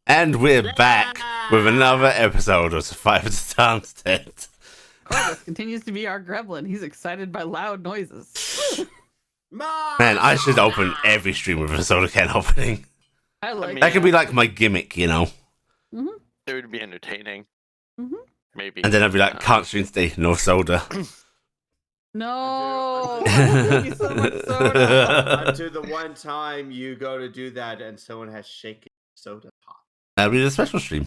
And we're back with another episode of Survivor to Tarnstead. Corvus continues to be our gremlin. He's excited by loud noises. Man, I should open every stream with a soda can opening. I like That could be like my gimmick, you know? Mm-hmm. It would be entertaining. Mm-hmm. Maybe. And then I'd be like, can't stream today, no soda. No, thank you so much, soda. Until the one time you go to do that and someone has shaken soda pot. That'd be a special stream.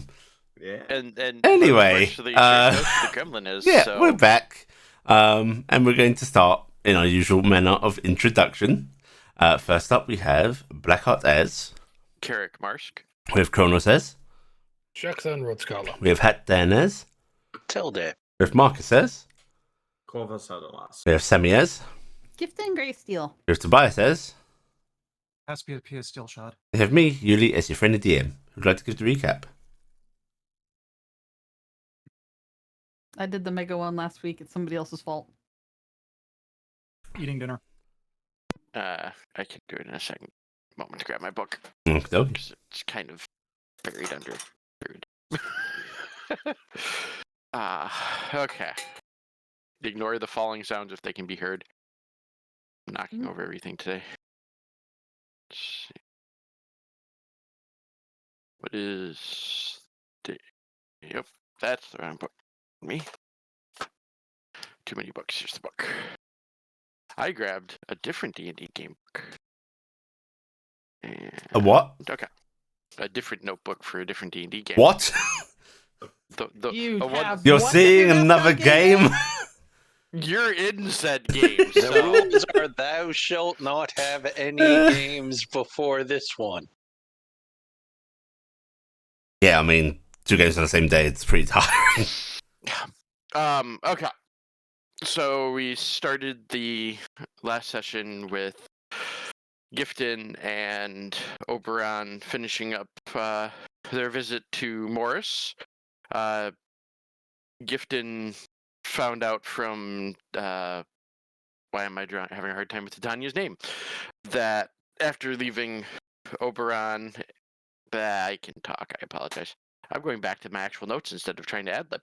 Yeah. And Anyway, unfortunately, you know who the gremlin is. Yeah, so... we're back. And we're going to start in our usual manner of introduction. First up, we have Blackheart as. Carrick Marsk. We have Kronos as. Jackson Rodskala. We have Hat Dan as. Tilde. We have Marcus as. Corvus Odolas. We have Semi as. Gifting Greysteel. We have Tobias as. Has to be a PS Steel Shard. We have me, Yuli, as your friendly DM. Who'd like to give the recap? I did the mega one last week. It's somebody else's fault. Eating dinner. I can do it in a second. Moment to grab my book. Okay. It's kind of buried under food. Okay. Ignore the falling sounds if they can be heard. I'm knocking over everything today. Let's see. What is the... Yep, that's the wrong book. Me? Too many books. Here's the book. I grabbed a different D&D game book. And... A what? Okay. A different notebook for a different D&D game. What? You a one- have You're what seeing in this another fucking game? You're in said game. The So... rules are thou shalt not have any games before this one. Yeah, I mean, 2 games on the same day, it's pretty tiring. Okay. So we started the last session with Gifton and Oberon finishing up their visit to Morris. Gifton found out from why am I having a hard time with Titania's name? That after leaving Oberon, I can talk. I apologize. I'm going back to my actual notes instead of trying to ad-lib.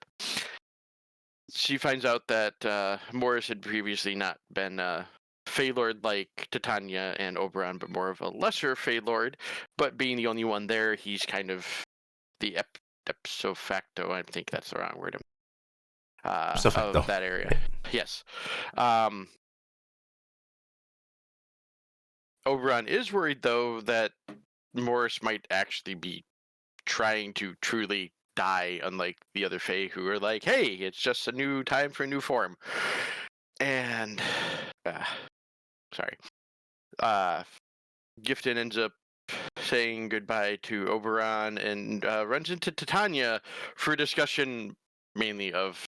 She finds out that Morris had previously not been a Feylord like Titania and Oberon, but more of a lesser Feylord. But being the only one there, he's kind of the ipso facto. I think that's the wrong word. Ipso facto. Of that area. Yes. Oberon is worried, though, that Morris might actually be trying to truly die, unlike the other Fae who are like, hey, it's just a new time for a new form. And, sorry. Gifton ends up saying goodbye to Oberon and runs into Titania for a discussion mainly of,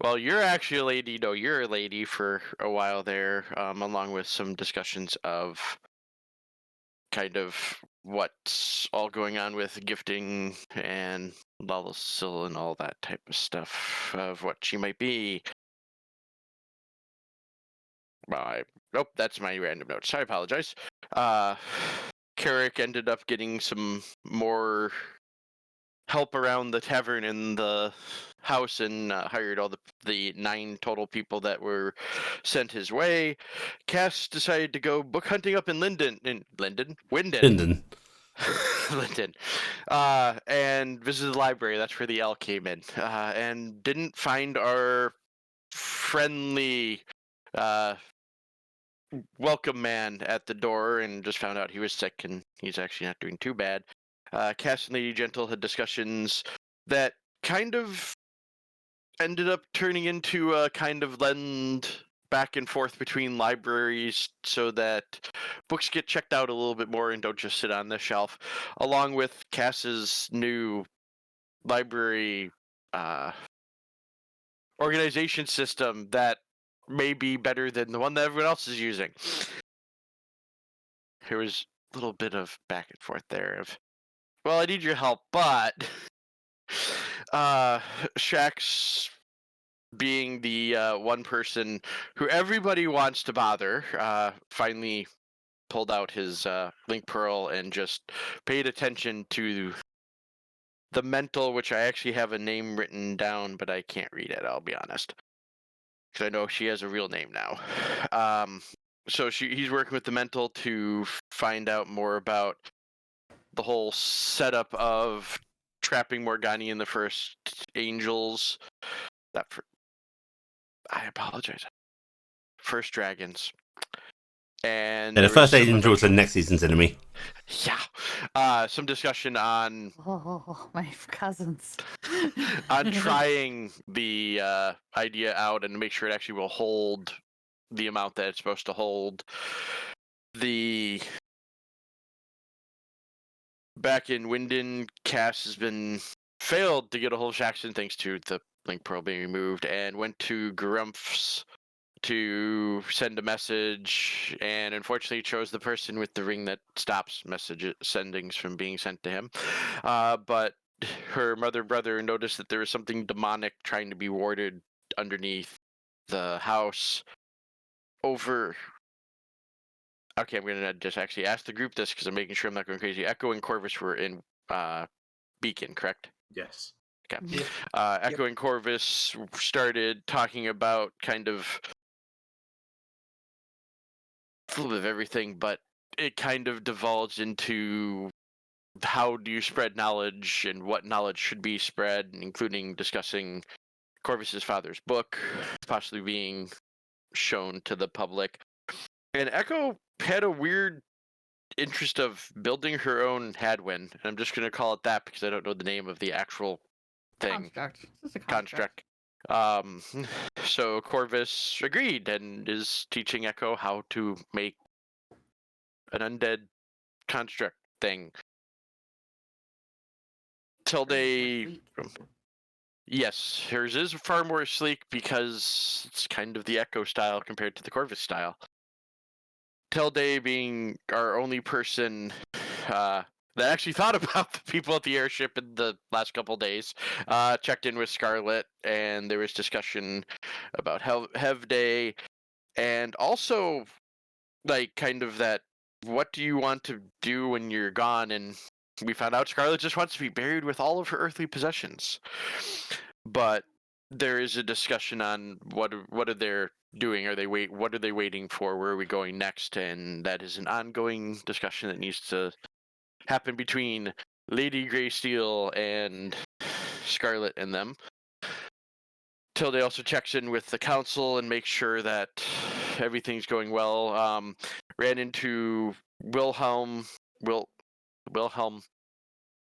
well, you're actually a lady, no, you're a lady for a while there, along with some discussions of kind of what's all going on with gifting and Lalasil and all that type of stuff of what she might be. Well, nope, that's my random notes. I apologize. Carrick ended up getting some more help around the tavern and the house and hired all the 9 total people that were sent his way. Cass decided to go book hunting up in Winden. Linden. Linden. And visited the library. That's where the L came in. And didn't find our friendly welcome man at the door and just found out he was sick and he's actually not doing too bad. Cass and Lady Gentle had discussions that kind of ended up turning into a kind of lend back and forth between libraries so that books get checked out a little bit more and don't just sit on the shelf, along with Cass's new library organization system that may be better than the one that everyone else is using. There was a little bit of back and forth there of, well, I need your help, but Shax being the one person who everybody wants to bother, finally pulled out his link pearl and just paid attention to the mental, which I actually have a name written down, but I can't read it, I'll be honest. Because I know she has a real name now. So he's working with the mental to find out more about the whole setup of trapping Morgani and the first angels. I apologize. First dragons. And Yeah, the there was first some angels are next season's enemy. Yeah. Some discussion on my cousins. on trying the idea out and make sure it actually will hold the amount that it's supposed to hold. Back in Winden, Cass has been failed to get a hold of Shaxton thanks to the link pearl being removed, and went to Grumpf's to send a message, and unfortunately chose the person with the ring that stops message sendings from being sent to him. But her brother noticed that there was something demonic trying to be warded underneath the house over. Okay, I'm gonna just actually ask the group this because I'm making sure I'm not going crazy. Echo and Corvus were in Beacon, correct? Yes. Okay. Mhm. Echo and Corvus started talking about kind of a little bit of everything, but it kind of divulged into how do you spread knowledge and what knowledge should be spread, including discussing Corvus's father's book possibly being shown to the public. And Echo had a weird interest of building her own Hadwin, and I'm just going to call it that because I don't know the name of the actual thing. Construct. It's just a construct. So Corvus agreed and is teaching Echo how to make an undead construct thing. Till they, yes, hers is far more sleek because it's kind of the Echo style compared to the Corvus style. Tilde being our only person that actually thought about the people at the airship in the last couple days, checked in with Scarlet, and there was discussion about Hev Day, and also like kind of that, what do you want to do when you're gone? And we found out Scarlet just wants to be buried with all of her earthly possessions. But there is a discussion on what are they doing? What are they waiting for? Where are we going next? And that is an ongoing discussion that needs to happen between Lady Greysteel and Scarlet and them. Tilde also checks in with the council and makes sure that everything's going well. Ran into Wilhelm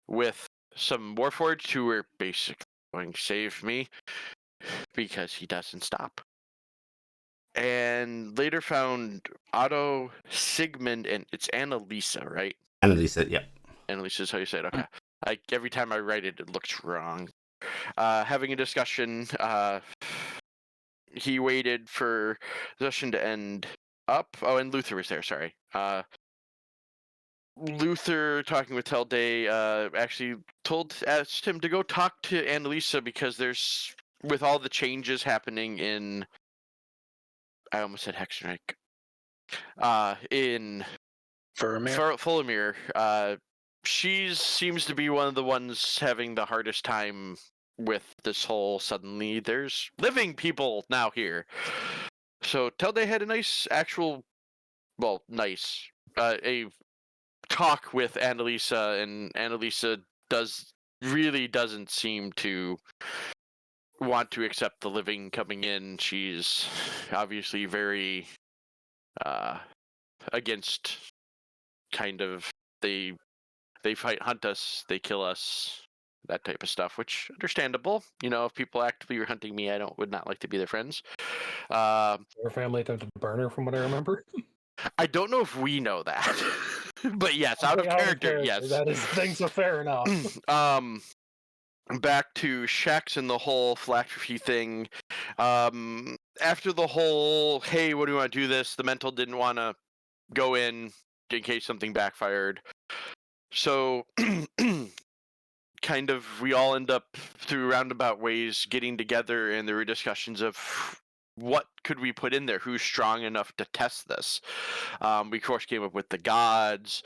with some Warforged who were basically going to save me because he doesn't stop. And later found Otto, Sigmund, and it's Annalisa, right? Annalisa, yeah. Annalisa is how you say it. Okay. Every time I write it, it looks wrong. Having a discussion. He waited for the session to end up. Oh, and Luther was there. Sorry. Luther, talking with Tilde, actually asked him to go talk to Annalisa because there's, with all the changes happening in, I almost said Hexenreich, in Fulmir, she seems to be one of the ones having the hardest time with this whole, suddenly there's living people now here. So Tilde had a nice a talk with Annalisa, and Annalisa doesn't seem to want to accept the living coming in. She's obviously very against kind of they hunt us, they kill us, that type of stuff, which understandable. You know, if people actively were hunting me, would not like to be their friends. Her family attempted to burn her, from what I remember. I don't know if we know that, but yes, out of character, yes. That is things are fair enough. Back to Shax and the whole philanthropy thing. After the whole, hey, what do you want to do this? The mental didn't want to go in case something backfired. So, kind of, we all end up through roundabout ways getting together, and there were discussions of what could we put in there? Who's strong enough to test this? We of course came up with the gods.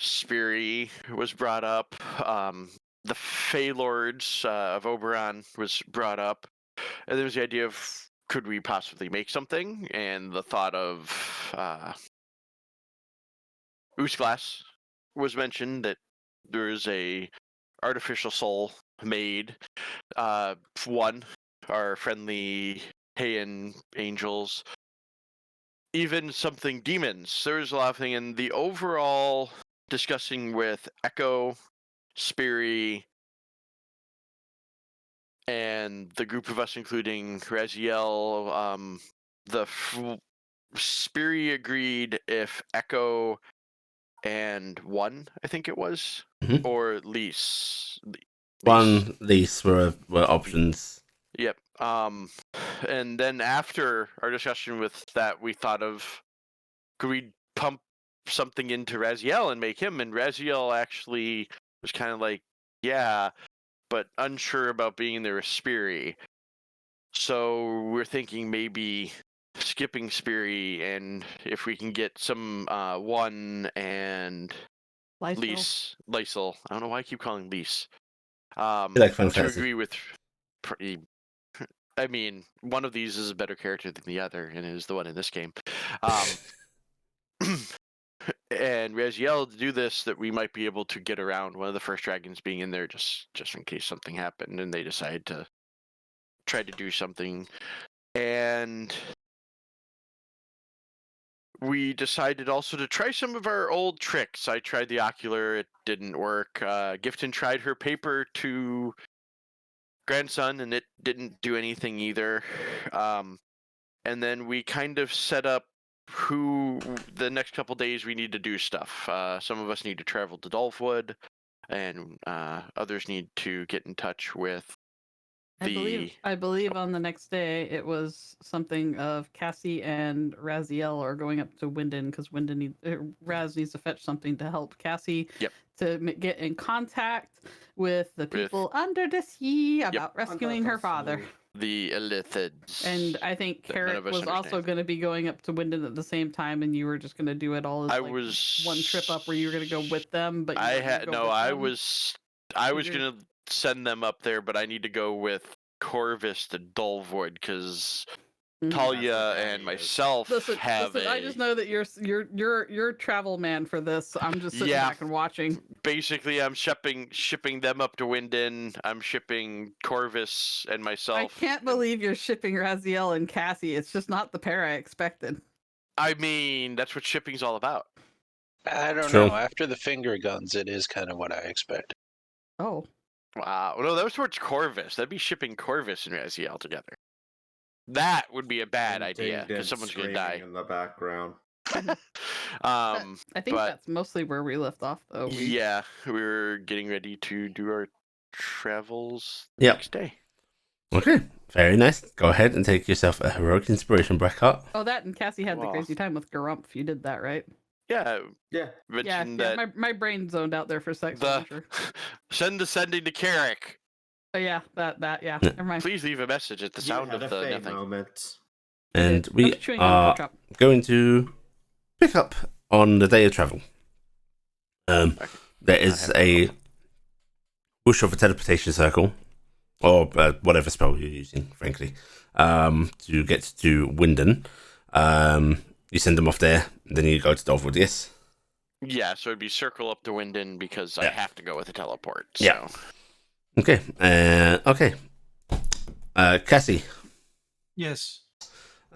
Spiri was brought up. The Fey Lords of Oberon was brought up, and there was the idea of could we possibly make something, and the thought of Oostglass was mentioned, that there's a artificial soul made. One, our friendly Heian angels, even something demons. There's a lot of things, and the overall discussing with Echo, Spiri, and the group of us, including Raziel, Spiri agreed if Echo and one, I think it was, Mhm. or Lease. One lease were options. Yep. And then after our discussion with that, we thought of could we pump something into Raziel and make him? And Raziel actually was kind of like, yeah, but unsure about being there with Spiri. So we're thinking maybe skipping Spiri, and if we can get some one and Lysel. Lysel. I don't know why I keep calling Lease. I like Final To Fantasy. agree with. I mean, one of these is a better character than the other, and it is the one in this game. And Raziel to do this, that we might be able to get around one of the first dragons being in there, just in case something happened, and they decide to try to do something. And we decided also to try some of our old tricks. I tried the ocular, it didn't work. Gifton tried her paper to grandson, and it didn't do anything either. And then we kind of set up who the next couple days we need to do stuff. Some of us need to travel to Dolphwood, and others need to get in touch with I believe on the next day it was something of Cassie and Raziel are going up to Wyndon because Raz needs to fetch something to help Cassie. Yep. To get in contact with the people under the sea about rescuing her father. the Illithids. And I think Carrick was also going to be going up to Wyndon at the same time, and you were just going to do it all as one trip up where you were going to go with them. But I was going to send them up there, but I need to go with Corvus to Dulvoid because Talia and myself have. I just know that you're travel man for this. I'm just sitting back and watching. Basically, I'm shipping them up to Wyndon. I'm shipping Corvus and myself. I can't believe you're shipping Raziel and Cassie. It's just not the pair I expected. I mean, that's what shipping's all about. I don't know. After the finger guns, it is kind of what I expected. Oh. Wow. No, that was towards Corvus. That'd be shipping Corvus and Raziel together. That would be a bad idea because someone's going to die in the background. I think that's mostly where we left off, though. Yeah, we were getting ready to do our travels the next day. Okay, very nice. Go ahead and take yourself a heroic inspiration, Blackheart. Oh, that and Cassie had the crazy time with Garumph. You did that, right? Yeah. My brain zoned out there for a second. Send the sending to Carrick. Oh yeah, that yeah. Never mind. Please leave a message at the sound of the nothing. Moment. And we are going to pick up on the day of travel. There is a whoosh of a teleportation circle, or whatever spell you're using, frankly, to get to Wyndon. You send them off there, then you go to Dolphwood, yes? Yeah, so it'd be circle up to Wyndon because I have to go with a teleport. So. Yeah. Okay. Okay. Cassie. Yes.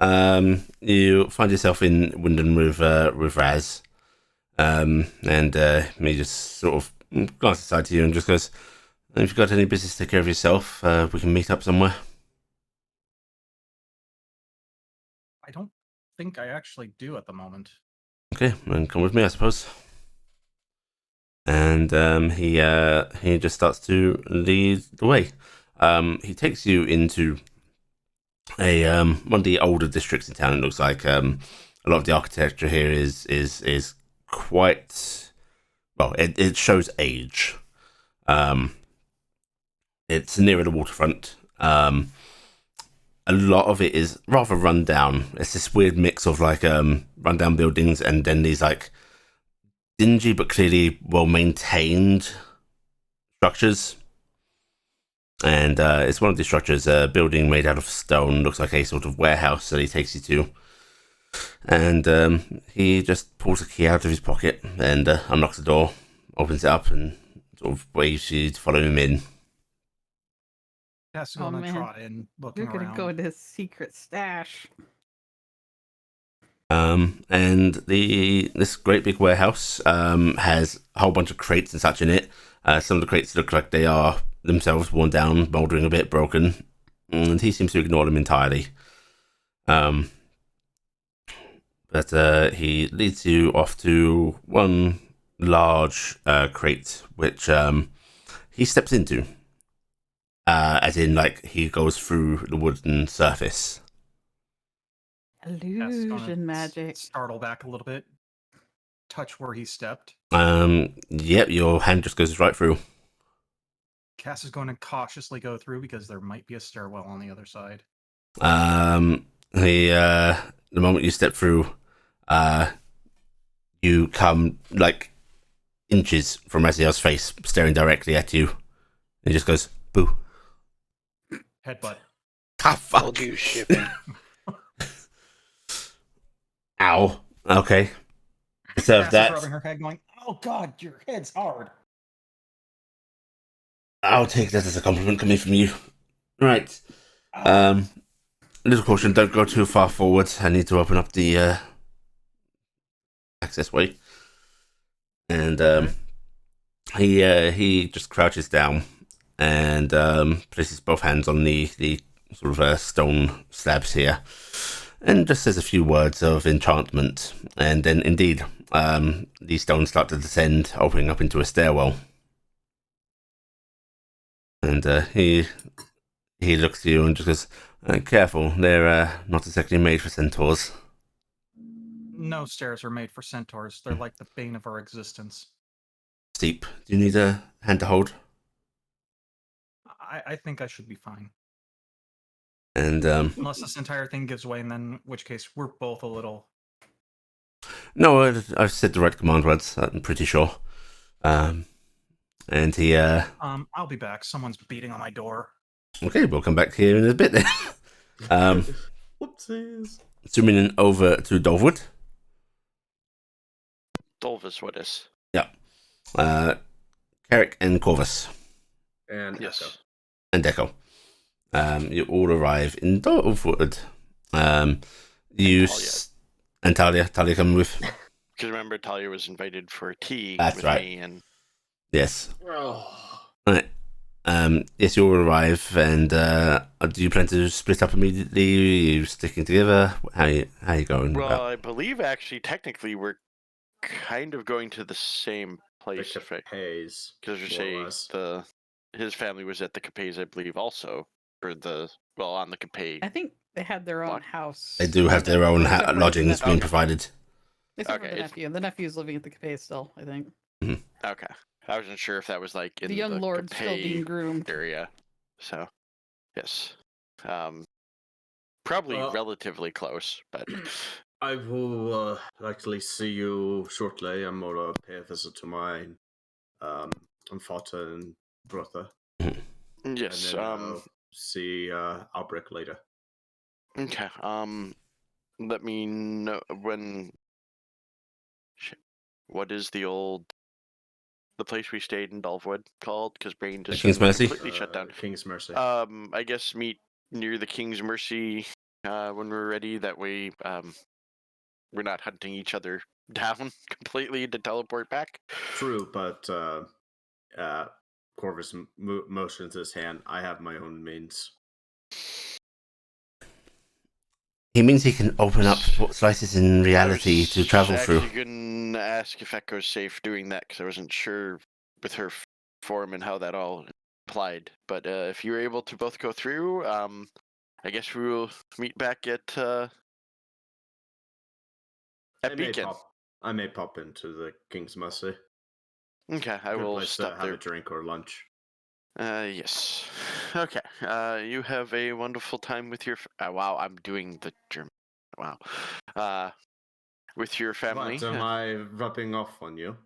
You find yourself in Wyndon with Raz, and he just sort of glances aside to you and just goes, "If you've got any business to take care of yourself, we can meet up somewhere." I don't think I actually do at the moment. Okay, then come with me, I suppose. And he just starts to lead the way. He takes you into a one of the older districts in town. It looks like a lot of the architecture here is quite well. It shows age. It's nearer the waterfront. A lot of it is rather run down. It's this weird mix of like rundown buildings and then these like dingy but clearly well maintained structures. And it's one of the structures, a building made out of stone, looks like a sort of warehouse that he takes you to. And he just pulls a key out of his pocket and unlocks the door, opens it up, and sort of waves you to follow him in. Cass is Oh, going to man. trot in, looking You're gonna around. go into his secret stash. And this great big warehouse has a whole bunch of crates and such in it. Some of the crates look like they are themselves worn down, mouldering a bit, broken, and he seems to ignore them entirely. But he leads you off to one large crate, which he steps into. As in, like, he goes through the wooden surface. Cass is gonna Illusion magic. startle back a little bit, touch where he stepped. Yep, your hand just goes right through. Cass is going to cautiously go through because there might be a stairwell on the other side. The moment you step through, you come like inches from Raziel's face, staring directly at you. He just goes, boo. Headbutt. Ah, fuck. Told you shipping. Ow. Okay. Deserve Cass is that. rubbing her head going, oh god, your head's hard. I'll take that as a compliment coming from you. Right. Little caution, don't go too far forward. I need to open up the access way. And he just crouches down and places both hands on the sort of stone slabs here, and just says a few words of enchantment. And then, indeed, these stones start to descend, opening up into a stairwell. And he looks at you and just goes, careful, they're not exactly made for centaurs. No stairs are made for centaurs. They're like the bane of our existence. Steep. Do you need a hand to hold? I think I should be fine. And Unless this entire thing gives way, and then in which case we're both a little... no, I've said the right command words, I'm pretty sure. And he I'll be back. Someone's beating on my door. okay, we'll come back here in a bit then. Whoopsies. Zooming in over to Dolwood. Dolvis, what is? Yeah. Carrick and Corvus. And Yes. Echo. And Deco. You all arrive in Dolwood. And Talia coming with. Because remember, Talia was invited for tea That's with right. me, and Yes. Oh. Right. Yes, you all arrive, and do you plan to split up immediately? Are you sticking together? How you going? well, I believe actually, technically, we're kind of going to the same place. The Capays. Because you're more or saying less. his family was at the Capays, I believe, also for on the Capay. I think they had their own What? house. They do have their own Except for the lodgings nephew. being Okay. provided. Except for Okay, the it's- nephew. The nephew's living at the Capay still, I think. Okay, I wasn't sure if that was like in The young lord's still Capay being groomed. area. So, yes, probably Well- relatively close, but I will likely see you shortly. I'm going to pay a visit to my Fata and brother. yes. And then I'll see Albrecht later. Okay. Let me know when. Shit. What is the place we stayed in Dolpwood called? Because brain just King's Mercy? completely shut down. King's Mercy. I guess meet near the King's Mercy when we're ready. That way, we're not hunting each other down completely to teleport back. True, but Corvus motions his hand. I have my own means. He means he can open up slices in reality to travel through. I was gonna ask if Echo's safe doing that because I wasn't sure with her form and how that all applied. But if you were able to both go through, I guess we will meet back at Beacon. I may pop into the King's Mercy. Okay, I Good will place to stop have there. a drink or lunch. Yes. Okay. You have a wonderful time with your. Wow, I'm doing the German. Wow. With your family. What, am I rubbing off on you?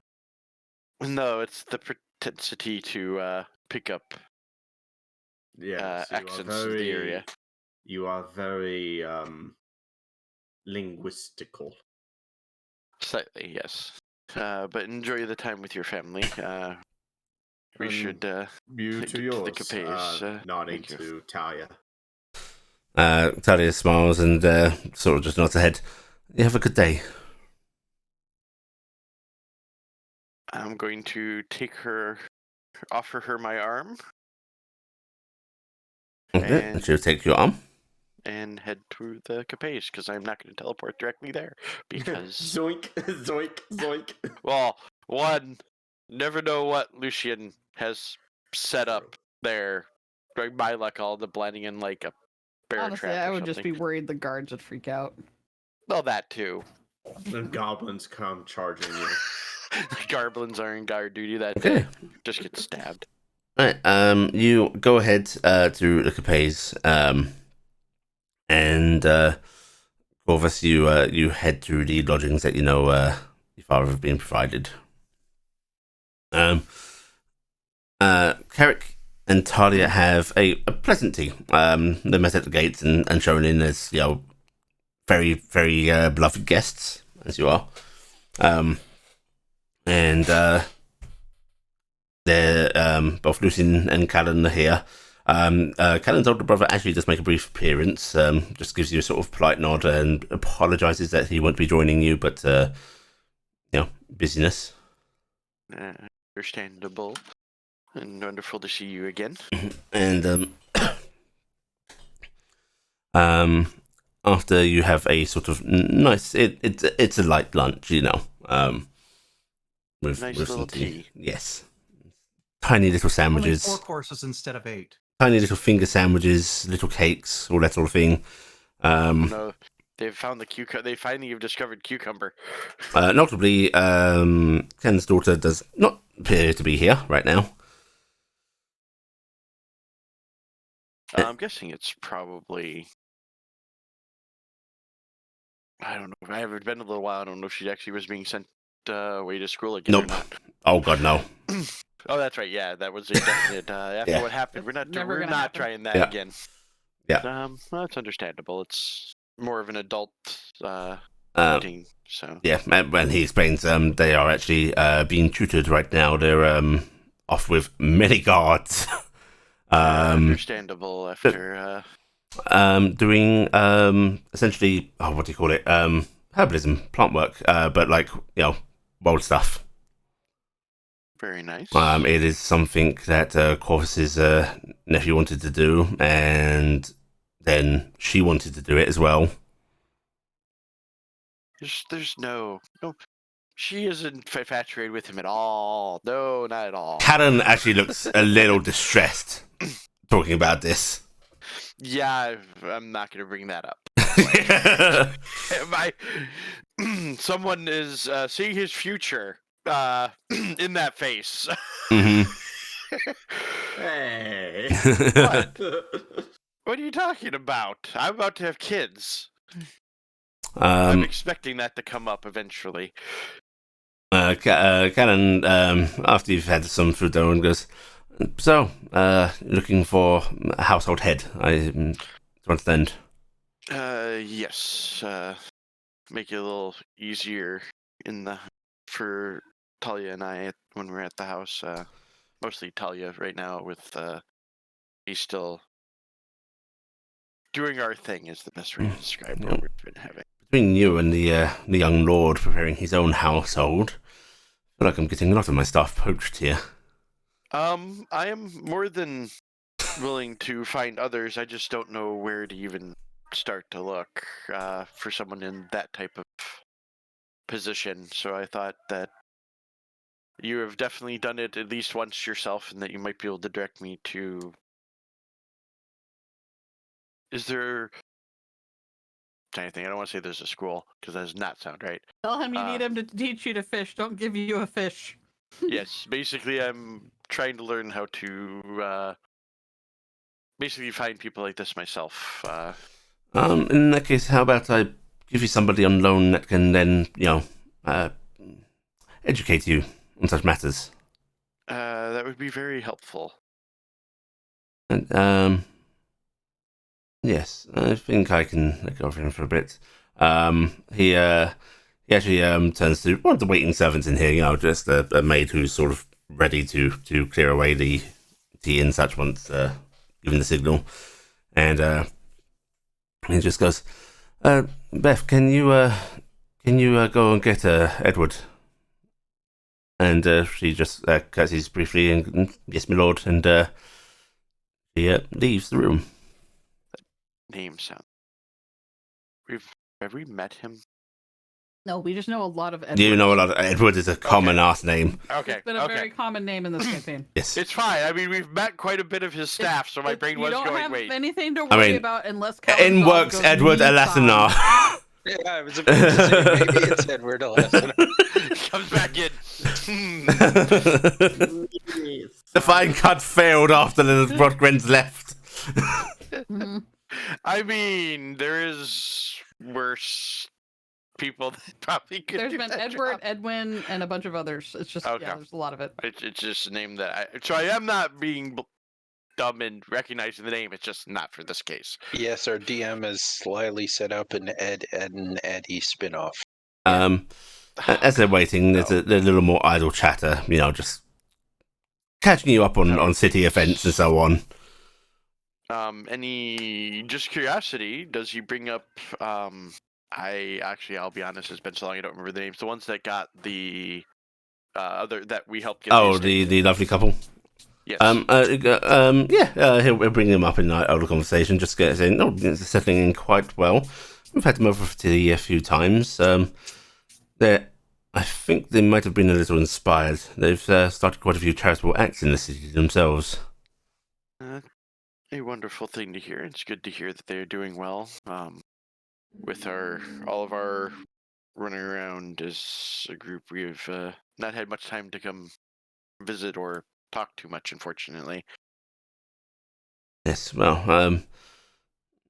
No, it's the propensity to pick up Yes, accents of the area. You are very linguistical. Slightly, yes. But enjoy the time with your family. We should You get to to yours. the Capes. Nodding Thank you. to Talia. Talia smiles and sort of just nods her head. You have a good day. I'm going to offer her my arm. Okay, And she'll take your arm. and head to the Capes because I'm not going to teleport directly there because Zoink, zoink, zoink. well, one, never know what Lucian has set up there. Like my luck, all the blending in like a bear Honestly, trap I or would just something. be worried the guards would freak out. Well, that too. And goblins come charging you. The goblins are in guard duty that Okay. day. Just get stabbed. Right, you go ahead to the Capes, and Corvus, you head to the lodgings that you know your father have been provided. Carrick and Talia have a pleasant tea. They met at the gates and shown in as very very beloved guests as you are, and they're both Lucian and Callan are here. Callan's older brother actually does make a brief appearance, just gives you a sort of polite nod and apologises that he won't be joining you, but busyness. Understandable. And wonderful to see you again. And after you have a sort of nice, it's a light lunch, with Nice with little some tea. Yes, tiny little sandwiches. Only 4 courses instead of 8. Tiny little finger sandwiches, little cakes, all that sort of thing. No, they've found the cucumber. They finally have discovered cucumber. Notably, Ken's daughter does not appear to be here right now. I'm guessing it's probably. I don't know. I haven't been a little while. I don't know if she actually was being sent away to school again Nope. or not. Oh God, no. Oh, that's right. Yeah, that was a definite. After Yeah. what happened, we're Never not gonna happen. trying that Yeah. again. Yeah. Well, that's understandable. It's more of an adult thing. So Yeah, when he explains, they are actually being tutored right now. They're off with many guards. understandable after. Doing essentially, what do you call it? Herbalism, plant work, but like wild stuff. Very nice. It is something that Corvus's nephew wanted to do, and then she wanted to do it as well. There's no. She isn't infatuated with him at all. No, not at all. Karen actually looks a little distressed talking about this. Yeah, I'm not going to bring that up. Someone is seeing his future in that face. Mm-hmm. Hey. What? What are you talking about? I'm about to have kids. I'm expecting that to come up eventually. Karen, after you've had some food though, and goes, so, looking for a household head, to understand. Yes. Make it a little easier for Talia and I when we're at the house. Mostly Talia right now with he's still doing our thing is the best way to describe what we've been having. Between you and the young lord preparing his own household, I feel like I'm getting a lot of my stuff poached here. I am more than willing to find others. I just don't know where to even start to look for someone in that type of position. So I thought that you have definitely done it at least once yourself, and that you might be able to direct me to. Is there anything? I don't want to say there's a school because that does not sound right. Tell him you need him to teach you to fish. Don't give you a fish. Yes, basically, I'm trying to learn how to basically find people like this myself. In that case, how about I give you somebody on loan that can then, educate you on such matters? That would be very helpful. And yes, I think I can let go of him for a bit. He actually turns to one of the waiting servants in here. Just a maid who's sort of ready to clear away the tea and such once given the signal, and he just goes, "Beth, can you go and get Edward?" And she just curtsies briefly and yes, my lord, and she leaves the room. Name sound. Have we met him? No, we just know a lot of Edwards. You know a lot of Edward is a common ass name. Okay. It's been a very common name in this campaign. Yes. It's fine. I mean, we've met quite a bit of his staff, so my brain was going, You don't have wait. anything to worry about unless in works Edward Alassanar. Yeah, I was about to say, maybe it's Edward Alassanar. Comes back in. The fine cut failed after the Rodgrens left. Mm-hmm. I mean, there is worse people that probably could. There's do been that Edward, job. Edwin, and a bunch of others. It's just Okay. yeah, there's a lot of it. It's just a name that so I am not being dumb and recognizing the name. It's just not for this case. Yes, our DM has slyly set up an Ed and Eddie spinoff. As they're waiting, there's a little more idle chatter. Just catching you up on city events and so on. Any just curiosity? Does he bring up? I'll be honest. It's been so long I don't remember the names. The ones that got the other that we helped get. Oh, the lovely couple. Yes. He'll bring them up in an older conversation. Just get saying, it's settling in quite well. We've had them over for tea a few times. I think they might have been a little inspired. They've started quite a few charitable acts in the city themselves. A wonderful thing to hear. It's good to hear that they're doing well. With all of our running around as a group, we've not had much time to come visit or talk too much, unfortunately. Yes, well,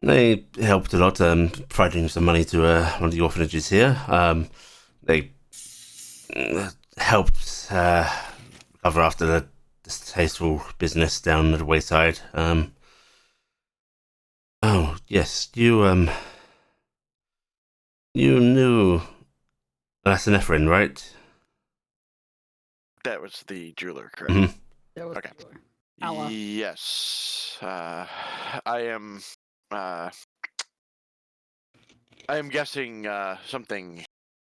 they helped a lot, providing some money to one of the orphanages here. They helped cover after the distasteful business down the wayside. Oh, yes, you knew Lassanefrin, right? That was the jeweler, correct? Mm-hmm. That was Okay. Allah. Yes. I am guessing something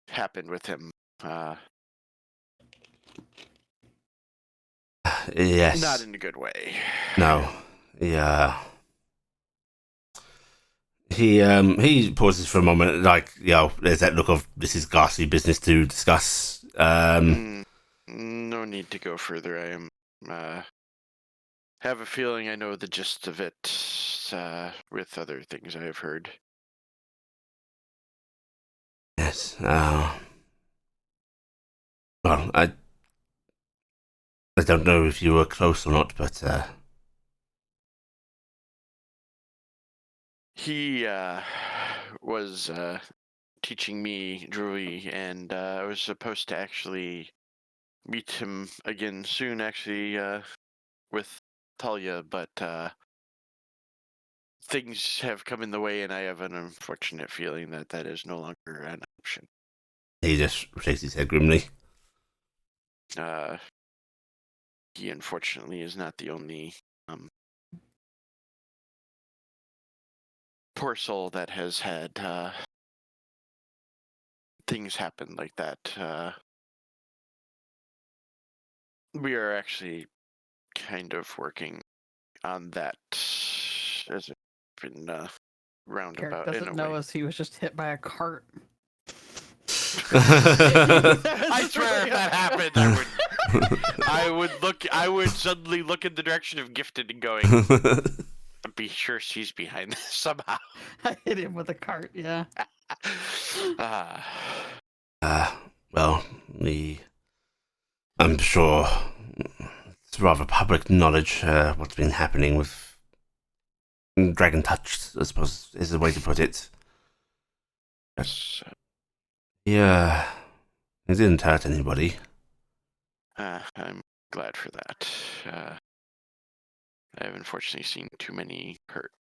happened with him. Yes. Not in a good way. No. Yeah. He pauses for a moment, like, there's that look of this is ghastly business to discuss. No need to go further. I am have a feeling I know the gist of it with other things I have heard. Yes. Well, I don't know if you were close or not, but he was teaching me Drury, and I was supposed to actually meet him again soon, actually, with Talia, but things have come in the way, and I have an unfortunate feeling that is no longer an option. he just shakes his head grimly. He unfortunately is not the only poor soul that has had things happen like that. We are actually kind of working on that as it's been roundabout. Eric doesn't know us. He was just hit by a cart. I swear if that happened, I would suddenly look in the direction of Gifted and going, be sure she's behind this somehow. I hit him with a cart, yeah. Well, I'm sure it's rather public knowledge what's been happening with Dragon Touch, I suppose is the way to put it. Yes. Yeah, it didn't hurt anybody. I'm glad for that. I've unfortunately seen too many hurt.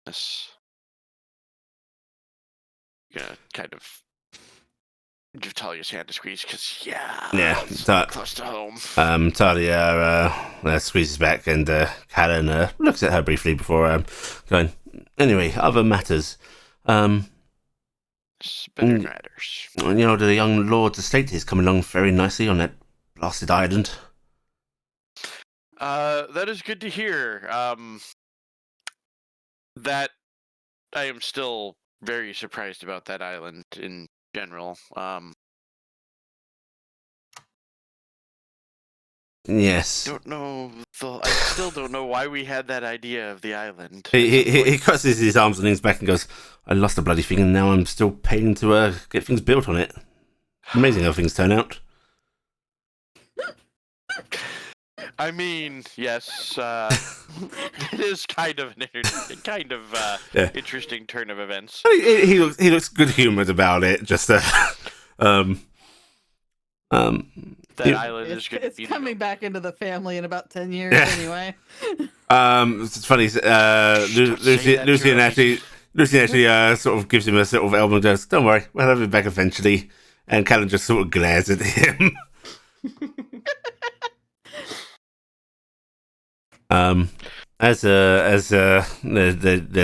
This gonna kind of give Talia's hand to squeeze because it's close to home. Talia squeezes back, and Callan looks at her briefly before going. Anyway, other matters. Better matters. The young lord's estate is coming along very nicely on that blasted island. That is good to hear. That I am still very surprised about that island in general. Yes. Don't know. I still don't know why we had that idea of the island. He crosses his arms and leans back and goes, "I lost the bloody thing, and now I'm still paying to get things built on it. Amazing how things turn out." I mean, yes, it is kind of an interesting turn of events. He looks good humoured about it. Just island is good. It's coming back into the family in about 10 years anyway. It's funny. Lucian actually sort of gives him a sort of elbow and goes, "Don't worry, we'll have it back eventually." And Callan just sort of glares at him. There's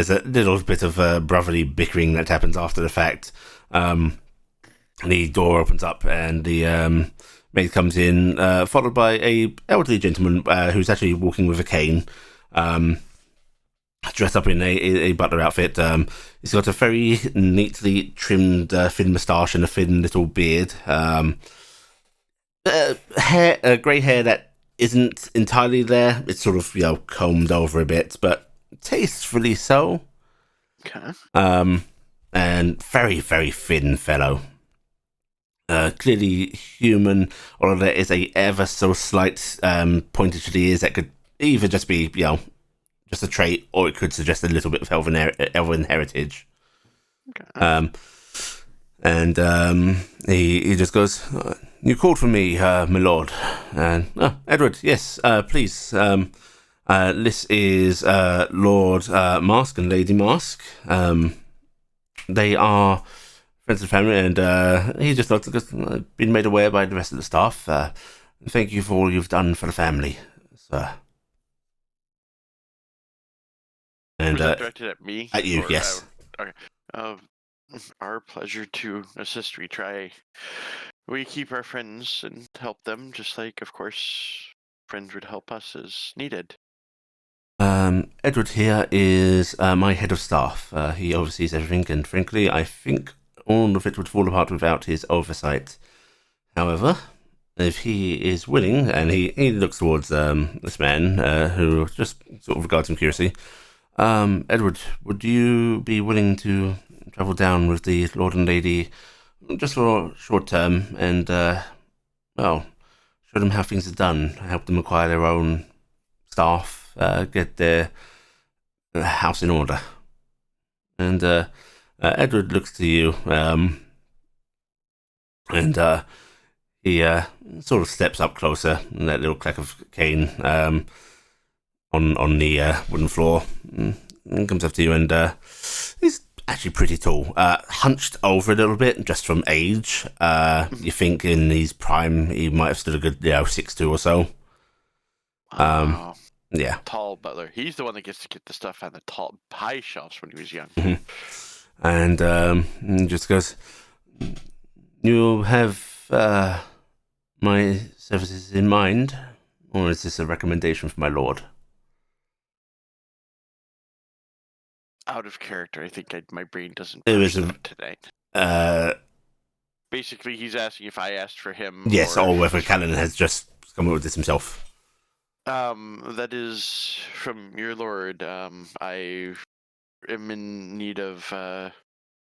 a little bit of brotherly bickering that happens after the fact. The door opens up and the maid comes in, followed by a elderly gentleman who's actually walking with a cane, dressed up in a butler outfit. He's got a very neatly trimmed thin moustache and a thin little beard. Grey hair that isn't entirely there. It's sort of combed over a bit, but tastefully so. Okay. And very, very thin fellow. Clearly human, although there is a ever so slight pointage to the ears that could either just be, just a trait, or it could suggest a little bit of elven heritage. Okay. He just goes, "You called for me, my lord." And Edward, yes, please. This is Lord Mask and Lady Mask. They are friends of the family, and he just looked been made aware by the rest of the staff. Thank you for all you've done for the family, sir. And was that directed at me? At you, yes. Okay. Our pleasure to assist. We keep our friends and help them, just like, of course, friends would help us as needed. Edward here is my head of staff. He oversees everything, and frankly, I think all of it would fall apart without his oversight. However, if he is willing, and he looks towards this man, who just sort of regards him curiously, Edward, would you be willing to travel down with the Lord and Lady just for a short term and, show them how things are done, help them acquire their own staff, get their house in order? And Edward looks to you, and he sort of steps up closer, and that little clack of cane on the wooden floor, and comes up to you, and he's actually pretty tall, hunched over a little bit just from age. You think in his prime he might have stood a good 6'2" or so. Yeah, tall butler. He's the one that gets to get the stuff on the tall high shelves when he was young. Mm-hmm. And he just goes, "You have my services in mind, or is this a recommendation from my lord?" Out of character, I think my brain doesn't It was tonight. Basically, he's asking if I asked for him. Yes, or whether Callan has just come up with this himself. That is from your lord. I am in need of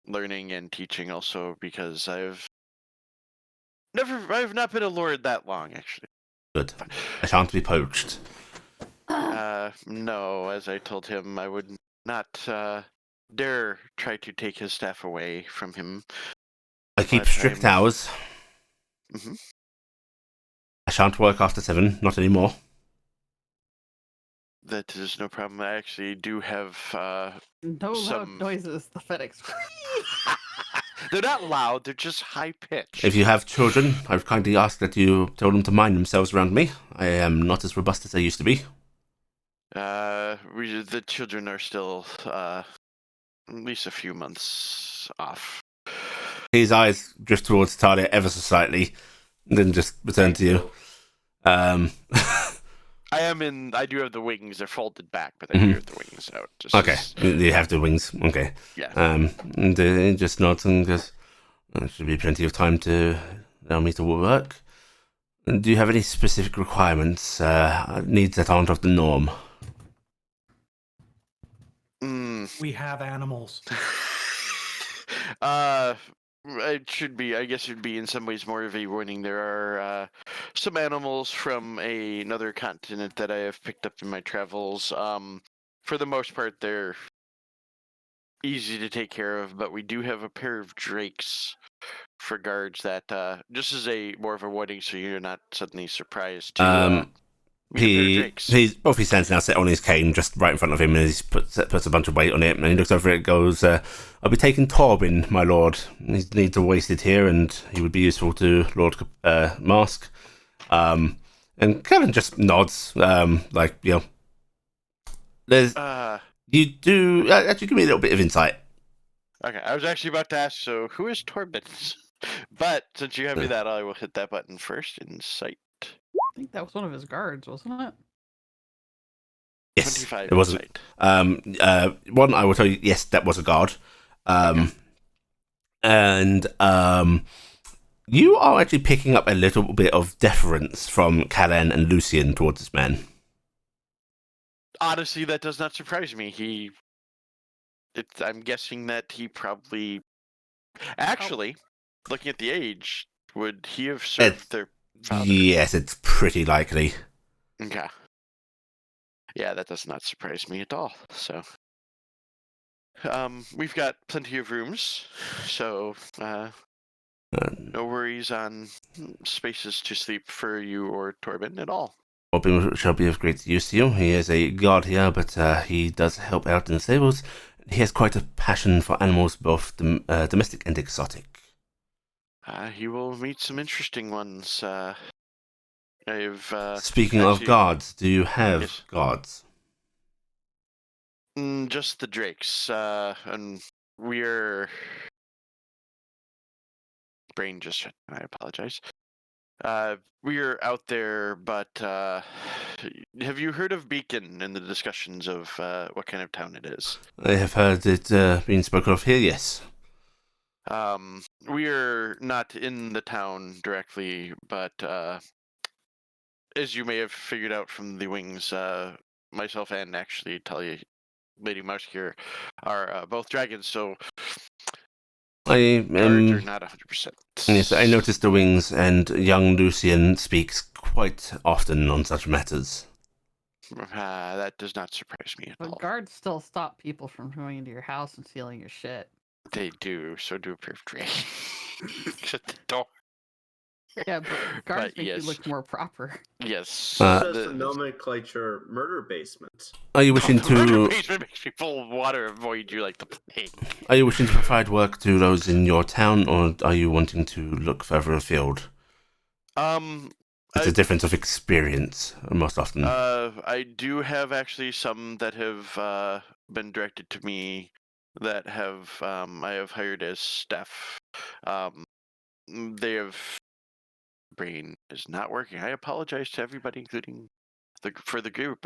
learning and teaching also, because I've not been a lord that long, actually. Good. I shan't be poached. No, as I told him, I would not dare try to take his staff away from him. I keep strict hours. Mm-hmm. I shan't work after 7, not anymore. That is no problem. I actually do have No loud some. noises. The FedEx. They're not loud. They're just high pitched. If you have children, I would kindly ask that you tell them to mind themselves around me. I am not as robust as I used to be. The children are still at least a few months off. His eyes drift towards Talia ever so slightly, and then just return to you. I do have the wings. They're folded back, but I do have the wings out. Okay, you have the wings. Okay. Yeah. And he just nods and goes, there should be plenty of time to allow me to work. Do you have any specific requirements, needs that aren't of the norm? We have animals. It should be. I guess it would be in some ways more of a warning. There are some animals from another continent that I have picked up in my travels. For the most part, they're easy to take care of, but we do have a pair of drakes for guards that just as more of a warning, so you're not suddenly surprised to. Both his hands now set on his cane, just right in front of him, and he puts a bunch of weight on it, and he looks over it and goes, I'll be taking Torben, my lord. He needs a wasted here, and he would be useful to Lord Mask. And Kevin just nods, like, you know. There's... you do... actually, give me a little bit of insight. Okay, I was actually about to ask, so who is Torben? But since you have me that, I will hit that button first. Insight. I think that was one of his guards, wasn't it? Yes, 25 it wasn't. One, I will tell you, yes, that was a guard. And you are actually picking up a little bit of deference from Callan and Lucian towards this man. Honestly, that does not surprise me. I'm guessing that he probably... Actually, looking at the age, would he have served their father? Yes, it's pretty likely. Okay. Yeah, that does not surprise me at all. So, we've got plenty of rooms, so no worries on spaces to sleep for you or Torben at all. Torben shall be of great use to you. He is a guard here, but he does help out in the stables. He has quite a passion for animals, both domestic and exotic. He will meet some interesting ones. Speaking of guards, do you have guards? Just the drakes, and we're... Brain just shut. I apologize. We're out there, but have you heard of Beacon and the discussions of what kind of town it is? I have heard it being spoken of here, yes. We're not in the town directly, but as you may have figured out from the wings, myself and actually Talia, Lady Mouse here, are both dragons, so guards are not 100%. Yes, I noticed the wings, and young Lucian speaks quite often on such matters. That does not surprise me at all. Guards still stop people from going into your house and stealing your shit. They do, so do a pair of drakes. Shut the door. Yeah, but guards make you look more proper. Yes. The nomenclature murder basement. Are you wishing to... Murder basement makes me full of water, avoid you like the plague. Are you wishing to provide work to those in your town, or are you wanting to look further afield? It's a difference of experience, most often. I do have actually some that have been directed to me that have I have hired as staff. They have... Brain is not working. I apologize to everybody, including for the group.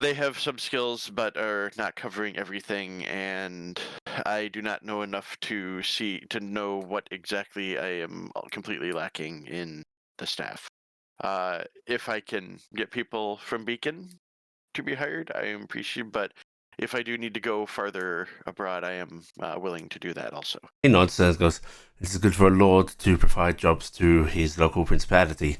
They have some skills, but are not covering everything, and I do not know enough to know what exactly I am completely lacking in the staff. If I can get people from Beacon to be hired, I am appreciative, but if I do need to go farther abroad, I am willing to do that also. He nods and goes, "This is good for a lord to provide jobs to his local principality.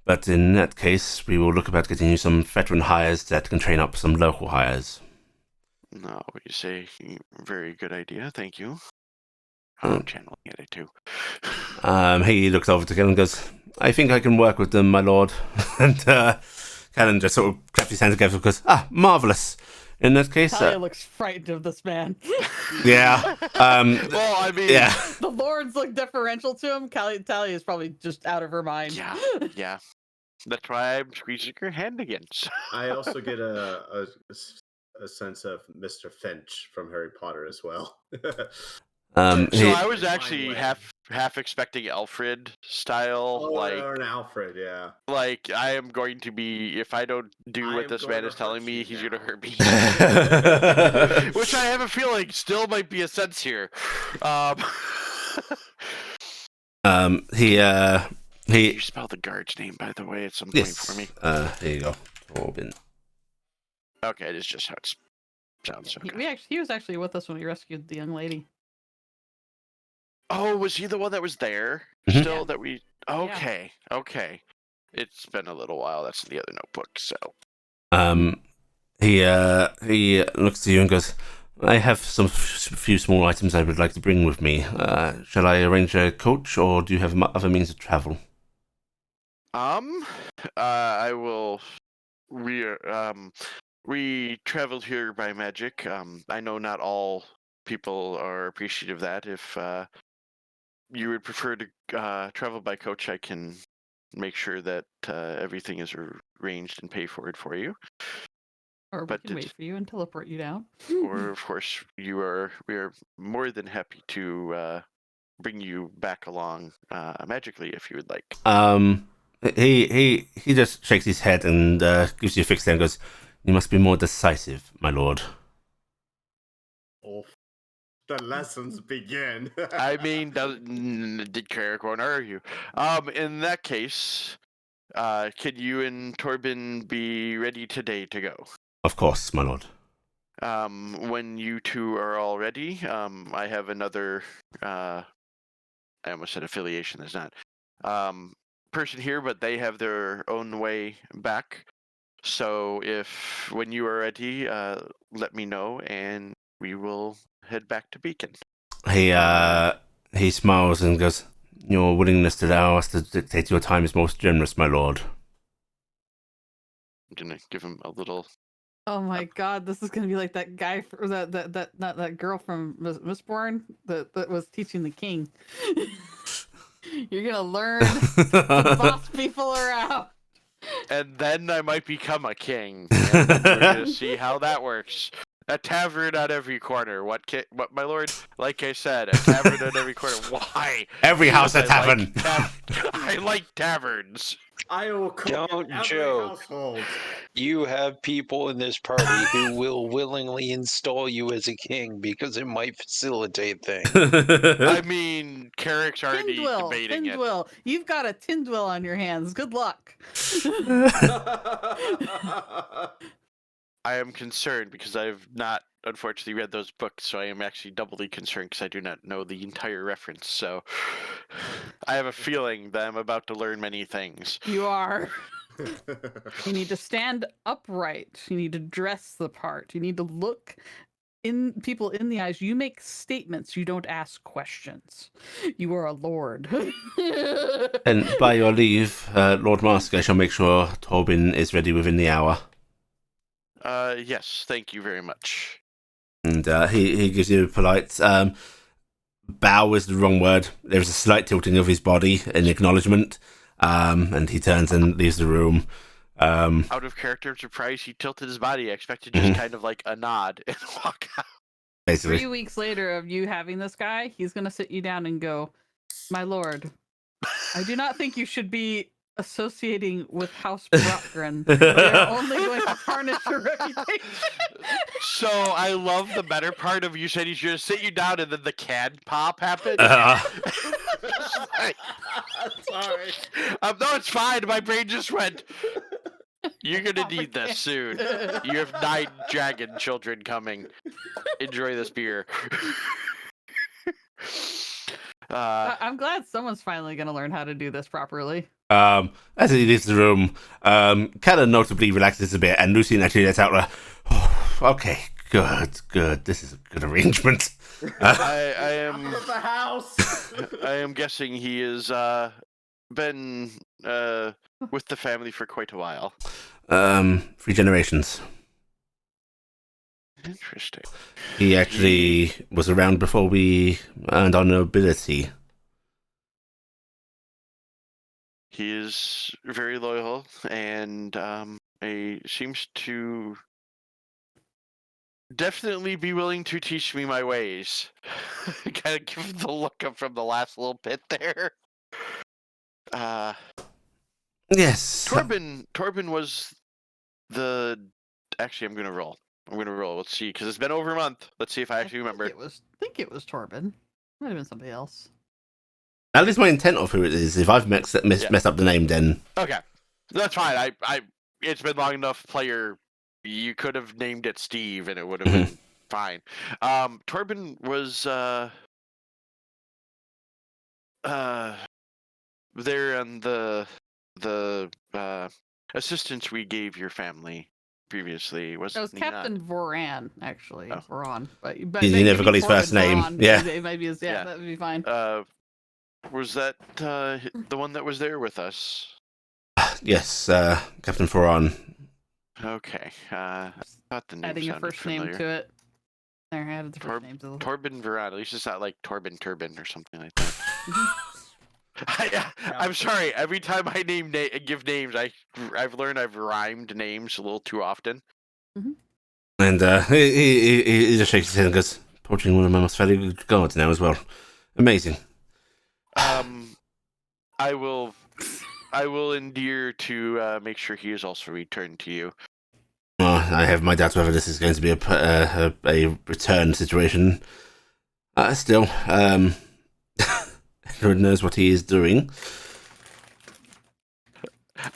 But in that case, we will look about getting you some veteran hires that can train up some local hires." No, you say very good idea. Thank you. I'm channeling it too. He looks over to Ken and goes, "I think I can work with them, my lord." And Callan just sort of claps his hands together because, marvellous. In that case... Talia looks frightened of this man. Yeah. Well, I mean... Yeah. The lords look deferential to him. Talia is probably just out of her mind. Yeah. That's why I'm squeezing her hand again. I also get a sense of Mr. Finch from Harry Potter as well. So I was actually half expecting Alfred style, or an Alfred, yeah. Like I am going to be, if I don't do what this man is telling me, he's gonna hurt me. Which I have a feeling still might be a sense here. He you spell the guard's name, by the way, at some point for me. Here you go, Torben. Okay, it is just how it sounds. Okay. He was actually with us when we rescued the young lady. Oh, was he the one that was there? Mm-hmm. Still that we... Okay. It's been a little while. That's in the other notebook, so... He looks to you and goes, I have some few small items I would like to bring with me. Shall I arrange a coach, or do you have other means of travel? I will... We traveled here by magic. I know not all people are appreciative of that. If you would prefer to travel by coach, I can make sure that everything is arranged and paid for you. Or we can wait for you and teleport you down. Or, of course, we are more than happy to bring you back along magically if you would like. He just shakes his head and gives you a fixed stare and goes, you must be more decisive, my lord. Oh, the lessons begin. I mean, did Carrick won't argue. In that case, can you and Torben be ready today to go? Of course, my lord. When you two are all ready, I have another, I almost said affiliation, there's not, person here, but they have their own way back. So when you are ready, let me know and we will head back to Beacon. He smiles and goes, your willingness to allow us to dictate your time is most generous, my lord. I'm gonna give him a little... Oh my god, this is gonna be like that guy, that girl from Mistborn that was teaching the king. You're gonna learn to boss people around. And then I might become a king. And we're gonna see how that works. A tavern on every corner. What, my lord? Like I said, a tavern on every corner. Why? Every house a tavern. I like taverns. I will cook Don't in every joke. household. You have people in this party who will willingly install you as a king because it might facilitate things. I mean, Carrick's already debating it. You've got a Tindwell on your hands. Good luck. I am concerned because I have not, unfortunately, read those books, so I am actually doubly concerned because I do not know the entire reference. So I have a feeling that I'm about to learn many things. You are. You need to stand upright. You need to dress the part. You need to look people in the eyes. You make statements. You don't ask questions. You are a lord. And by your leave, Lord Mask, I shall make sure Torben is ready within the hour. Yes, thank you very much. And he gives you a polite bow is the wrong word. There's a slight tilting of his body in acknowledgement, and he turns and leaves the room. Out of character surprise, he tilted his body. I expected just kind of like a nod and walk out. Basically. 3 weeks later of you having this guy, he's going to sit you down and go, my lord, I do not think you should be associating with House Brockgren. They're only going to tarnish your reputation. So I love the better part of you said he's going to sit you down and then the can pop happened. Sorry. No, it's fine. My brain just went, you're going to need this soon. You have 9 dragon children coming. Enjoy this beer. I'm glad someone's finally going to learn how to do this properly. As he leaves the room, Callan notably relaxes a bit, and Lucien actually lets out a, okay, good, this is a good arrangement. I am the house. I am guessing he has been with the family for quite a while. 3 generations. Interesting. He actually was around before we earned our nobility. He is very loyal and seems to definitely be willing to teach me my ways. Kind of give the look up from the last little bit there. Yes. Torben was the. Actually, I'm gonna roll. Let's see, because it's been over a month. Let's see if I actually remember. I think it was Torben. Might have been somebody else. That is my intent of who it is. If I've messed up the name, then okay, that's fine. I it's been long enough. Player, you could have named it Steve, and it would have been fine. Torben was there on the assistance we gave your family previously. Was It was he Captain not? Voran, actually. Oh. Voran, but he maybe never got his Torben first name. Voran. Yeah. It might be his. Yeah, that would be fine. Was that the one that was there with us? Yes, Captain Foran. Okay. Thought the name Adding a sounded first familiar. name to it. There, I added the first name to the. Torben Veran. At least it's not like Torben Turbin or something like that. I'm sorry. Every time I give names, I've learned I've rhymed names a little too often. And he just shakes his head and goes, "Poaching one of my most valued guards now as well. Amazing." I will endear to make sure he is also returned to you. I have my doubts whether this is going to be a return situation. Still, everyone knows what he is doing.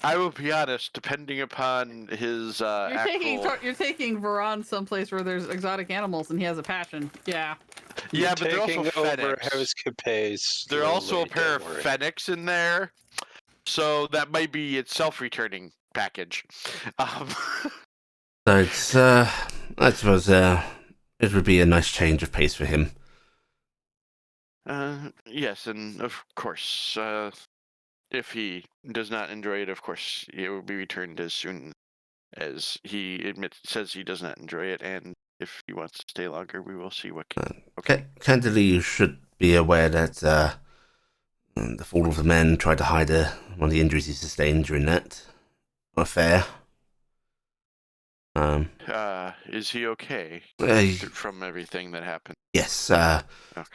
I will be honest. Depending upon his You're taking Voran someplace where there's exotic animals, and he has a passion. Yeah. Yeah, but they're also fennecs. House Capes. There are also a pair of fennecs in there, so that might be its self-returning package. So it's, I suppose, it would be a nice change of pace for him. Yes, and of course, if he does not enjoy it, of course, it will be returned as soon as he says he does not enjoy it, and if he wants to stay longer, we will see what can. Okay. Candidly, you should be aware that the fall of the men tried to hide one of the injuries he sustained during that affair. Is he okay from everything that happened? Yes, Okay.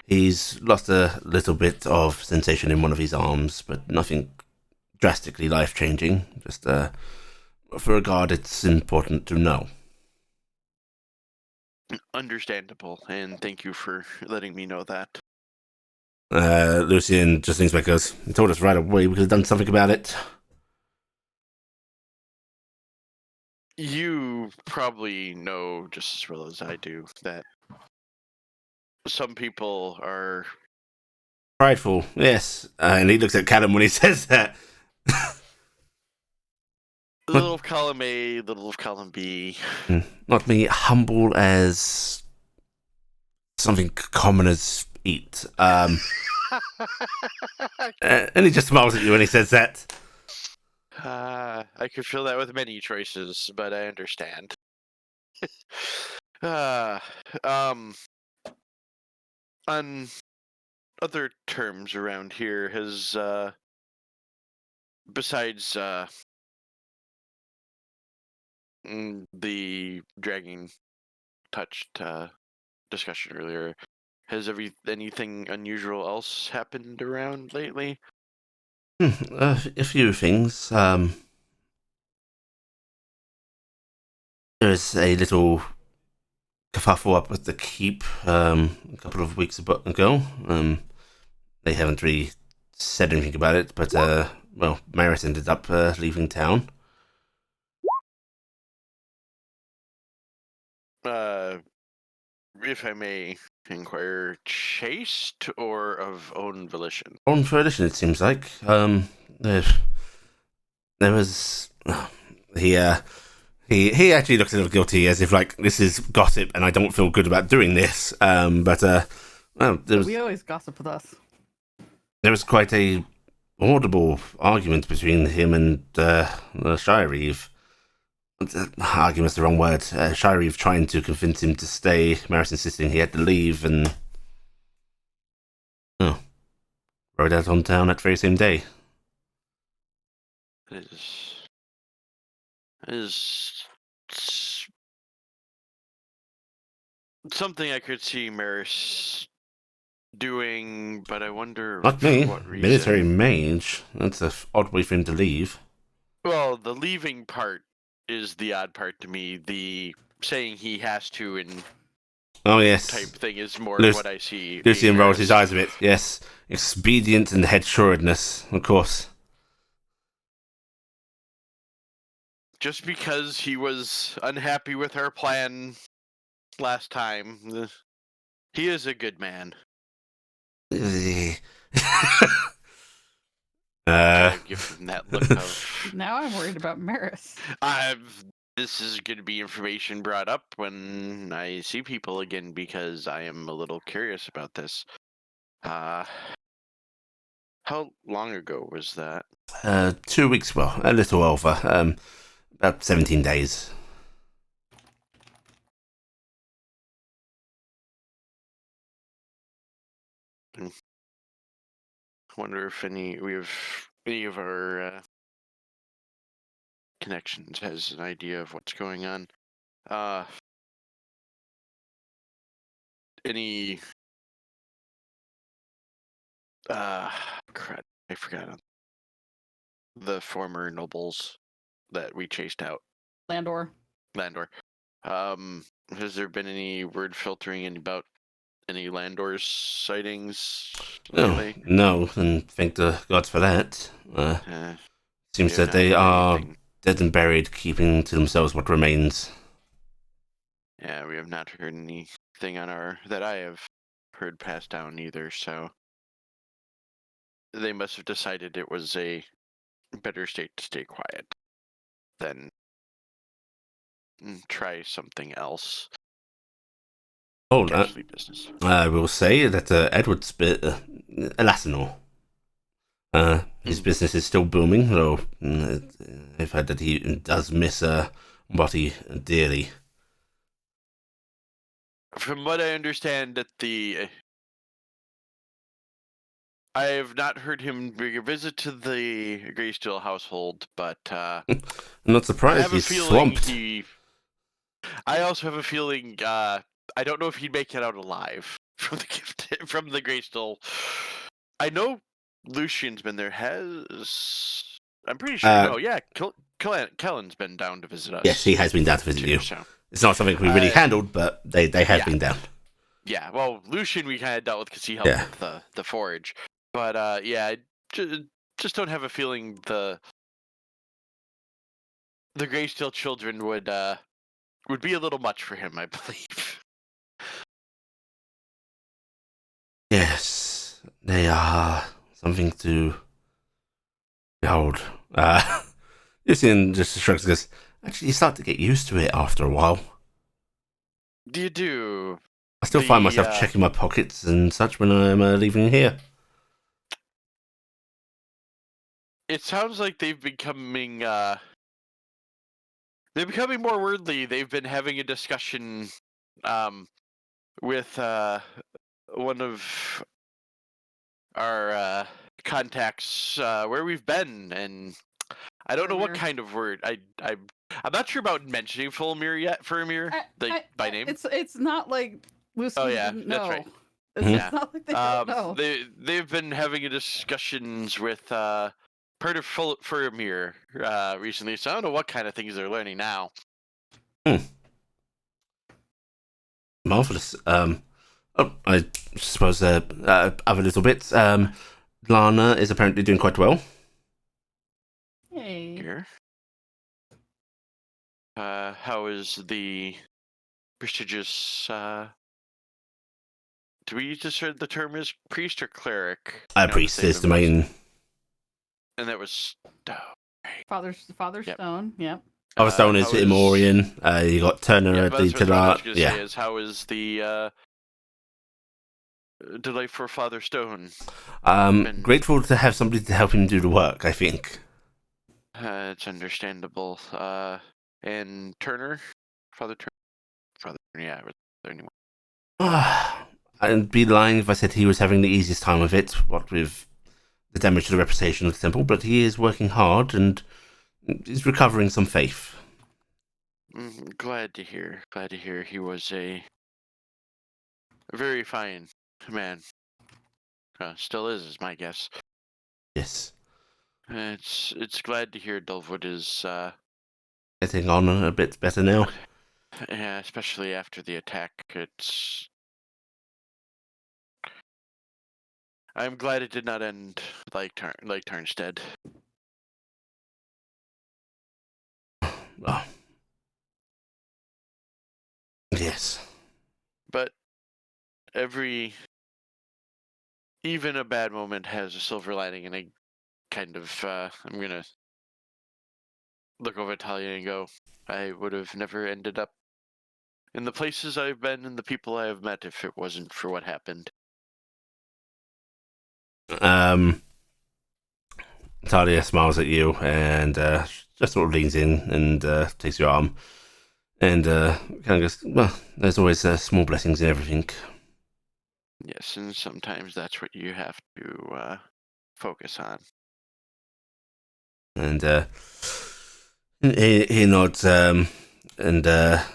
he's lost a little bit of sensation in one of his arms, but nothing drastically life-changing. Just for a guard, it's important to know. Understandable, and thank you for letting me know that. Lucian just thinks back, goes, "He told us right away we could have done something about it." You probably know just as well as I do that some people are Prideful, yes. And he looks at Callum when he says that. little of column A, little of column B. Not me, humble as something commoners eat. And he just smiles at you when he says that. I could feel that with many choices, but I understand. On other terms around here, has besides the dragging touched discussion earlier, has anything unusual else happened around lately? A few things. There's a little kerfuffle up at the keep a couple of weeks ago. They haven't really said anything about it, but Maris ended up leaving town. If I may inquire, chased or of own volition? On volition, it seems like. There was he actually looked a little guilty, as if like this is gossip, and I don't feel good about doing this. Well, there was We always gossip with us. there was quite a audible argument between him and Shire Reeve. Argument's the wrong word. Shire Reeve trying to convince him to stay, Maris insisting he had to leave, and rode out on town that very same day. It is something I could see Maris doing, but I wonder Like me, for what reason. military mage. That's an odd way for him to leave. Well, the leaving part is the odd part to me. The saying he has to and yes, type thing is more what I see. Lucian rolls his eyes a bit. Yes, expedient and head-shoredness, of course. Just because he was unhappy with our plan last time, he is a good man. Give him that look of. Now I'm worried about Maris. This is going to be information brought up when I see people again because I am a little curious about this. How long ago was that? 2 weeks, well, a little over. About 17 days. I wonder if any of our connections has an idea of what's going on. Any crud, I forgot the former nobles that we chased out. Landor. Has there been any word filtering about any Landor's sightings lately? No, and thank the gods for that. Seems that they are dead and buried, keeping to themselves what remains. Yeah, we have not heard anything that I have heard passed down either, so they must have decided it was a better state to stay quiet than try something else. Business. I will say that Edward's Elasinor, his business is still booming, though I've heard that he does miss Botty dearly. From what I understand, I have not heard him bring a visit to the Greysteel household, but I'm not surprised he's swamped. I also have a feeling I don't know if he'd make it out alive from the Greysteel. I know Lucian's been there. I'm pretty sure. Kellen's been down to visit us. Yes, he has been down to visit you. So. It's not something we really handled, but they have been down. Yeah, well, Lucian we kind of dealt with because he helped with the forge. But I just don't have a feeling the Greysteel children would be a little much for him, I believe. Yes, they are something to behold. Lucian just shrugs and goes, actually, you start to get used to it after a while. You do. I still find myself checking my pockets and such when I'm leaving here. It sounds like they've becoming more worldly. They've been having a discussion with one of our contacts where we've been, and I don't know what kind of word. I'm not sure about mentioning Fulmir yet. By name. It's not like Lucy didn't know. That's right. It's not like they don't know. They've been having discussions with part of Fulmir recently, so I don't know what kind of things they're learning now. Marvelous. I suppose other little bits. Lana is apparently doing quite well. Hey. Here. How is the prestigious? Do we use the term as priest or cleric? Priest is the main. And that was Father Stone. Yep. Father Stone is Imorian. You got Turner at the How is the delightful Father Stone. Grateful to have somebody to help him do the work, I think. It's understandable. And Turner? Father Turner, yeah. Anyway. I'd be lying if I said he was having the easiest time of it, what with the damage to the reputation of the temple, but he is working hard and is recovering some faith. Glad to hear. Glad to hear. He was a very fine man. Still is my guess. Yes. It's glad to hear Dulwood is Getting on a bit better now. Yeah, especially after the attack. I'm glad it did not end like Tarnstead. Oh. Yes. But even a bad moment has a silver lining, and I kind of, I'm gonna look over at Talia and go, I would have never ended up in the places I've been and the people I have met if it wasn't for what happened. Talia smiles at you and just sort of leans in and takes your arm and kind of goes, well, there's always small blessings in everything. Yes, and sometimes that's what you have to focus on. And he nods and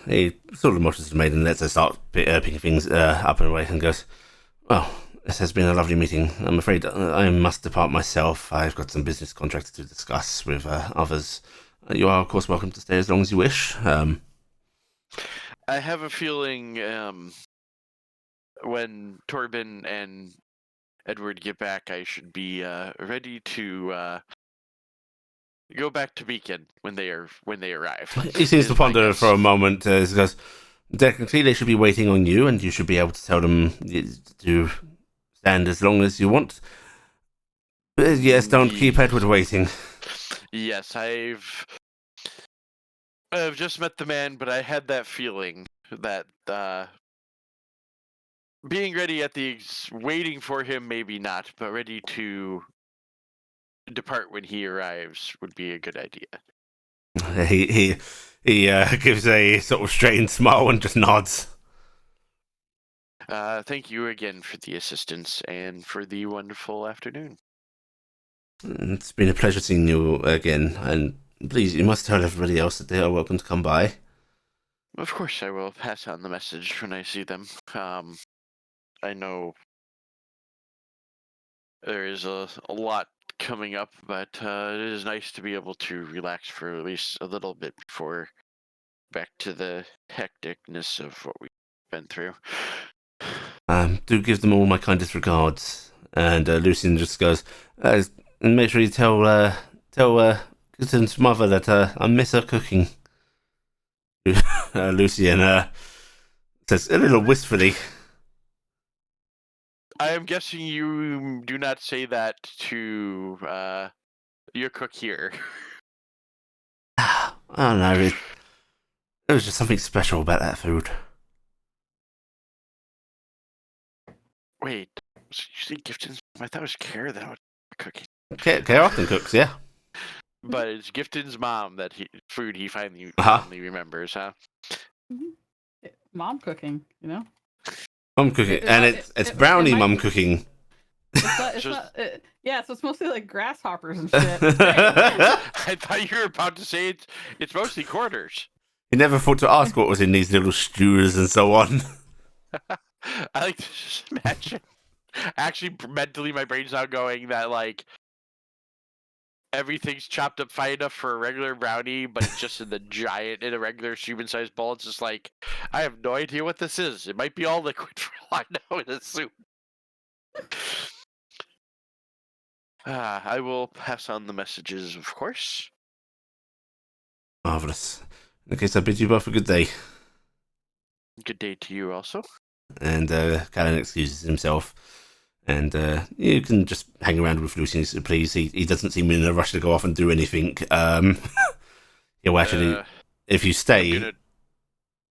he sort of motions to the maid and lets her start picking things up and away and goes, well, this has been a lovely meeting. I'm afraid I must depart myself. I've got some business contracts to discuss with others. You are, of course, welcome to stay as long as you wish. I have a feeling when Torben and Edward get back, I should be ready to go back to Beacon when they arrive. He seems to ponder for a moment. He goes, technically, they should be waiting on you, and you should be able to tell them to stand as long as you want. But yes, don't keep Edward waiting. Yes, I've just met the man, but I had that feeling that being ready waiting for him, maybe not, but ready to depart when he arrives would be a good idea. He gives a sort of strained smile and just nods. Thank you again for the assistance and for the wonderful afternoon. It's been a pleasure seeing you again, and please, you must tell everybody else that they are welcome to come by. Of course, I will pass on the message when I see them. I know there is a lot coming up, but it is nice to be able to relax for at least a little bit before back to the hecticness of what we've been through. Do give them all my kindest regards. And Lucian just goes, and make sure you tell Gutten's mother that I miss her cooking. Lucian says a little wistfully. I am guessing you do not say that to your cook here. I don't know. There was just something special about that food. Wait, you say Gifton's? I thought it was Kara that was cooking. Kara often cooks, yeah. But it's Gifton's mom that he finally remembers, huh? Mom cooking, you know. Mum cooking, it's brownie mum cooking. It's not, yeah, so it's mostly like grasshoppers and shit. I thought you were about to say it's mostly quarters. He never thought to ask what was in these little stews and so on. I like to just imagine. Actually, mentally, my brain's not going that like everything's chopped up fine enough for a regular brownie, but it's just in a regular human-sized bowl. It's just like I have no idea what this is. It might be all liquid for all I know in a soup. I will pass on the messages, of course. Marvellous. In case I bid you both a good day. Good day to you also. And Callan excuses himself. And you can just hang around with Lucian, please. He doesn't seem in a rush to go off and do anything. He'll actually, if you stay,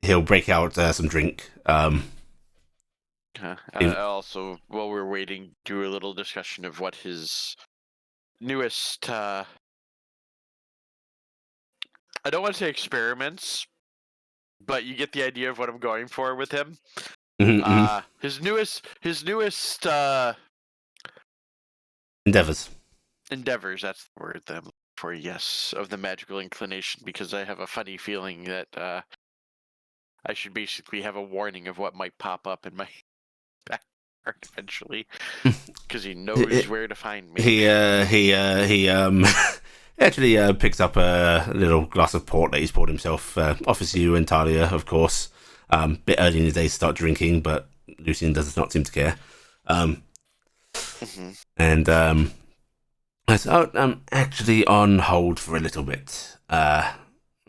he'll break out some drink. Also, while we're waiting, do a little discussion of what his newest, I don't want to say experiments, but you get the idea of what I'm going for with him. His newest endeavors. Endeavors, that's the word that I'm looking for, yes, of the magical inclination, because I have a funny feeling that I should basically have a warning of what might pop up in my backyard eventually, because he knows where to find me. He actually picks up a little glass of port that he's poured himself, offers you and Talia, of course. Bit early in the day to start drinking, but Lucian does not seem to care. And I said, I'm actually on hold for a little bit. But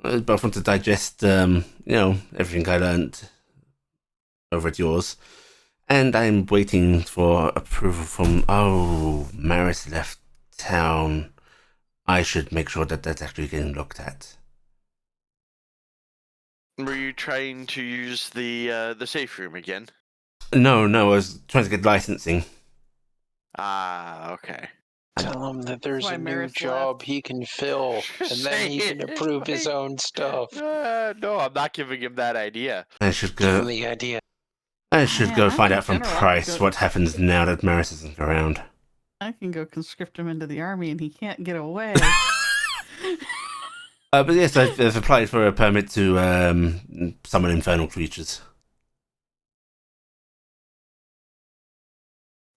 I want to digest, everything I learned over at yours. And I'm waiting for approval from, Maris left town. I should make sure that that's actually getting looked at. Were you trying to use the safe room again? No, I was trying to get licensing. Okay. Tell him that there's a new Maris job he can fill, and then he can approve his own stuff. No, I'm not giving him that idea. I should Give go. him the idea. I should go I'm find out from general, Price what happens now that Maris isn't around. I can go conscript him into the army and he can't get away. But yes, I've applied for a permit to summon infernal creatures.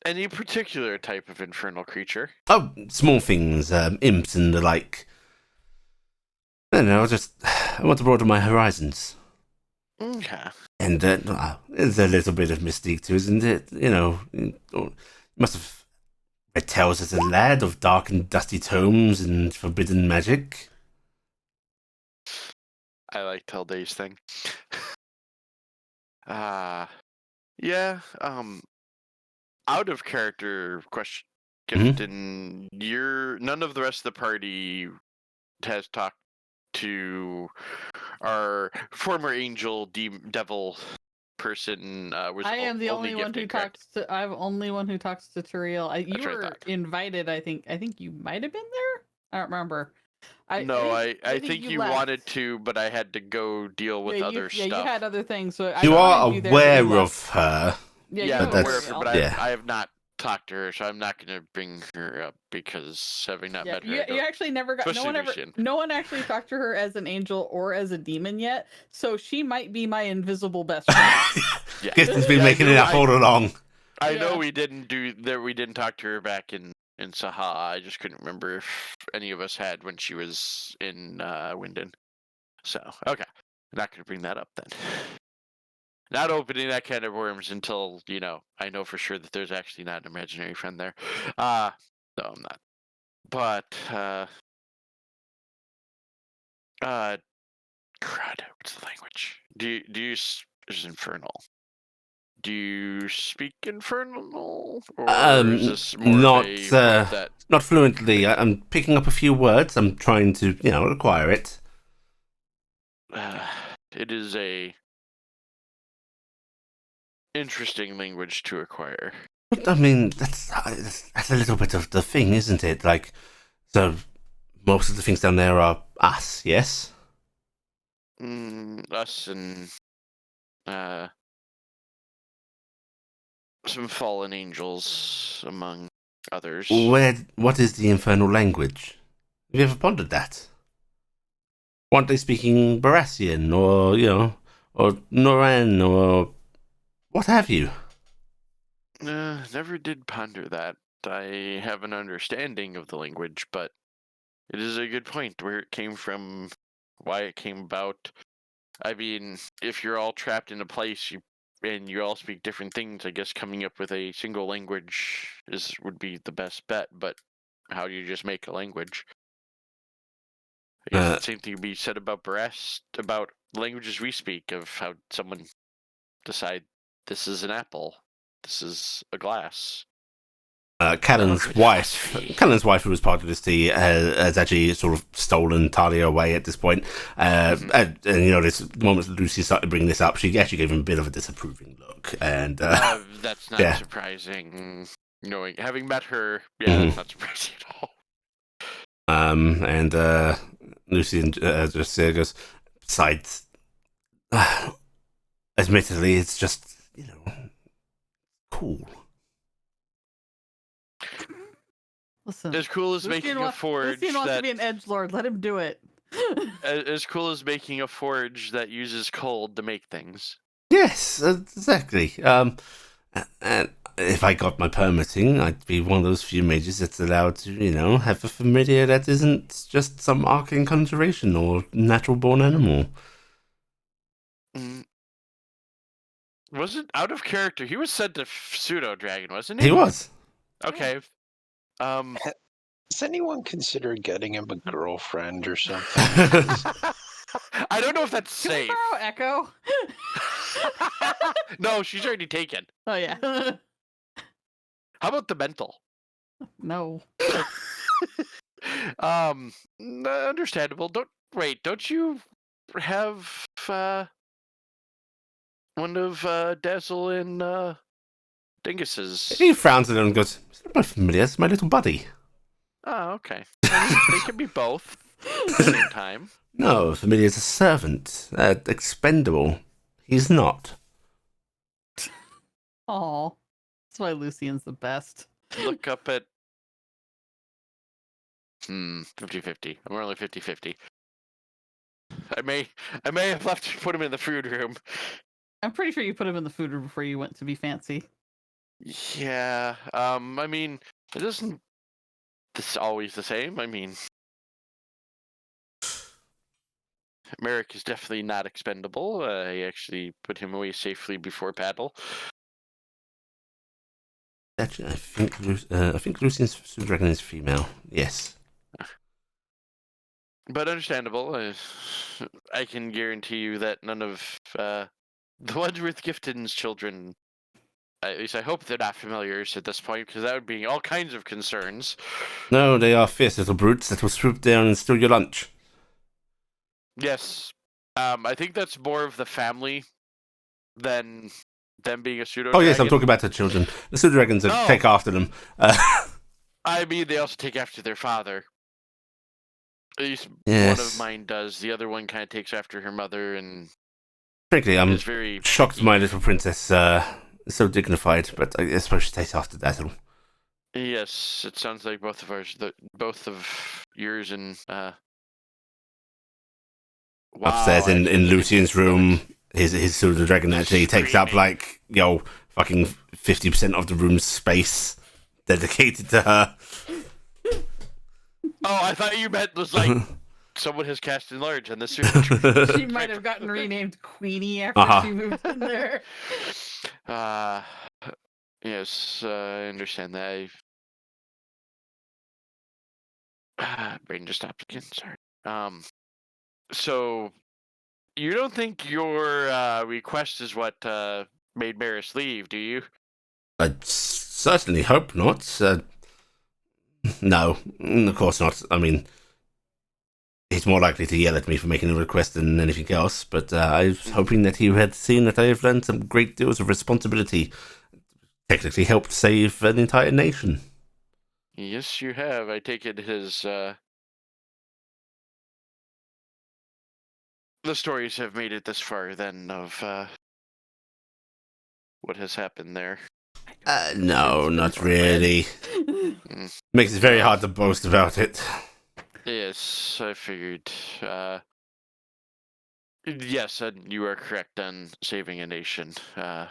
Any particular type of infernal creature? Oh, small things, imps and the like. I don't know, I want to broaden my horizons. Okay. And there's a little bit of mystique to it, isn't it? You must have read tales as a lad of dark and dusty tomes and forbidden magic. I like Telda's thing. Yeah, out of character question, Gifton, none of the rest of the party has talked to our former angel devil person. I am the only one who talks to. I'm the only one who talks to Turiel. You were invited. I think you might have been there. I don't remember. I think you wanted to, but I had to go deal with other stuff. Yeah, you had other things. So you are aware of her. Yeah, I'm aware of her, but I have not talked to her, so I'm not going to bring her up because having not met her, you actually never got. No one actually talked to her as an angel or as a demon yet. So she might be my invisible best friend. Gifton's been making it up all along. I know we didn't talk to her back in Saha. I just couldn't remember if any of us had when she was in Winden. So, okay. I'm not going to bring that up then. Not opening that kind of worms until, I know for sure that there's actually not an imaginary friend there. No, I'm not. But, crud, what's the language? It's infernal. Do you speak infernal? Or is this more not fluently. I'm picking up a few words. I'm trying to, acquire it. It is a interesting language to acquire. But, I mean, that's a little bit of the thing, isn't it? Like, so most of the things down there are us, yes? Us and some fallen angels, among others. What is the infernal language? Have you ever pondered that? Aren't they speaking Barassian, or, or Noran, or what have you? Never did ponder that. I have an understanding of the language, but it is a good point where it came from, why it came about. I mean, if you're all trapped in a place and you all speak different things, I guess coming up with a single language would be the best bet, but how do you just make a language? I guess the same thing would be said about about languages we speak, of how someone decide this is an apple, this is a glass. Callan's wife, who was part of this team, has actually sort of stolen Talia away at this point. And the moment Lucy started bringing this up, she actually gave him a bit of a disapproving look. And That's not surprising. Having met her, that's not surprising at all. And Lucian just goes, besides, admittedly, it's just, cool. Listen, as cool as making a forge Lucian wants to be an edgelord. Let him do it. As cool as making a forge that uses cold to make things. Yes, exactly. And if I got my permitting, I'd be one of those few mages that's allowed to, have a familiar that isn't just some arcane conjuration or natural-born animal. Wasn't out of character. He was sent to pseudo-dragon, wasn't he? He was. Okay. Has anyone considered getting him a girlfriend or something? I don't know if that's safe. Can we borrow Echo? No, she's already taken. Oh, yeah. How about the mental? No. Understandable. Don't you have one of Dazzle and Dingus's? He frowns at him and goes, "It's not my familiar, it's my little buddy." Oh, okay. They can be both at the same time. No, familiar's a servant, expendable. He's not. Aw. That's why Lucian's the best. Look up at 50-50. I'm only 50-50. I may have left to put him in the food room. I'm pretty sure you put him in the food room before you went to be fancy. Yeah. I mean, it isn't this always the same. I mean, Merrick is definitely not expendable. I actually put him away safely before battle. Actually, I think Lucian's dragon is female. Yes. But understandable. I can guarantee you that none of the Wadsworth Gifted's children, at least I hope they're not familiars at this point, because that would be all kinds of concerns. No, they are fierce little brutes that will swoop down and steal your lunch. Yes. I think that's more of the family than them being a pseudo. Oh yes, I'm talking about the children. The pseudo dragons take after them. I mean, they also take after their father. At least yes. One of mine does. The other one kind of takes after her mother, and frankly, I'm very shocked my little princess is so dignified, but I suppose she takes after Dazzle. Yes, it sounds like both of yours and upstairs in Lucian's room, his pseudo dragon actually takes up fucking 50% of the room's space dedicated to her. Oh, I thought you meant was like someone has cast enlarge on the pseudo. She might have gotten renamed Queenie after she moved in there. Yes, I understand that. Brain just stopped again. Sorry. So you don't think your request is what made Maris leave, do you? I certainly hope not. No, of course not. I mean, he's more likely to yell at me for making a request than anything else, but I was hoping that he had seen that I have learned some great deals of responsibility. Technically helped save an entire nation. Yes, you have. I take it his... The stories have made it this far, then, of what has happened there. No, not really. Makes it very hard to boast about it. Yes, I figured. Yes, you are correct on saving a nation. Of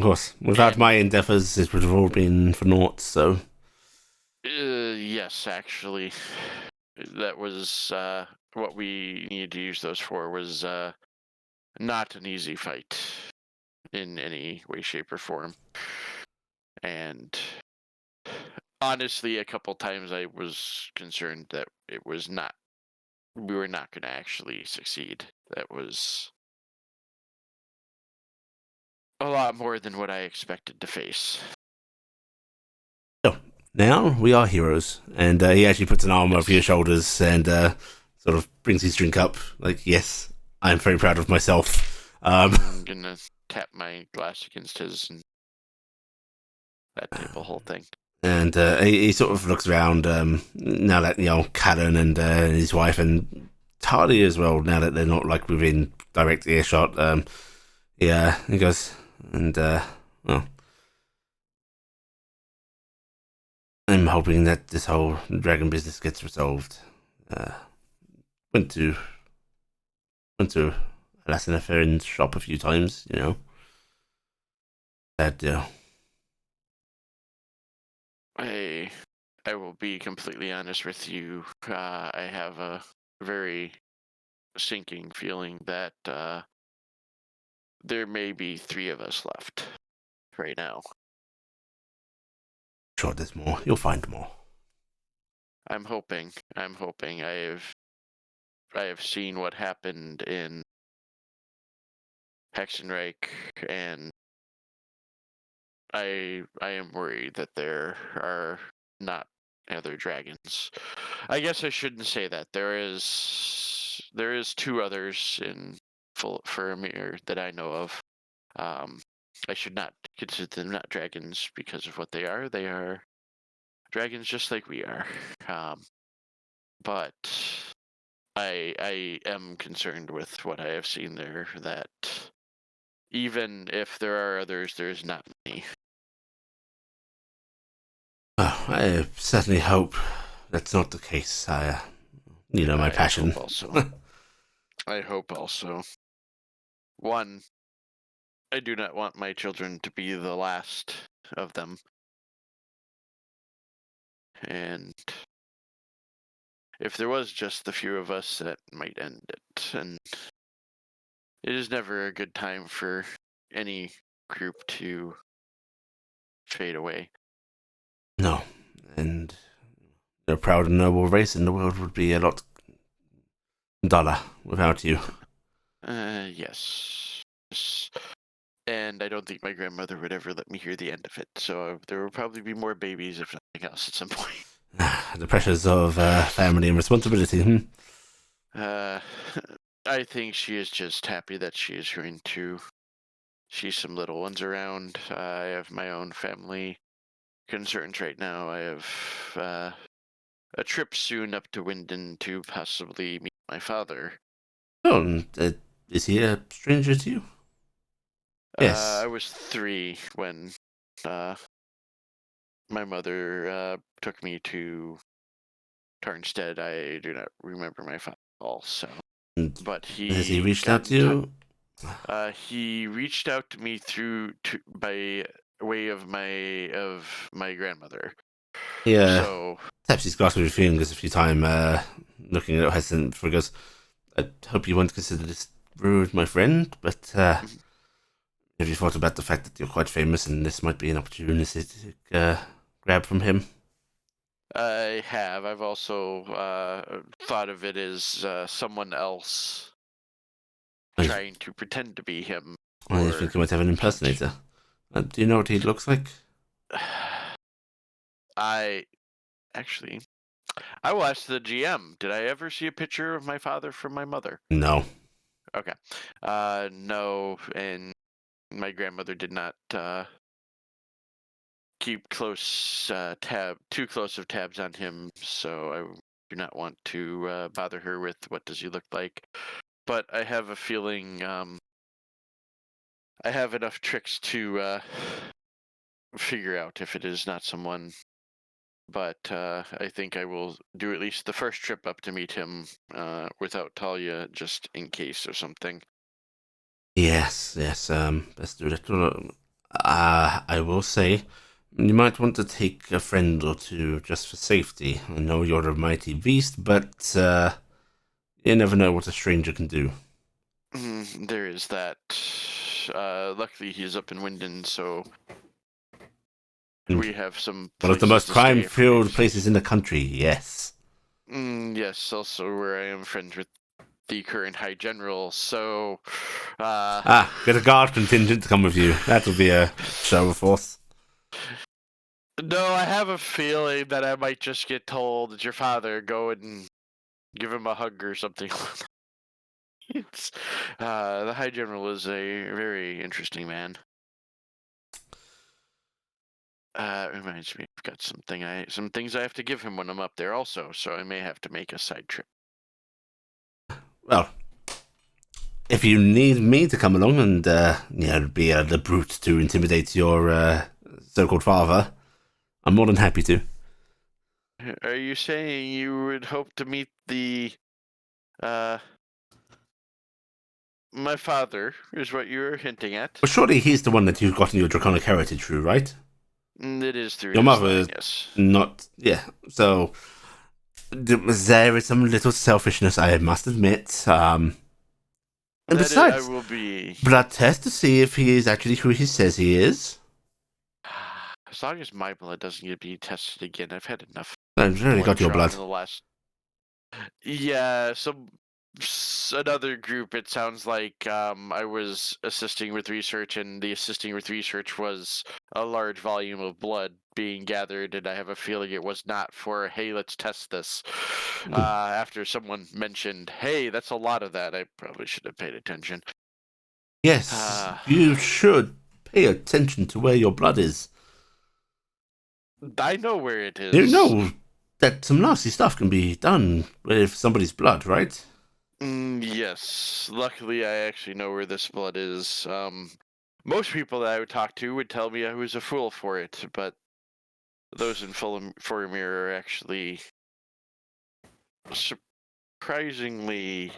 course, without my endeavours, it would have all been for naught, so... Yes, actually. That was, what we needed to use those for was, not an easy fight. In any way, shape, or form. And honestly, a couple times I was concerned that we were not going to actually succeed. That was a lot more than what I expected to face. So, now we are heroes. And he actually puts an arm over your shoulders and sort of brings his drink up. Like, yes, I'm very proud of myself. Goodness. tap my glass against his and that type of whole thing. And he sort of looks around now that, Callan and his wife and Tardy as well, now that they're not like within direct earshot. Yeah, he goes, and well, I'm hoping that this whole dragon business gets resolved. Went to a Latin affair shop a few times, That I will be completely honest with you. I have a very sinking feeling that there may be 3 of us left right now. Sure, there's more. You'll find more. I'm hoping. I have seen what happened in Hexenreich, and I am worried that there are not other dragons. I guess I shouldn't say that. There is 2 others in Faramir that I know of. I should not consider them not dragons because of what they are. They are dragons just like we are. But I am concerned with what I have seen there, that even if there are others, there's not many. Oh, I certainly hope that's not the case. My passion. I hope also. One, I do not want my children to be the last of them. And if there was just the few of us, that might end it. And it is never a good time for any group to fade away. No, and a proud and noble race in the world would be a lot duller without you. Yes. And I don't think my grandmother would ever let me hear the end of it. So there will probably be more babies, if nothing else, at some point. The pressures of family and responsibility. I think she is just happy that she is going to see some little ones around. I have my own family concerns right now. I have a trip soon up to Winden to possibly meet my father. Oh, is he a stranger to you? Yes. I was 3 when my mother took me to Tarnstead. I do not remember my father also. But has he reached out to you? He reached out to me by way of my grandmother. Yeah. So perhaps he's grasped his fingers a few times, looking at hesitant. For goes, I hope you won't consider this rude, my friend. But have you thought about the fact that you're quite famous, and this might be an opportunity to grab from him? I have. I've also thought of it as someone else trying to pretend to be him. I think you might have an impersonator. Do you know what he looks like? I will ask the GM. Did I ever see a picture of my father from my mother? No. Okay. No, and my grandmother did not keep too close of tabs on him, so I do not want to bother her with what does he look like. But I have a feeling I have enough tricks to figure out if it is not someone. But I think I will do at least the first trip up to meet him without Talia, just in case or something. Yes. Let's do that. I will say, you might want to take a friend or two just for safety. I know you're a mighty beast, but you never know what a stranger can do. There is that. Luckily, he's up in Winden, so we have some. One of the most crime-filled places in the country. Yes. Yes. Also, where I am friends with the current High General. So. Get a guard contingent to come with you. That'll be a show of force. No, I have a feeling that I might just get told that your father, go and give him a hug or something. It's the High General is a very interesting man. Reminds me, I've got some things I have to give him when I'm up there also, so I may have to make a side trip. Well, if you need me to come along and be the brute to intimidate your so-called father, I'm more than happy to. Are you saying you would hope to meet my father? Is what you were hinting at? Well, surely he's the one that you've gotten your draconic heritage through, right? It is through Your his mother line, is yes. not. Yeah. So there is some little selfishness, I must admit. And besides, I will be. blood test to see if he is actually who he says he is. As long as my blood doesn't get be tested again, I've had enough. I've already got your drawn blood. in the last. Yeah, another group. It sounds like I was assisting with research, and the assisting with research was a large volume of blood being gathered, and I have a feeling it was not for, hey, let's test this. After someone mentioned, hey, that's a lot of that, I probably should have paid attention. Yes, you should pay attention to where your blood is. I know where it is. You know that some nasty stuff can be done with somebody's blood, right? Yes. Luckily, I actually know where this blood is. Most people that I would talk to would tell me I was a fool for it, but those in Fulmir are actually surprisingly.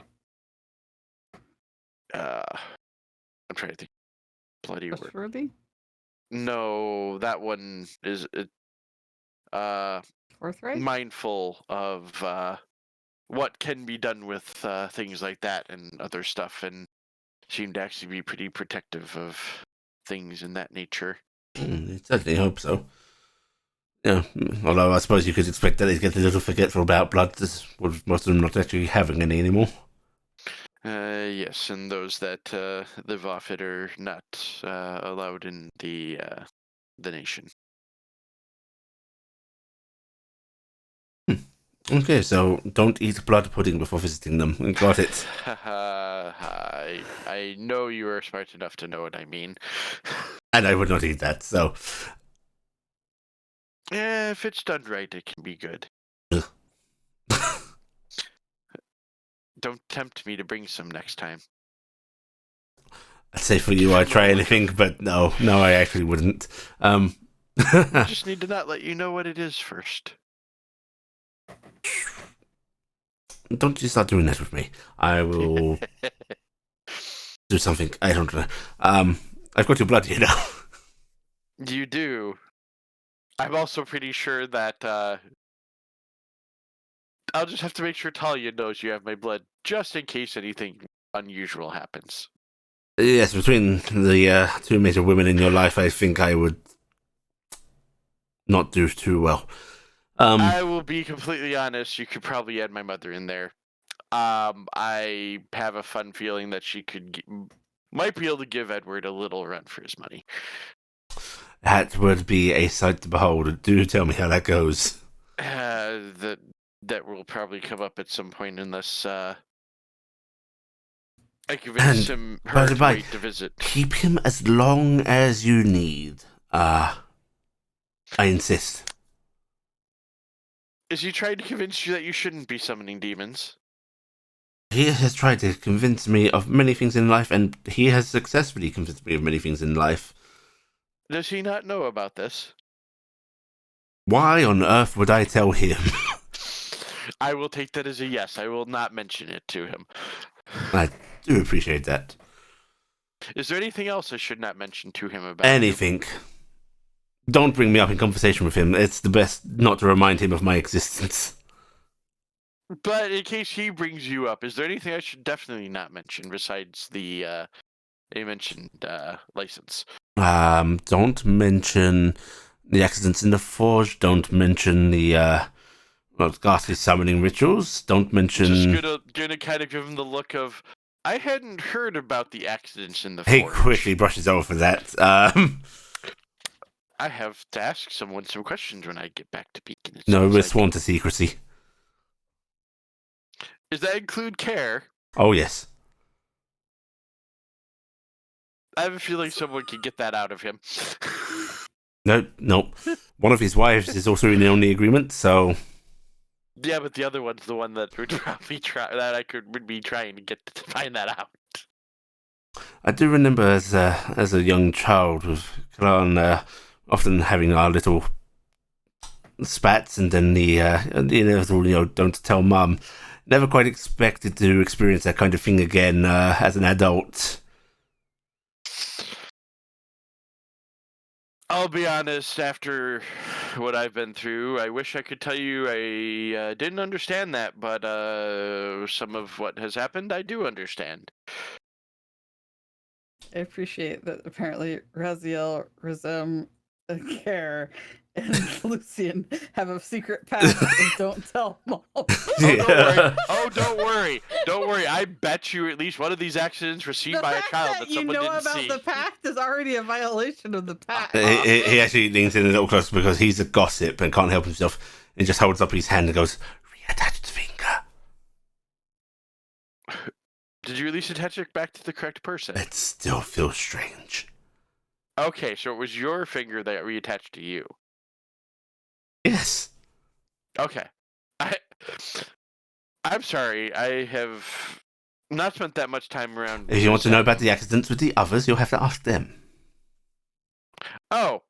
I'm trying to think. Bloody word. Trustworthy? No, that one is Forthright? mindful of what can be done with things like that and other stuff, and seem to actually be pretty protective of things in that nature. I certainly hope so. Yeah, although I suppose you could expect that they get a little forgetful about blood, with most of them not actually having any anymore. Yes, and those that live off it are not allowed in the nation. Okay, so don't eat blood pudding before visiting them. Got it. I know you are smart enough to know what I mean. And I would not eat that, so. Yeah, if it's done right, it can be good. Don't tempt me to bring some next time. I'd say for you, I'd try anything, but no, I actually wouldn't. I just need to not let you know what it is first. Don't you start doing that with me. I will do something. I don't know. I've got your blood here now. You do. I'm also pretty sure that I'll just have to make sure Talia knows you have my blood, just in case anything unusual happens. Yes, between the two major women in your life, I think I would not do too well. I will be completely honest, you could probably add my mother in there. I have a fun feeling that she might be able to give Edward a little run for his money. That would be a sight to behold. Do tell me how that goes. That will probably come up at some point unless I convince him to wait to visit. Keep him as long as you need. I insist. Is he trying to convince you that you shouldn't be summoning demons? He has tried to convince me of many things in life, and he has successfully convinced me of many things in life. Does he not know about this? Why on earth would I tell him? I will take that as a yes. I will not mention it to him. I do appreciate that. Is there anything else I should not mention to him about? Anything. Don't bring me up in conversation with him. It's the best not to remind him of my existence. But in case he brings you up, is there anything I should definitely not mention besides the you mentioned license? Don't mention the accidents in the forge. Don't mention the ghastly summoning rituals. Don't mention. Just gonna kind of give him the look of, I hadn't heard about the accidents in the forge. He forge. quickly brushes over that. I have to ask someone some questions when I get back to Beacon. No, we're sworn to secrecy. Does that include care? Oh, yes. I have a feeling someone can get that out of him. No. One of his wives is also in the agreement, so... Yeah, but the other one's the one that would probably would be trying to get to find that out. I do remember as a young child with Kalan often having our little spats, and then the inevitable, don't tell mum. Never quite expected to experience that kind of thing again as an adult. I'll be honest, after what I've been through, I wish I could tell you I didn't understand that, but some of what has happened, I do understand. I appreciate that apparently Raziel, Razem, Care, and Lucian have a secret pact and don't tell Mom. Don't worry. Don't worry. I bet you at least one of these accidents received by a child that someone didn't see. The pact is already a violation of the pact. He actually leans in a little closer because he's a gossip and can't help himself, and just holds up his hand and goes, "Reattach the finger." Did you at least attach it back to the correct person? It still feels strange. Okay, so it was your finger that reattached to you. Yes. Okay. I'm sorry. I have not spent that much time around. If you want to know about the accidents with the others, you'll have to ask them. Oh.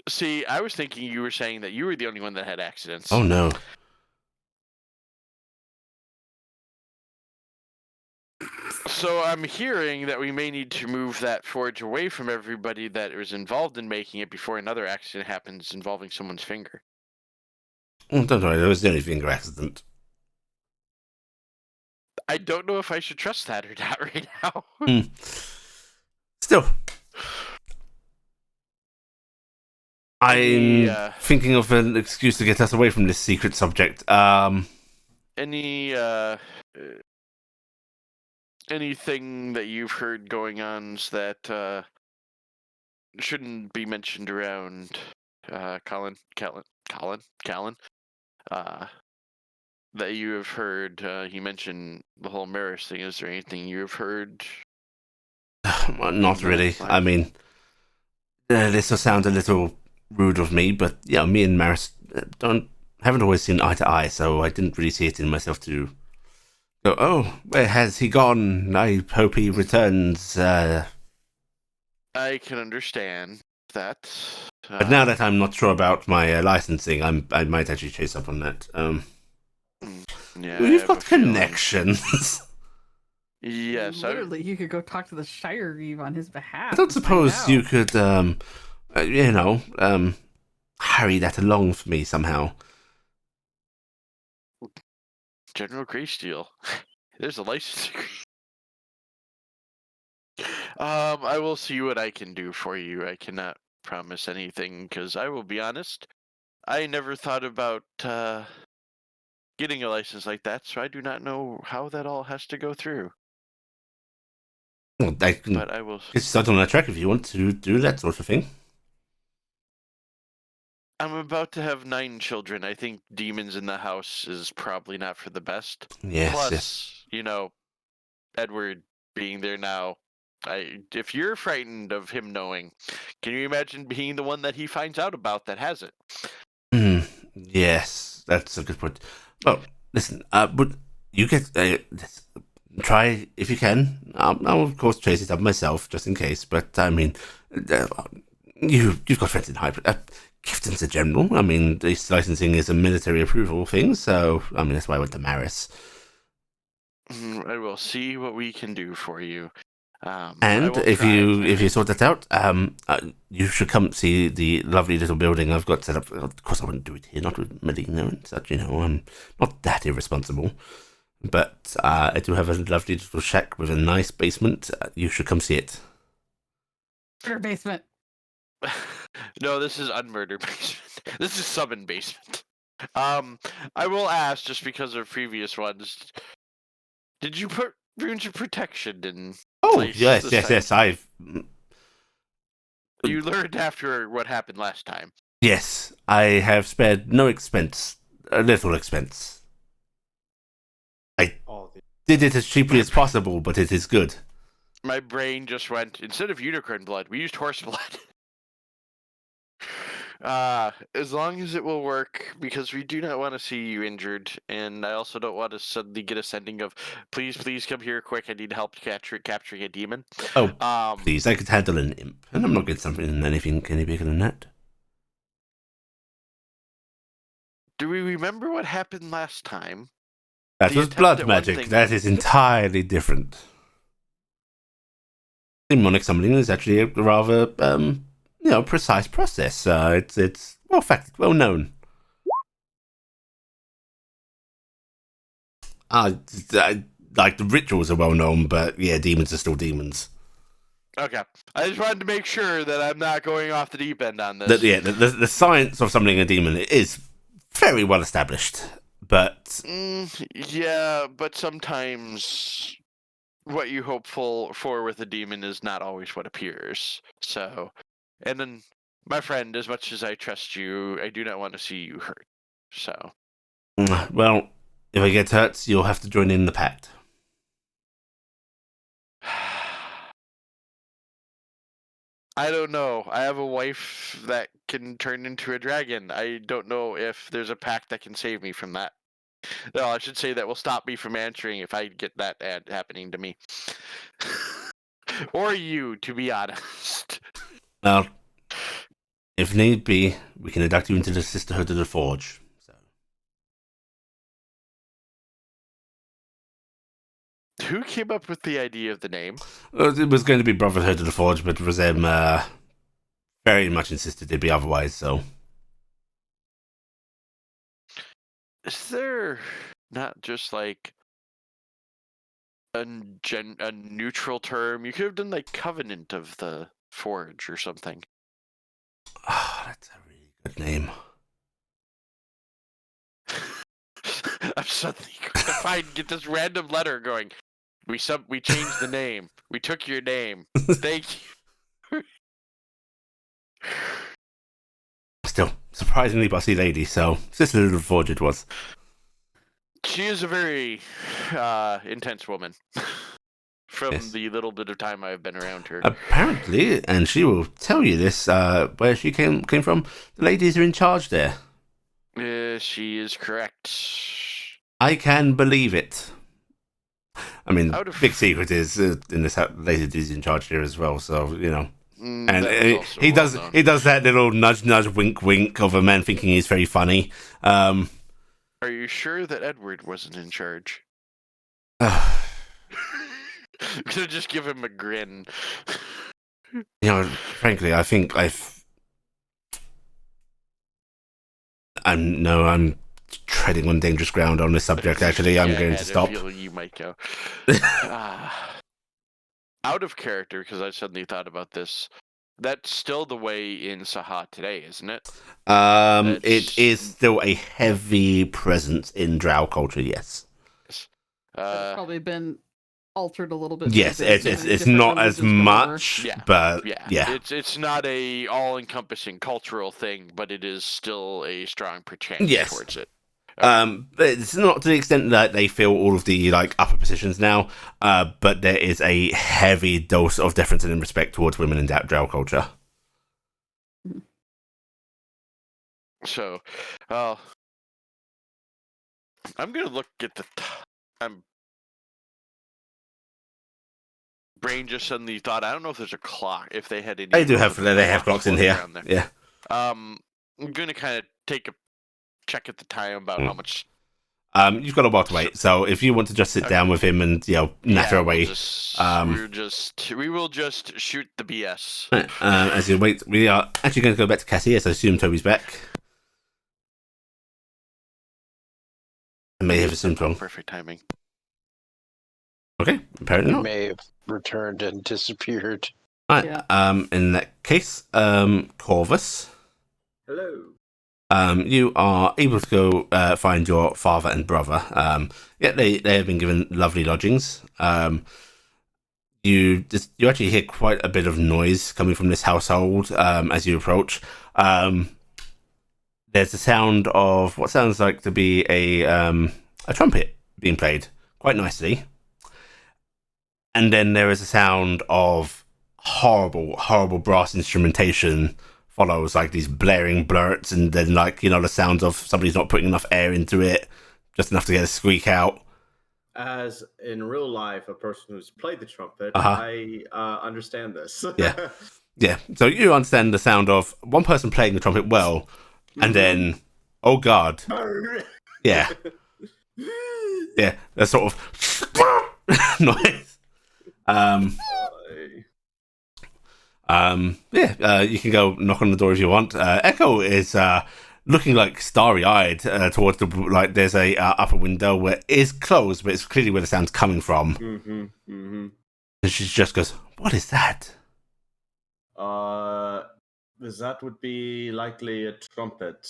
See, I was thinking you were saying that you were the only one that had accidents. Oh, no. So I'm hearing that we may need to move that forge away from everybody that was involved in making it before another accident happens involving someone's finger. Oh, don't worry, there was the only finger accident. I don't know if I should trust that or not right now. Still. I'm thinking of an excuse to get us away from this secret subject. Anything that you've heard going on that shouldn't be mentioned around Callan, that you have heard? He mentioned the whole Maris thing. Is there anything you have heard? Well, not really. I mean, this will sound a little rude of me, but yeah, me and Maris haven't always seen eye to eye, so I didn't really see it in myself to go, oh, where has he gone? I hope he returns. I can understand that. But now that I'm not sure about my licensing, I might actually chase up on that. Yeah, you've got connections. Yes, literally, you could go talk to the Shire Reeve on his behalf. I don't suppose you could, hurry that along for me somehow. General Greysteel. There's a license agreement. I will see what I can do for you. I cannot promise anything because I will be honest. I never thought about getting a license like that, so I do not know how that all has to go through. Well, but I will start on a track if you want to do that sort of thing. I'm about to have 9 children. I think demons in the house is probably not for the best. Yes. Plus, Edward being there now. If you're frightened of him knowing, can you imagine being the one that he finds out about that has it? Yes, that's a good point. Well, listen, but you get try if you can. I'll of course chase it up myself just in case. But I mean, you've got friends in high. Gifton's a general. I mean, this licensing is a military approval thing, so I mean that's why I went to Maris. I will see what we can do for you. And if you sort that out, you should come see the lovely little building I've got set up. Of course, I wouldn't do it here, not with Melina and such. I'm not that irresponsible. But I do have a lovely little shack with a nice basement. You should come see it. Murder basement. No, this is unmurder basement. This is summon basement. I will ask, just because of previous ones, did you put runes of protection in place? Yes, I've... You learned after what happened last time. Yes, I have spared no expense. A little expense. I did it as cheaply as possible, but it is good. My brain just went, instead of unicorn blood, we used horse blood. As long as it will work, because we do not want to see you injured, and I also don't want to suddenly get a sending of, please come here quick, I need help capturing a demon. Oh, please, I could handle an imp, and I'm not getting something anything any bigger than that. Do we remember what happened last time? That was blood magic. That is entirely different. Demonic summoning is actually a rather, precise process. It's well known. Like the rituals are well known, but yeah, demons are still demons. Okay, I just wanted to make sure that I'm not going off the deep end on this. The science of summoning a demon is very well established, but yeah, but sometimes what you hope for with a demon is not always what appears. So, and then, my friend, as much as I trust you, I do not want to see you hurt. So, well, if I get hurt, you'll have to join in the pact. I don't know. I have a wife that can turn into a dragon. I don't know if there's a pact that can save me from that. No, I should say that will stop me from answering if I get that ad happening to me. Or you, to be honest. Well, if need be, we can induct you into the Sisterhood of the Forge. So. Who came up with the idea of the name? It was going to be Brotherhood of the Forge, but Razem very much insisted it be otherwise, so... Is there not just like a neutral term? You could have done like Covenant of the Forge or something. Oh, that's a really good name. I'm suddenly going to get this random letter going. We changed the name. We took your name. Thank you. Still, surprisingly bossy lady, so Sister of the Forge it was. She is a very intense woman. From the little bit of time I've been around her. Apparently, and she will tell you this, where she came from, the ladies are in charge there. She is correct. I can believe it. I mean, big secret is in this house, ladies in charge here as well, so, you know. And he does that little nudge, wink, wink of a man thinking he's very funny. Are you sure that Edward wasn't in charge? Could just give him a grin. You know, frankly, I think I'm treading on dangerous ground on this subject. Actually, I'm going to stop. You might go. Out of character, because I suddenly thought about this. That's still the way in Saha today, isn't it? It is still a heavy presence in Drow culture. Yes. It's probably been altered a little bit. Yes, it's not as much, but yeah. It's not a all-encompassing cultural thing, but it is still a strong perchance towards it. It's not to the extent that they fill all of the like upper positions now, but there is a heavy dose of deference and respect towards women in Drow culture. So, I'm gonna look at the. Brain just suddenly thought, I don't know if there's a clock. If they had any. They have clocks in here. Yeah. I'm gonna kind of take a check at the time about how much. You've got a while to wait, so if you want to just sit down with him and natter away, we will just shoot the BS. As you wait, we are actually going to go back to Cassie, as I assume Toby's back. I may have assumed wrong. Perfect timing. Okay, apparently not. May have returned and disappeared. Right. Yeah. In that case, Corvus. Hello. You are able to go find your father and brother. They have been given lovely lodgings. You actually hear quite a bit of noise coming from this household as you approach. There's the sound of what sounds like to be a trumpet being played quite nicely. and then there is a sound of horrible brass instrumentation follows, like these blaring blurts, and then like, you know, the sounds of somebody's not putting enough air into it, just enough to get a squeak out. As in real life, a person who's played the trumpet, Uh-huh. I understand this. Yeah. Yeah, so you understand the sound of one person playing the trumpet well, and then, oh god, yeah, yeah, that sort of noise. You can go knock on the door if you want. Echo is looking like starry-eyed towards the, like, there's a upper window where it is closed, but it's clearly where the sound's coming from. And she just goes, "What is that?" That would be likely a trumpet.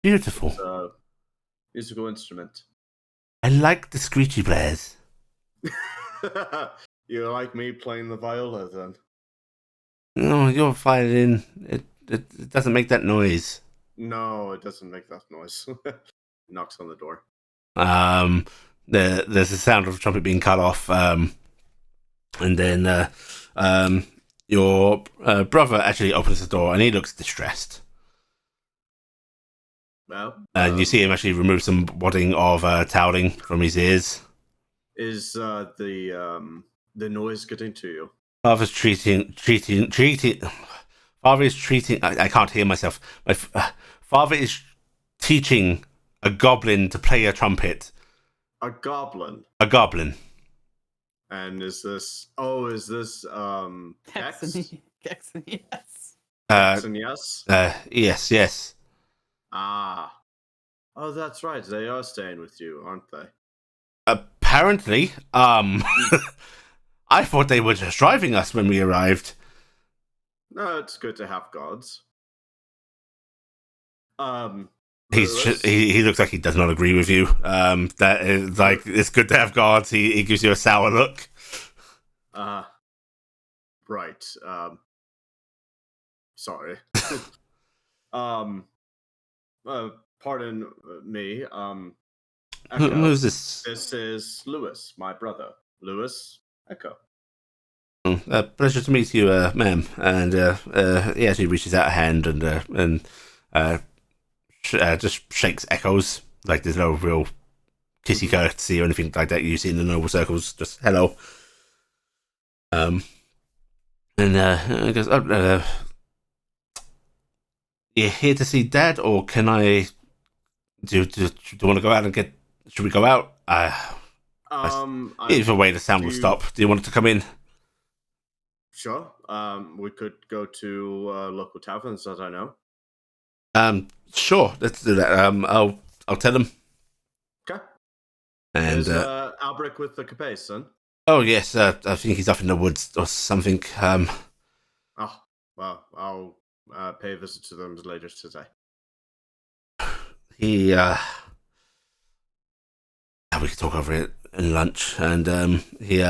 Beautiful. It's a musical instrument. I like the screechy blares. You like me playing the viola then? No, your violin, it doesn't make that noise. No, it doesn't make that noise. Knocks on the door. There's the sound of the trumpet being cut off, and then your brother actually opens the door and he looks distressed. Well, And you see him actually remove some wadding of toweling from his ears. Is the noise getting to you? Father's treating. Father is treating. I can't hear myself. My father is teaching a goblin to play a trumpet. A goblin. A goblin. And is this? Oh, is this Kex? Kex, yes. Kex and yes. Yes. Ah. Oh, that's right. They are staying with you, aren't they? Apparently. I thought they were just driving us when we arrived. No, it's good to have gods. He looks like he does not agree with you. That is like, it's good to have guards. He gives you a sour look. Right. Sorry. Pardon me. Echo. Who's this? This is Lewis, my brother. Lewis, Echo. Pleasure to meet you, ma'am. And he actually reaches out a hand and just shakes Echo's. Like, there's no real kissy courtesy or anything like that you see in the noble circles. Just hello. And he goes, "Oh, you're here to see Dad, or can I? Do you want to go out and get? Should we go out? Either way, the sound will stop. Do you want to come in?" Sure. We could go to local taverns that I know. Sure. Let's do that. I'll tell him. Okay. And is Albrecht with the Capace, then? Oh yes, I think he's up in the woods or something. Oh well, I'll pay a visit to them later today. We could talk over it in lunch, and he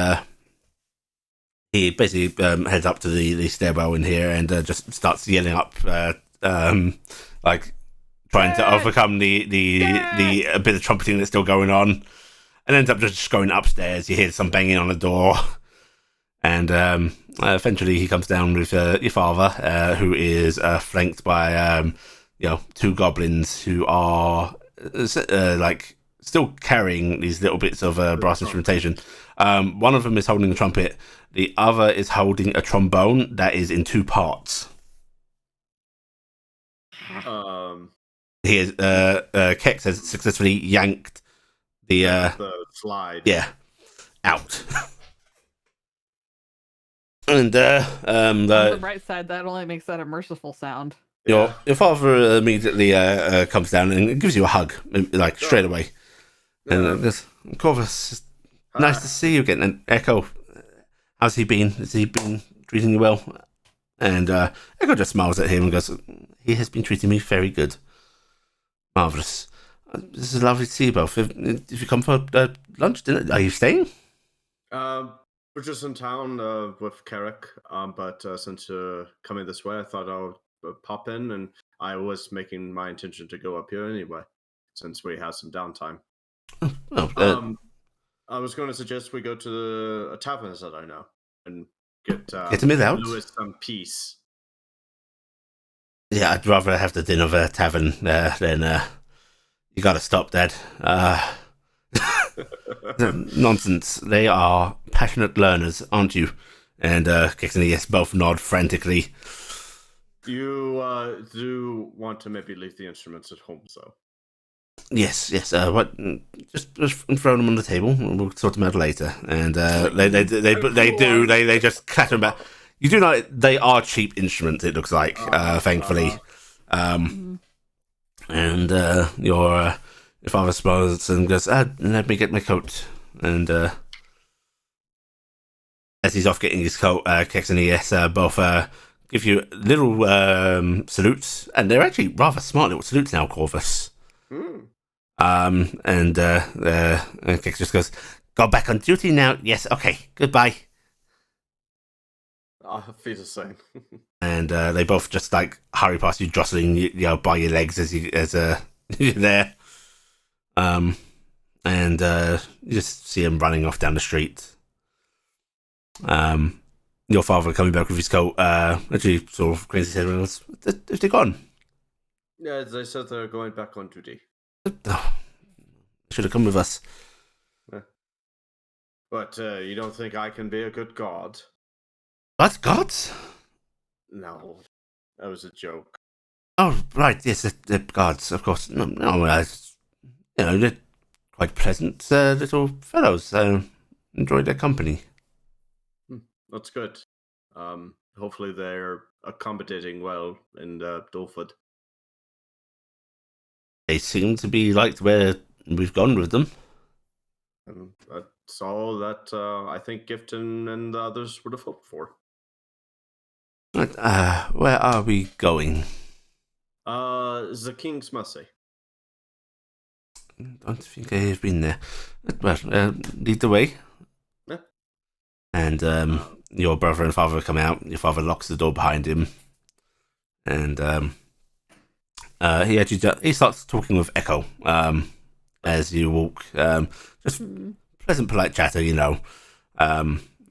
basically heads up to the stairwell in here and just starts yelling up, like trying to overcome the bit of trumpeting that's still going on, and ends up just going upstairs. You hear some banging on the door, and eventually he comes down with your father, who is flanked by two goblins who are like still carrying these little bits of brass instrumentation. One of them is holding a trumpet. The other is holding a trombone that is in two parts. He is Kex has successfully yanked the slide. Yeah, out. And on the bright side, that only makes that a merciful sound. Your father immediately comes down and gives you a hug, like straight away. And goes, "Corvus, nice to see you again." And Echo, how's he been? Has he been treating you well? And Echo just smiles at him and goes, "He has been treating me very good. Marvelous. This is lovely to see you both. If you come for lunch, dinner, are you staying?" We're just in town with Carrick, but since you're coming this way, I thought I'll pop in, and I was making my intention to go up here anyway, since we have some downtime. I was going to suggest we go to a taverns that I know and get him out. Lewis some peace. Yeah, I'd rather have the din of a tavern than you gotta stop that. Nonsense. They are passionate learners, aren't you? And Kix and yes both nod frantically. You do want to maybe leave the instruments at home, though. Yes. What? Just throw them on the table. And we'll sort them out later. And they just clatter them back. You do know they are cheap instruments. It looks like, thankfully. And your father smiles and goes, "Let me get my coat." And as he's off getting his coat, Kex and ES both give you little salutes, and they're actually rather smart little salutes now, Corvus. Mm. And Kex just goes, "Go back on duty now." "Yes, okay, goodbye." I feel the same. And they both just like hurry past you, jostling you by your legs as you're there. And you just see him running off down the street. Your father coming back with his coat, actually sort of crazy head and goes, "Have they gone?" Yeah, they said they're going back on duty. Oh, should have come with us. But you don't think I can be a good god? What, gods? No, that was a joke. Oh, right, yes, the gods, of course. No, they're quite pleasant little fellows. Enjoyed their company. That's good. Hopefully they're accommodating well in Dolford. They seem to be liked where we've gone with them. And that's all that I think Gifton and the others would have hoped for. Right, where are we going? The King's Mercy. Don't think I have been there. Well, lead the way. Yeah. And your brother and father come out. Your father locks the door behind him. And he starts talking with Echo as you walk. Just pleasant, polite chatter, you know.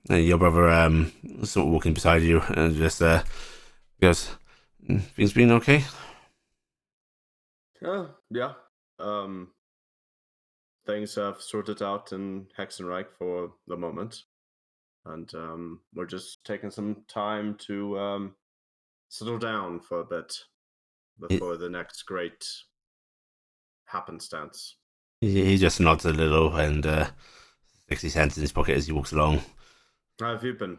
And your brother sort of walking beside you and just goes, "Things been okay?" Yeah. Things have sorted out in Hexenreich for the moment. And we're just taking some time to settle down for a bit before the next great happenstance. He just nods a little and sticks his hands in his pocket as he walks along. How have you been?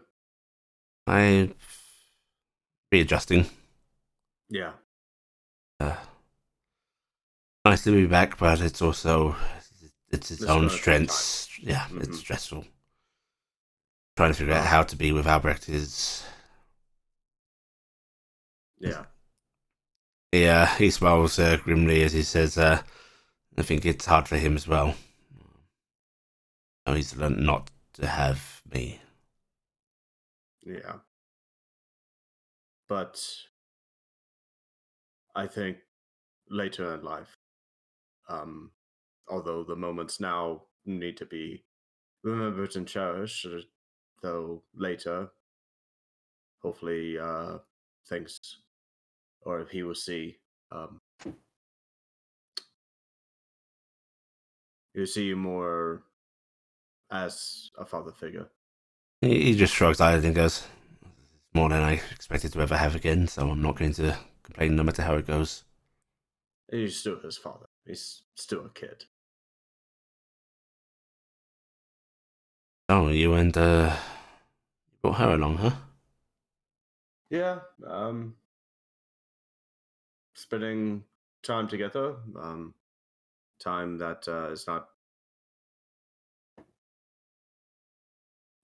I'm readjusting. Yeah. Nice to be back, but it's also its own strengths. Yeah, it's stressful. Trying to figure out how to be with Albrecht is. Yeah. Yeah, he smiles grimly as he says, "I think it's hard for him as well. He's learned not to have me." Yeah. But I think later in life, although the moments now need to be remembered and cherished, though later, hopefully things, or he will see, he'll see you more as a father figure. He just shrugs eyes and goes, "It's more than I expected to ever have again, so I'm not going to complain no matter how it goes." And he's still his father. He's still a kid. Oh, you and you brought her along, huh? Yeah. Spending time together. Time that is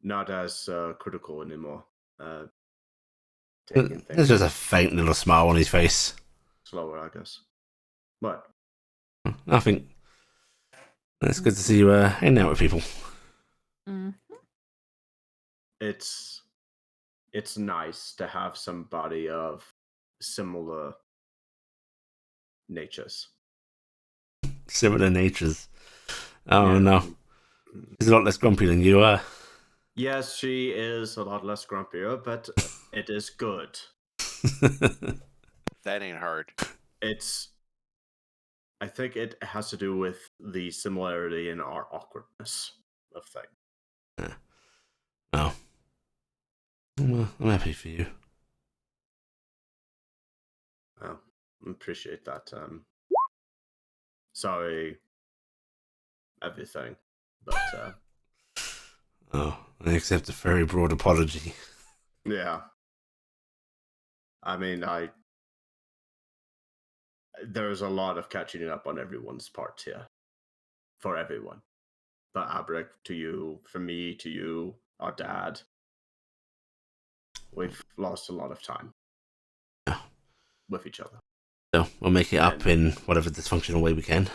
not as critical anymore. There's just a faint little smile on his face. Slower, I guess. But I think it's good to see you hanging out with people. it's nice to have somebody of similar natures. Similar natures. Oh, yeah. No. She's a lot less grumpy than you are. Yes, she is a lot less grumpier, but it is good. That ain't hard. I think it has to do with the similarity in our awkwardness of things. Oh. Well, I'm happy for you. Oh, I appreciate that. Sorry, everything, but Oh, I accept a very broad apology. yeah. I mean, there's a lot of catching up on everyone's part here, for everyone. But Abric, to you, from me to you, our dad, we've lost a lot of time. Yeah. With each other. So we'll make it up in whatever dysfunctional way we can.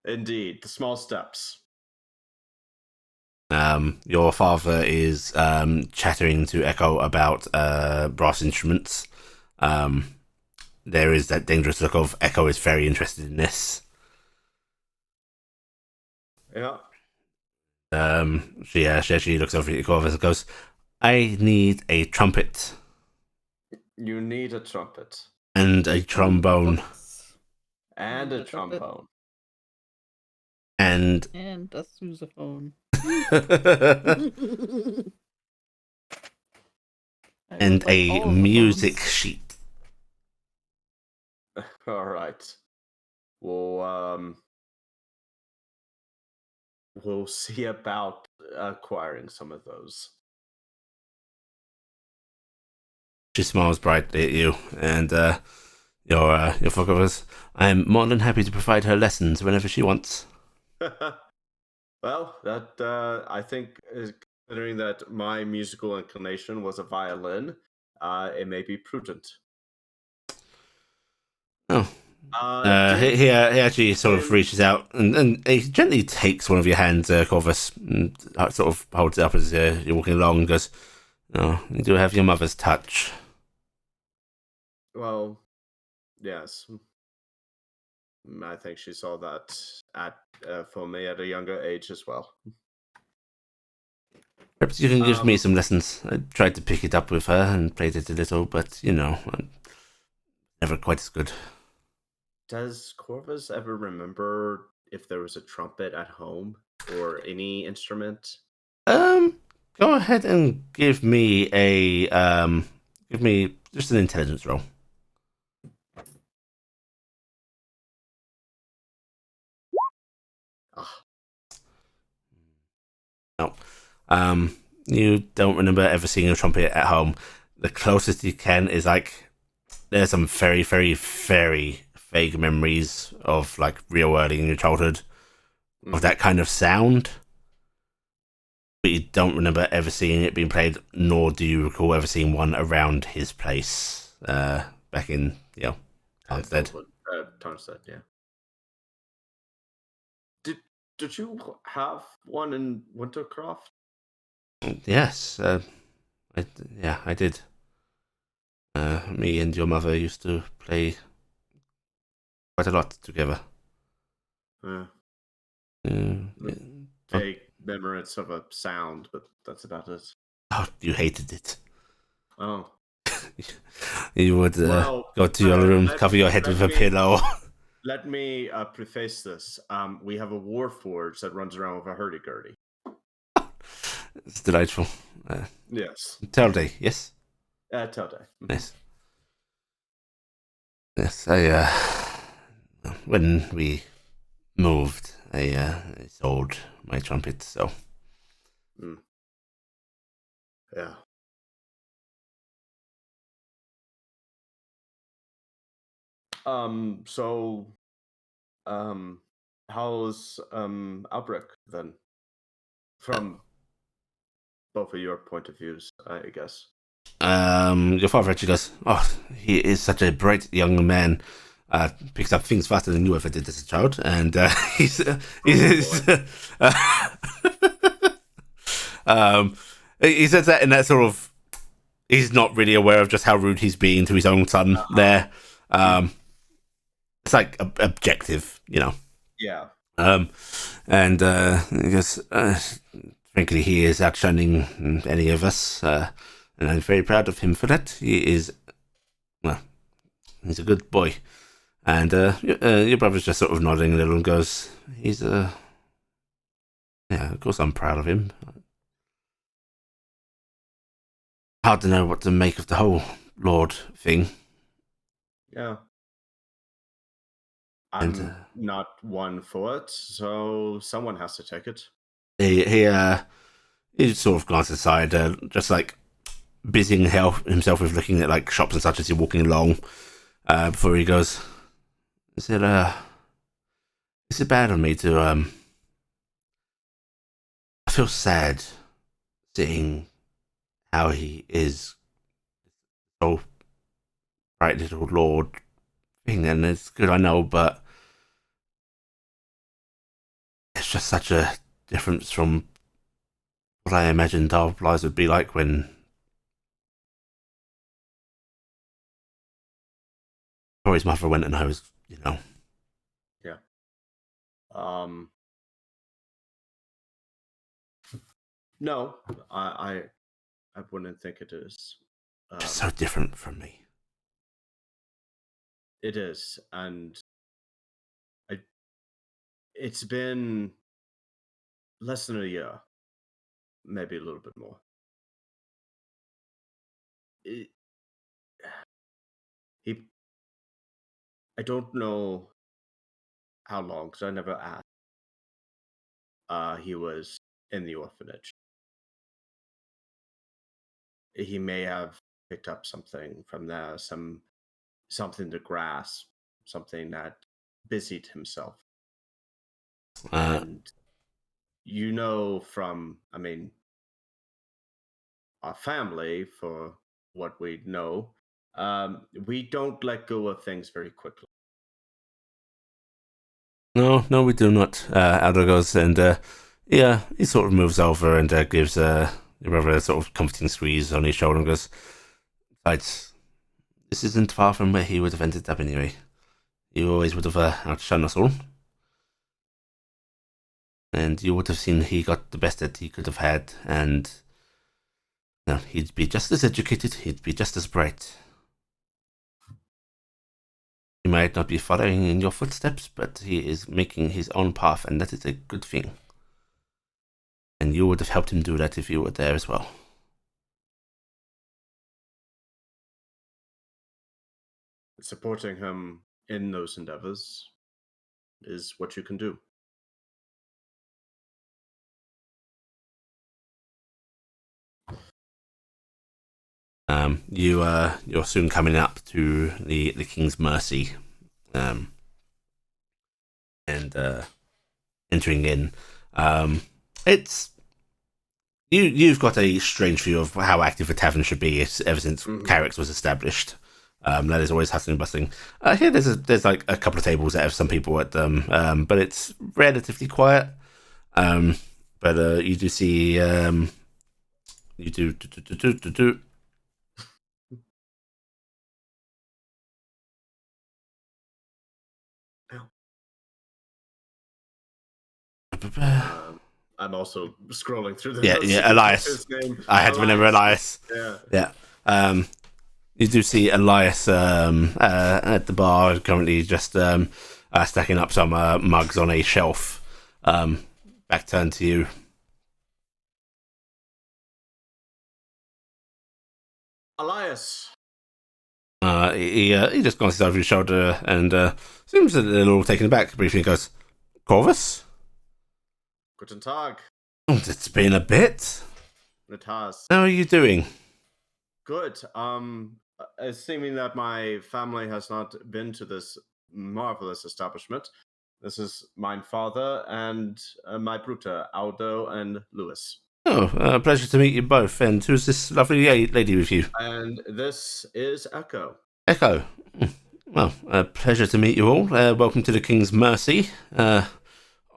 Indeed, the small steps. Your father is chattering to Echo about brass instruments. There is that dangerous look of Echo is very interested in this. Yeah. She actually looks over at Corvus and goes, I need a trumpet. You need a trumpet. And a trombone. And a trombone. And a sousaphone. And a music sheet. All right. We'll see about acquiring some of those. She smiles brightly at you, and your father goes, I am more than happy to provide her lessons whenever she wants. Well, that I think, considering that my musical inclination was a violin, it may be prudent. Oh. He actually sort of reaches out and he gently takes one of your hands, Corvus, and sort of holds it up as you're walking along and goes, oh, you do have your mother's touch. Well, yes. I think she saw that for me at a younger age as well. Perhaps you can give me some lessons. I tried to pick it up with her and played it a little, but, never quite as good. Does Corvus ever remember if there was a trumpet at home or any instrument? Go ahead and give me just an intelligence roll. No. You don't remember ever seeing a trumpet at home. The closest you can is there's some very, very, very vague memories of real early in your childhood of that kind of sound. But you don't remember ever seeing it being played, nor do you recall ever seeing one around his place back in, Tarnstead. Tarnstead, yeah. Did you have one in Wintercroft? Yes, I did. Me and your mother used to play quite a lot together. Vague memories of a sound, but that's about it. Oh, you hated it. Oh. You would go to your room, cover your head with a pillow. Let me preface this. We have a warforge that runs around with a hurdy-gurdy. It's delightful. Yes. Telday, yes? Telday. Yes. Yes, when we moved, I sold my trumpet, so. Yeah. How's Albrecht then? From both of your point of views, I guess. Your father actually goes, oh, he is such a bright young man. Picks up things faster than you ever did as a child, and he says that in that sort of, he's not really aware of just how rude he's being to his own son there. It's objective, Yeah. And I guess, frankly, he is outshining any of us, and I'm very proud of him for that. He is, well, he's a good boy. And your brother's just sort of nodding a little and goes, he's yeah, of course I'm proud of him. Hard to know what to make of the whole Lord thing. Yeah. I'm not one for it, so someone has to take it. He sort of glances aside, just like busying himself with looking at like shops and such as you're walking along, before he goes, is it bad of me to I feel sad seeing how he is so bright little lord thing, and it's good, I know, but it's just such a difference from what I imagined our lives would be like when Tori's mother went and I was, Yeah. No, I wouldn't think it is. Just so different from me. It is, and it's been less than a year, maybe a little bit more. I don't know how long, because I never asked. He was in the orphanage. He may have picked up something from there, something to grasp, something that busied himself. And from, our family, for what we know, we don't let go of things very quickly. No, we do not. Aldo goes and yeah, he sort of moves over and gives your brother a sort of comforting squeeze on his shoulder and goes, besides, this isn't far from where he would have ended up anyway. He always would have outshone us all. And you would have seen he got the best that he could have had, and he'd be just as educated, he'd be just as bright. He might not be following in your footsteps, but he is making his own path, and that is a good thing. And you would have helped him do that if you were there as well. Supporting him in those endeavors is what you can do. You're soon coming up to the King's Mercy, and entering in. It's you've got a strange view of how active a tavern should be ever since Carrick's was established. That is always hustling and bustling. Here there's like a couple of tables that have some people at them, but it's relatively quiet. But you do see you do. I'm also scrolling through the notes. Yeah, Elias. I had to remember Elias. Yeah. You do see Elias at the bar, currently just stacking up some mugs on a shelf. Back turned to you. Elias. He just glances over his shoulder and seems a little taken aback. Briefly goes, Corvus? Guten Tag. Oh, it's been a bit. It has. How are you doing? Good. Assuming that my family has not been to this marvelous establishment, this is my father and my bruder, Aldo and Lewis. Oh, pleasure to meet you both. And who's this lovely lady with you? And this is Echo. Echo. Well, pleasure to meet you all. Welcome to the King's Mercy.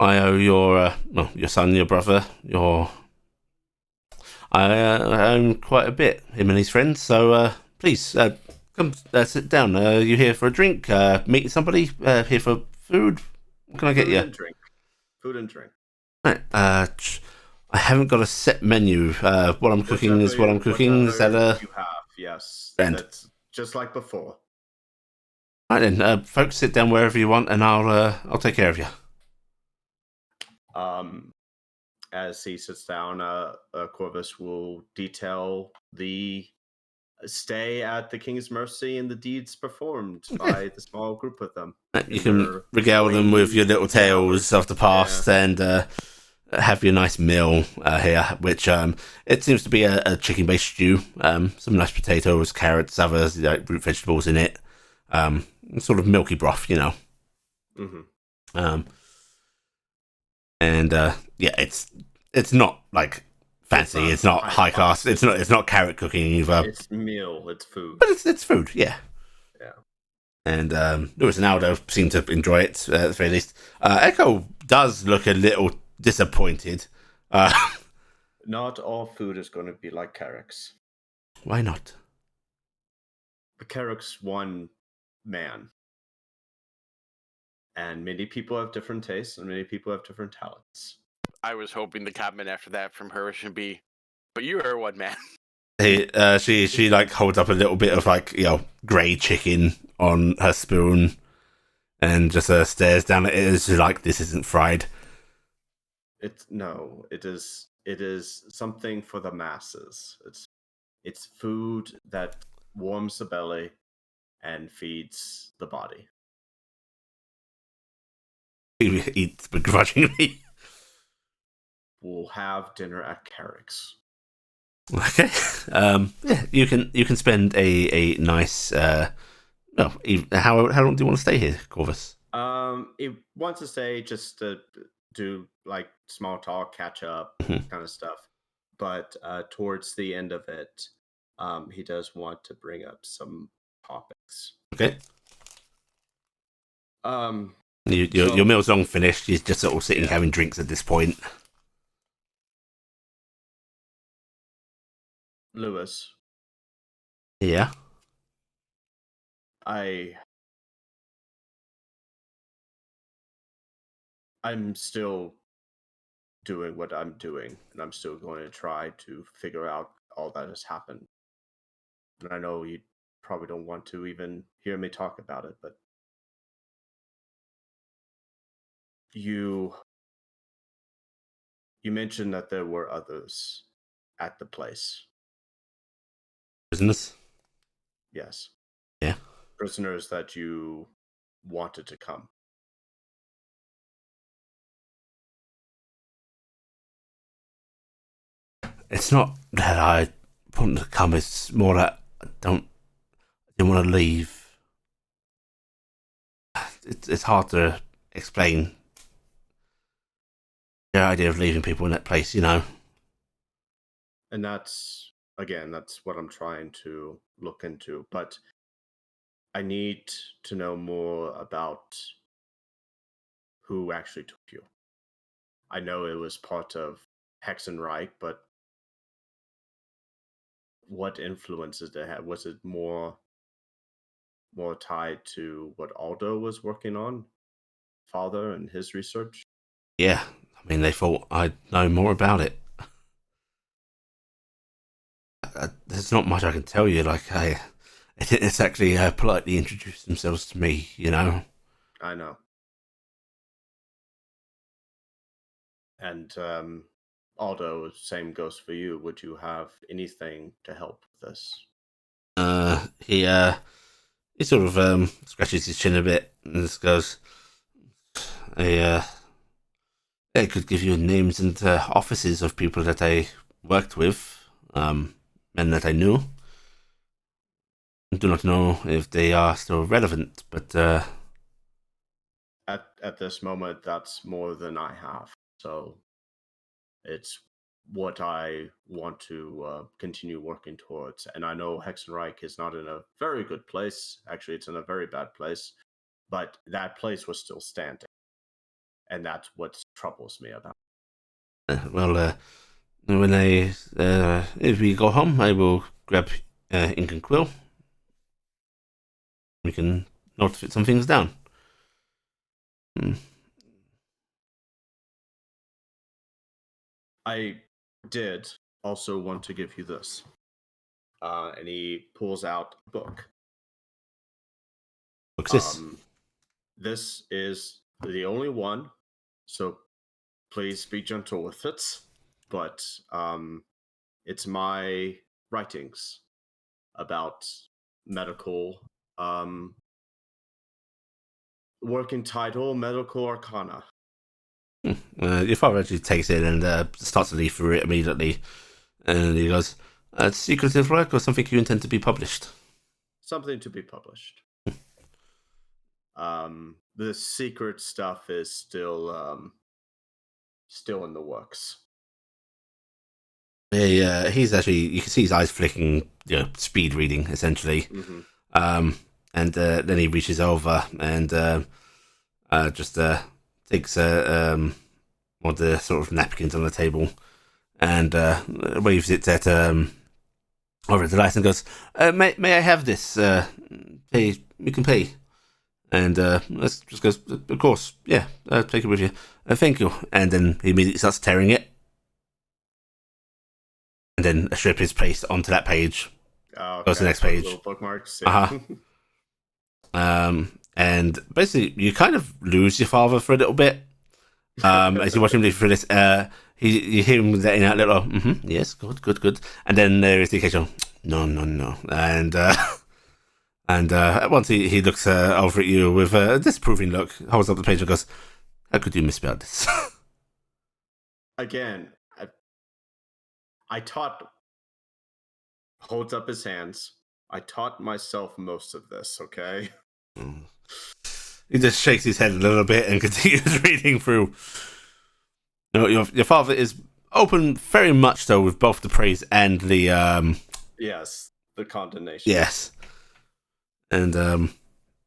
I owe your son, your brother, I own quite a bit, him and his friends, so please, come sit down. You here for a drink? Meet somebody? Here for food? What can I get you? Drink. food and drink. Right. I haven't got a set menu. What I'm cooking is what I'm cooking. Is that you have? Yes, Grand. That's just like before. Right then, folks, sit down wherever you want, and I'll take care of you. As he sits down, Corvus will detail the stay at the King's Mercy and the deeds performed by the small group of them. You can regale them with your little tales of the past, and have your nice meal here, which it seems to be a chicken-based stew. Some nice potatoes, carrots, other root vegetables in it. Sort of milky broth, you know. Mm-hmm. And yeah, it's not like fancy. It's not high class. It's not carrot cooking either. It's meal. It's food. But it's food. Yeah. Yeah. And Lewis and Aldo seem to enjoy it at the very least. Echo does look a little disappointed. Not all food is going to be like Carrick's. Why not? Carrick's one man. And many people have different tastes, and many people have different talents. I was hoping the comment after that from her should be, "But you are one man." She like holds up a little bit of like, you know, grey chicken on her spoon, and just stares down at it as she's like, "This isn't fried." It is something for the masses. It's food that warms the belly and feeds the body. He eats begrudgingly. We'll have dinner at Carrick's. Okay. Yeah, you can spend a nice. How long do you want to stay here, Corvus? It wants to stay just to do like small talk, catch up, kind of stuff. But towards the end of it, he does want to bring up some topics. Okay. Your meal's long finished. You're just sort of sitting having drinks at this point. Lewis. Yeah. I'm still doing what I'm doing, and I'm still going to try to figure out all that has happened. And I know you probably don't want to even hear me talk about it, but you mentioned that there were others at the place. Prisoners? Yes. Yeah. Prisoners that you wanted to come. It's not that I want to come, it's more that I didn't want to leave. It's hard to explain the idea of leaving people in that place, you know. And that's what I'm trying to look into. But I need to know more about who actually took you. I know it was part of Hexenreich, but what influences did it have? Was it more tied to what Aldo was working on, father, and his research? Yeah, I mean, they thought I'd know more about it. There's not much I can tell you. Like, it's actually politely introduced themselves to me, you know. I know. And Aldo, same goes for you. Would you have anything to help with this? He sort of scratches his chin a bit and just goes, they could give you names and offices of people that I worked with, and that I knew. I do not know if they are still relevant, but at this moment, that's more than I have. So it's what I want to continue working towards. And I know Hexenreich is not in a very good place. Actually, it's in a very bad place. But that place was still standing. And that's what troubles me about. If we go home, I will grab ink and quill. We can note some things down. I did also want to give you this. And he pulls out a book. What's this? This is the only one, so please be gentle with it. But it's my writings about medical. Working title: Medical Arcana. Your father actually takes it and starts to leaf through it immediately. And he goes, secretive work or something you intend to be published? Something to be published. The secret stuff is still in the works. He's actually, you can see his eyes flicking, speed reading essentially. Mm-hmm. And then he reaches over and just takes one of the sort of napkins on the table and waves it at over at the light and goes, may I have this? Pay, you can pay. And let's just goes, of course, yeah, take it with you. Thank you. And then he immediately starts tearing it. And then a strip is placed onto that page. Okay. Goes to the next page. Little bookmarks. Yeah. And basically, you kind of lose your father for a little bit as you watch him lead through this. You hear him letting out a little, yes, good. And then there is the occasional, no. And once he looks over at you with a disapproving look, holds up the page and goes, how could you misspell this? Again, I taught. Holds up his hands. I taught myself most of this, okay? He just shakes his head a little bit and continues reading through. Your father is open very much so with both the praise and the yes, the condemnation. Yes. And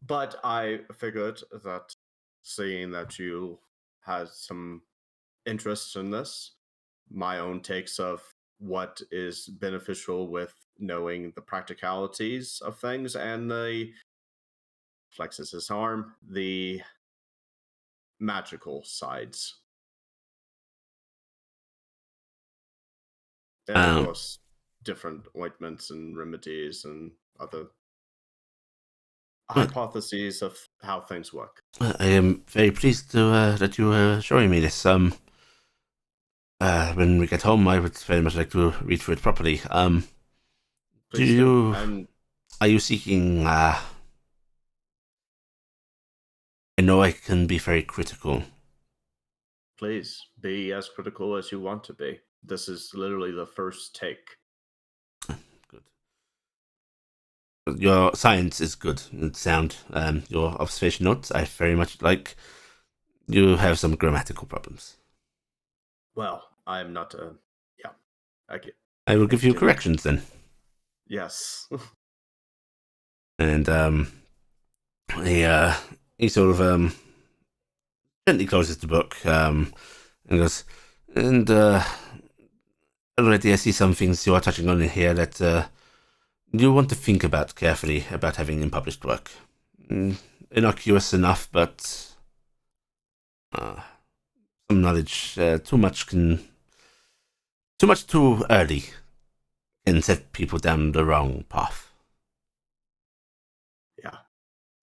but I figured that seeing that you had some interest in this, my own takes of what is beneficial with knowing the practicalities of things and the flexes his arm, the magical sides. And of course, different ointments and remedies and other hypotheses of how things work. I am very pleased to that you are showing me this. When we get home, I would very much like to read through it properly. Are you seeking? I know I can be very critical. Please be as critical as you want to be. This is literally the first take. Good. Your science is good and sound. Your observation notes, I very much like. You have some grammatical problems. Well, I'm not I will give you corrections then. Yes. And he sort of gently closes the book and goes, and already I see some things you are touching on in here that you want to think about carefully about having unpublished work. Innocuous enough, but some knowledge too much too early can set people down the wrong path. Yeah,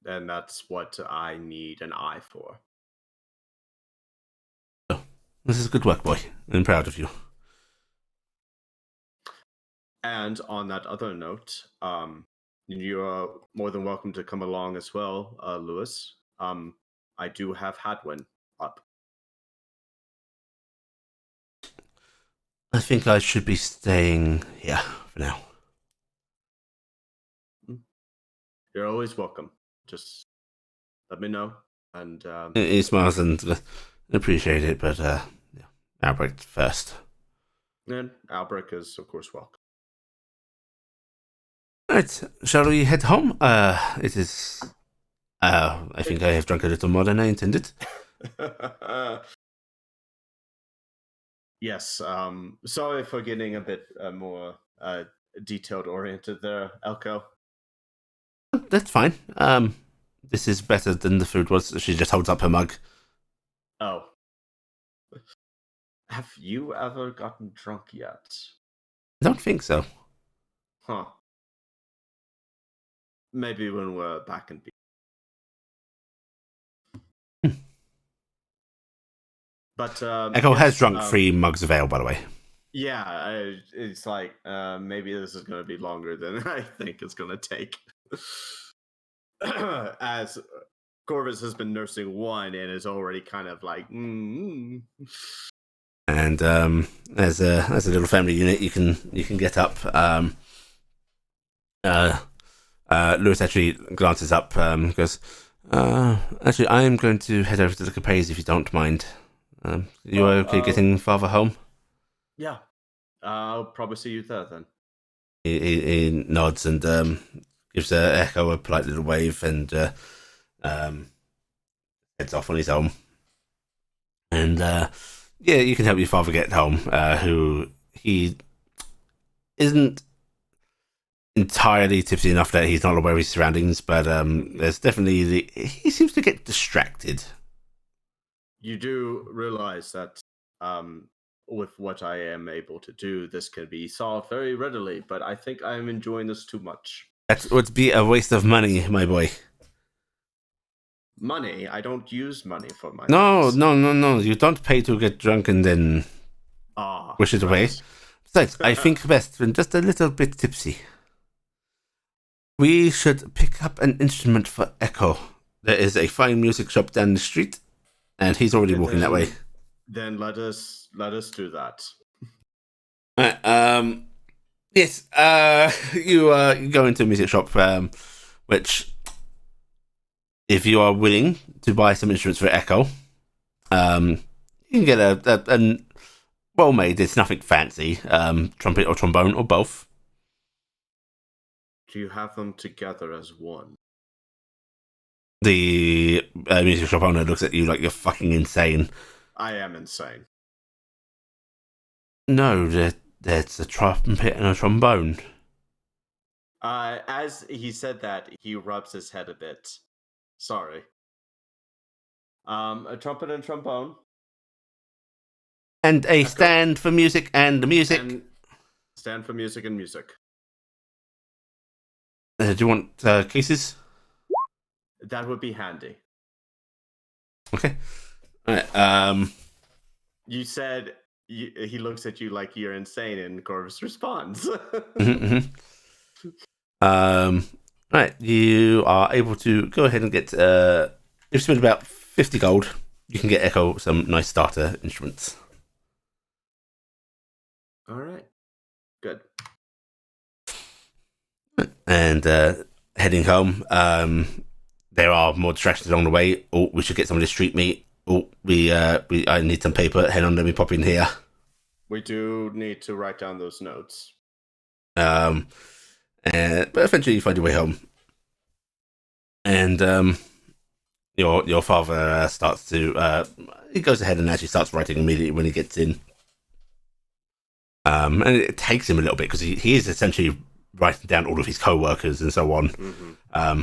and that's what I need an eye for. So, this is good work, boy. I'm proud of you. And on that other note, you're more than welcome to come along as well, Lewis. I do have Hadwin up. I think I should be staying here for now. You're always welcome. Just let me know. And He smiles and appreciate it, but Albrecht first. And Albrecht is, of course, welcome. Right, shall we head home? It is. I think I have drunk a little more than I intended. Yes. Sorry for getting a bit more detailed oriented there, Elko. That's fine. This is better than the food was. She just holds up her mug. Oh. Have you ever gotten drunk yet? I don't think so. Huh. Maybe when we're back in. But Echo yes, has drunk 3 mugs of ale, by the way. Yeah, it's like maybe this is going to be longer than I think it's going to take. As Corvus has been nursing one and is already kind of like. And as a little family unit, you can get up. Lewis actually glances up, goes, actually, I'm going to head over to the Capes if you don't mind. You okay getting Father home? Yeah. I'll probably see you there then. He nods and gives Echo a polite little wave and heads off on his own. And yeah, you can help your father get home, who he isn't entirely tipsy enough that he's not aware of his surroundings, but there's definitely he seems to get distracted. You do realize that with what I am able to do, this can be solved very readily, but I think I am enjoying this too much. That would be a waste of money, my boy. Money? I don't use money for my No. things. You don't pay to get drunk and then wish it away. Besides, I think best when just a little bit tipsy. We should pick up an instrument for Echo. There is a fine music shop down the street, and he's already walking that way. Then let us do that. Right, yes. You go into a music shop, which, if you are willing to buy some instruments for Echo, you can get a well made. It's nothing fancy. Trumpet or trombone or both. Do you have them together as one? The music shop owner looks at you like you're fucking insane. I am insane. No, there's a trumpet and a trombone. As he said that, he rubs his head a bit. Sorry. A trumpet and trombone. And a stand for music and the music. And stand for music and music. Do you want cases? That would be handy. Okay. All right. You said he looks at you like you're insane, and Corvus responds. Right. You are able to go ahead and get. If you spend about 50 gold, you can get Echo some nice starter instruments. All right. Good. And heading home, there are more distractions along the way. Oh, we should get some of this street meat. Oh, I need some paper. Hang on, let me pop in here. We do need to write down those notes. But eventually you find your way home, and your father starts to. He goes ahead and actually starts writing immediately when he gets in. And it takes him a little bit because he is essentially writing down all of his co-workers and so on. Mm-hmm.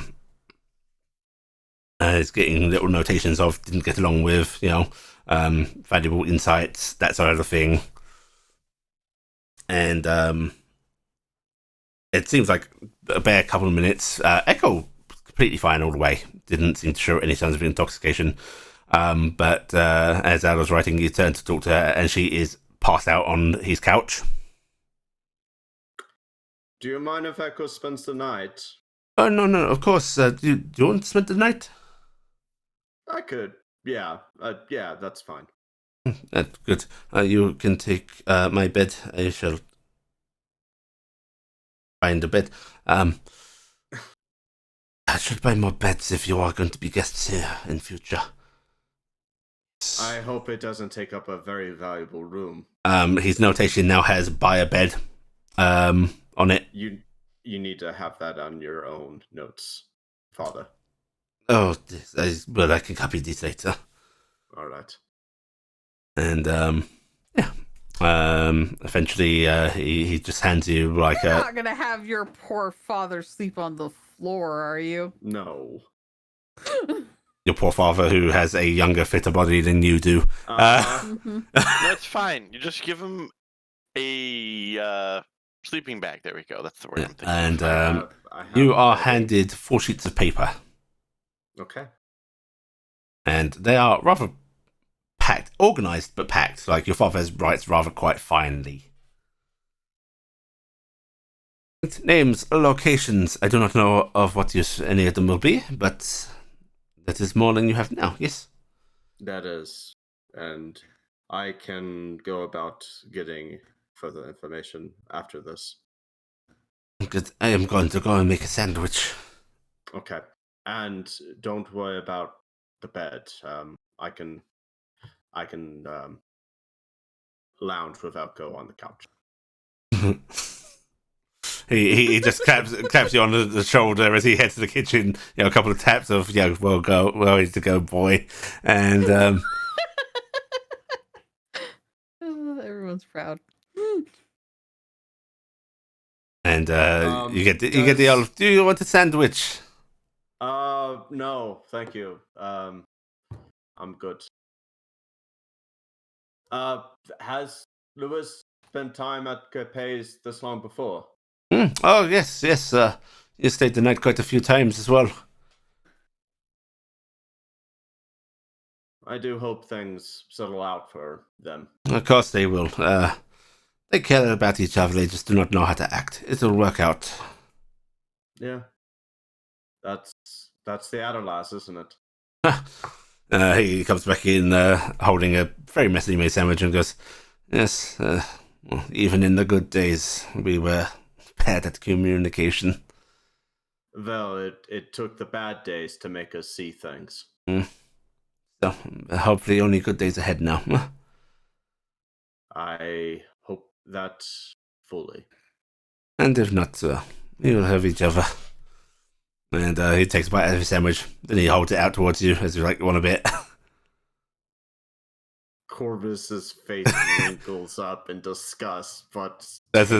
He's getting little notations of didn't get along with, valuable insights, that sort of thing. And it seems like a bare couple of minutes. Echo completely fine all the way. Didn't seem to show any signs of intoxication. But as Al was writing, he turned to talk to her, and she is passed out on his couch. Do you mind if Echo spends the night? Oh, no, of course. Do you want to spend the night? I could. Yeah. Yeah, that's fine. Good. You can take my bed. I shall find a bed. I should buy more beds if you are going to be guests here in future. I hope it doesn't take up a very valuable room. His notation now has buy a bed on it. You need to have that on your own notes, Father. Oh, well, I can copy these later. All right. And eventually he just hands you like You're not gonna have your poor father sleep on the floor, are you? No. your poor father, who has a younger, fitter body than you do. That's fine. You just give him a sleeping bag. There we go. That's the word I'm thinking. And I have you are already. handed 4 sheets of paper, Okay. and they are rather packed, organized, but packed. Like your father writes rather quite finely. Names, locations. I do not know of what use any of them will be, but that is more than you have now. Yes. That is. And I can go about getting further information after this. Good. I am going to go and make a sandwich. Okay. And don't worry about the bed. I can lounge with Elko on the couch. He just claps you on the shoulder as he heads to the kitchen. A couple of taps of well ready to go, boy, and Everyone's proud. and you get the old. Do you want a sandwich? No, thank you. I'm good. Has Lewis spent time at Capes this long before? Oh yes. You stayed the night quite a few times as well. I do hope things settle out for them. Of course they will. They care about each other. They just do not know how to act. It'll work out. Yeah. That's the Adderlass, isn't it? He comes back in holding a very messily made sandwich and goes, yes, well, even in the good days, we were bad at communication. Well, it took the bad days to make us see things. So, hopefully only good days ahead now. I hope that fully. And if not, you'll have each other. And he takes a bite out of his sandwich, then he holds it out towards you as you want a bit. Corvus's face wrinkles up in disgust, but There's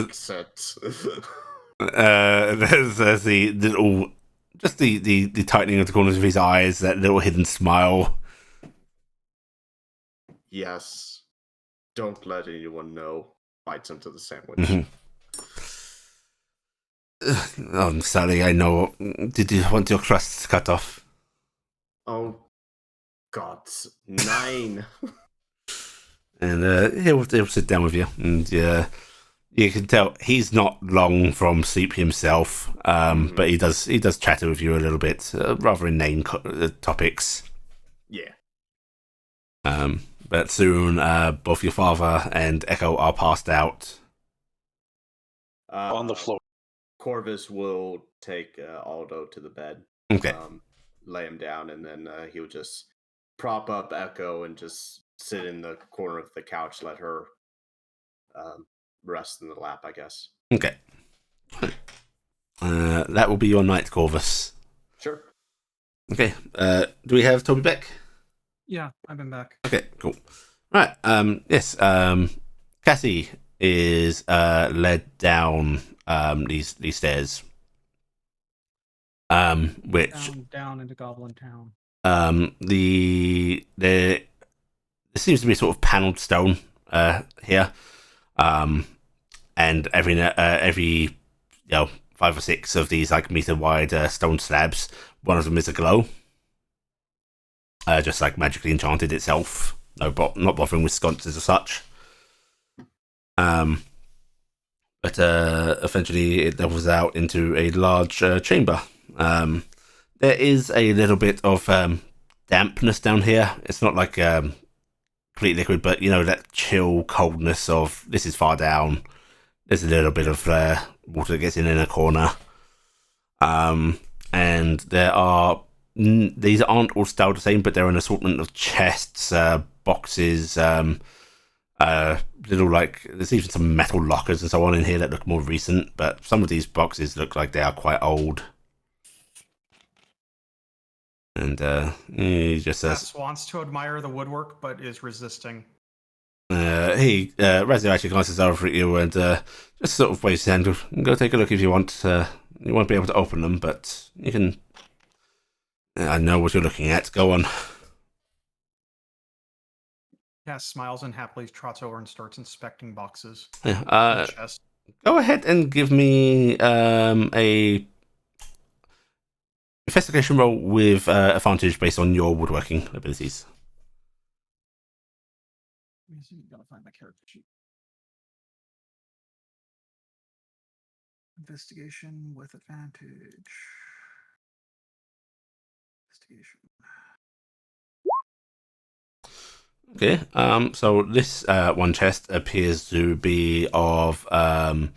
the little, just the tightening of the corners of his eyes, that little hidden smile. Yes. Don't let anyone know. Bites into the sandwich. Mm-hmm. Oh, I'm sorry, I know. Did you want your crust cut off? Oh, God. 9. And he'll sit down with you, and you can tell he's not long from sleep himself, but he does chatter with you a little bit, rather inane topics. Yeah. But soon, both your father and Echo are passed out. On the floor. Corvus will take Aldo to the bed. Okay. Lay him down, and then he'll just prop up Echo and just sit in the corner of the couch, let her rest in the lap, I guess. Okay. That will be your night, Corvus. Sure. Okay. Do we have Toby back? Yeah, I've been back. Okay, cool. Right. Yes. Cassie is led down these stairs. Which down into Goblin Town. There seems to be sort of panelled stone here. And every 5 or 6 of these meter wide stone slabs, one of them is aglow. Just magically enchanted itself. Not bothering with sconces or such. But eventually it levels out into a large chamber. There is a little bit of dampness down here. It's not complete liquid, but that chill coldness of this is far down. There's a little bit of water that gets in a corner. And there are these aren't all styled the same, but they're an assortment of chests, boxes, little there's even some metal lockers and so on in here that look more recent, but some of these boxes look like they are quite old. And he just says, wants to admire the woodwork, but is resisting. Razio actually glances over at you and just sort of waves his hand. Go take a look if you want. You won't be able to open them, but you can I know what you're looking at. Go on. Cass smiles and happily trots over and starts inspecting boxes. Yeah, Chest. go ahead and give me a investigation roll with advantage based on your woodworking abilities. Let me see. Gotta find my character sheet. Investigation with advantage. Investigation. Okay, so this one chest appears to be of a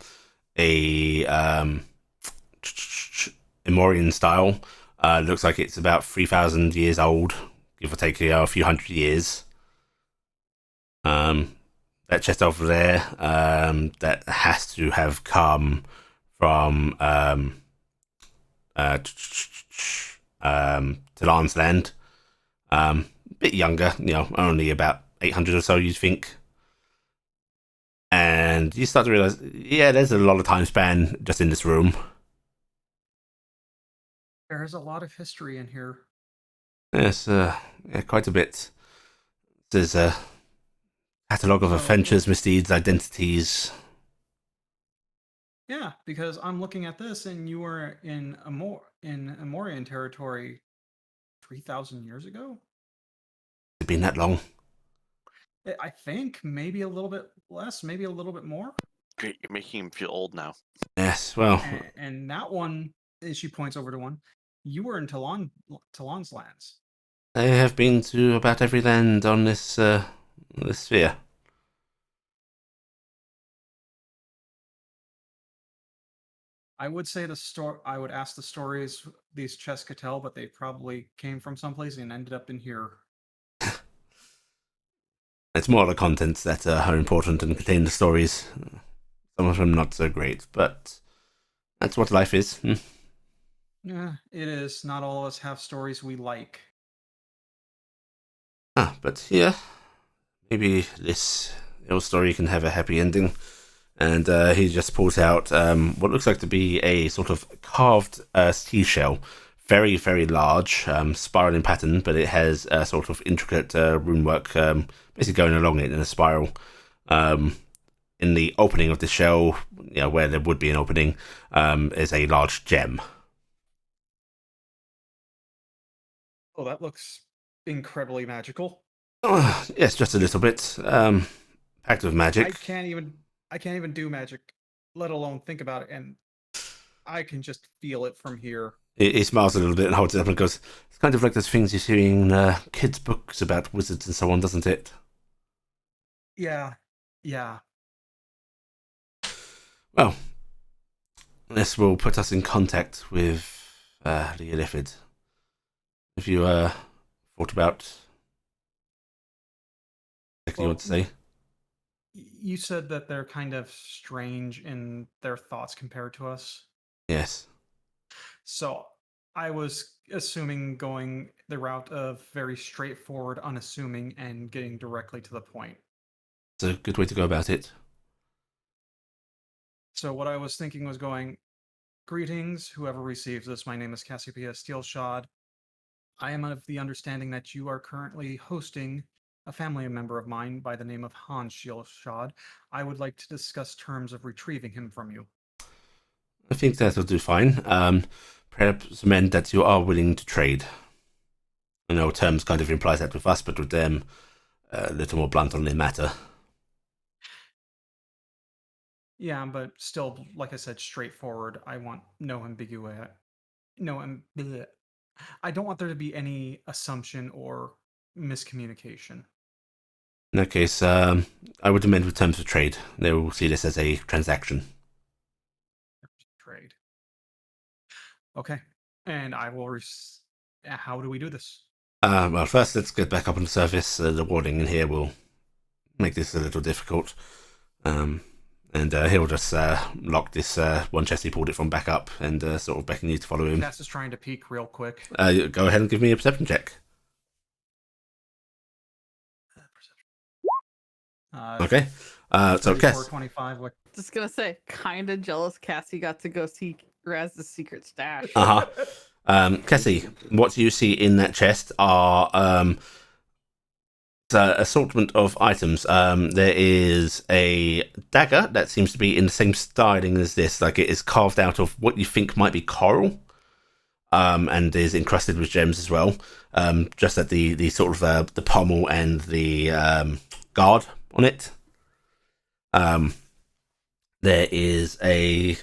Emorian style. Looks like it's about 3,000 years old, give or take a few hundred years. That chest over there, that has to have come from Tarnstead. Bit younger, only about 800 or so, you'd think. And you start to realize, yeah, there's a lot of time span just in this room. There's a lot of history in here. Yes, quite a bit. There's a catalogue of adventures, misdeeds, identities. Yeah, because I'm looking at this, and you were in Amorian territory 3,000 years ago. It's been that long. I think maybe a little bit less, maybe a little bit more. Great, you're making him feel old now. Yes, well, And that one, as she points over to one, you were in Talon's lands. I have been to about every land on this sphere. I would say I would ask the stories these chests could tell, but they probably came from someplace and ended up in here. It's more the contents that are important and contain the stories. Some of them not so great, but that's what life is. Yeah, it is. Not all of us have stories we like. But yeah, maybe this little story can have a happy ending. And he just pulls out what looks like to be a sort of carved seashell. Very, very large, spiral in pattern, but it has a sort of intricate rune work basically going along it in a spiral. In the opening of the shell, where there would be an opening, is a large gem. Oh, that looks incredibly magical. Yes, just a little bit. Packed with magic. I can't even do magic, let alone think about it, and I can just feel it from here. He smiles a little bit and holds it up and goes, "It's kind of like those things you see in kids' books about wizards and so on, doesn't it?" Yeah. Well, this will put us in contact with the Illithid. If you thought about exactly what to say. You said that they're kind of strange in their thoughts compared to us. Yes. So I was assuming going the route of very straightforward, unassuming, and getting directly to the point. It's a good way to go about it. So what I was thinking was going, greetings, whoever receives this. My name is Cassiopeia Steelshod. I am of the understanding that you are currently hosting a family member of mine by the name of Hans Steelshod. I would like to discuss terms of retrieving him from you. I think that'll do fine. Perhaps meant that you are willing to trade. I know terms kind of implies that with us, but with them, a little more blunt on the matter. Yeah, but still, like I said, straightforward. I want no ambiguity. I don't want there to be any assumption or miscommunication. In that case, I would amend with terms of trade. They will see this as a transaction. Trade. Okay. And I will... How do we do this? Well, first, let's get back up on the surface. The warding in here will make this a little difficult. And he'll just lock this one chest he pulled it from back up and sort of beckon you to follow him. Cass is trying to peek real quick. Go ahead and give me a perception check. Okay. So Cass. 25. Just gonna say, kind of jealous Cassie got to go see Raz's secret stash. Cassie, what you see in that chest are assortment of items. There is a dagger that seems to be in the same styling as this, like it is carved out of what you think might be coral, and is encrusted with gems as well. Just at the sort of the pommel and the guard on it. There is a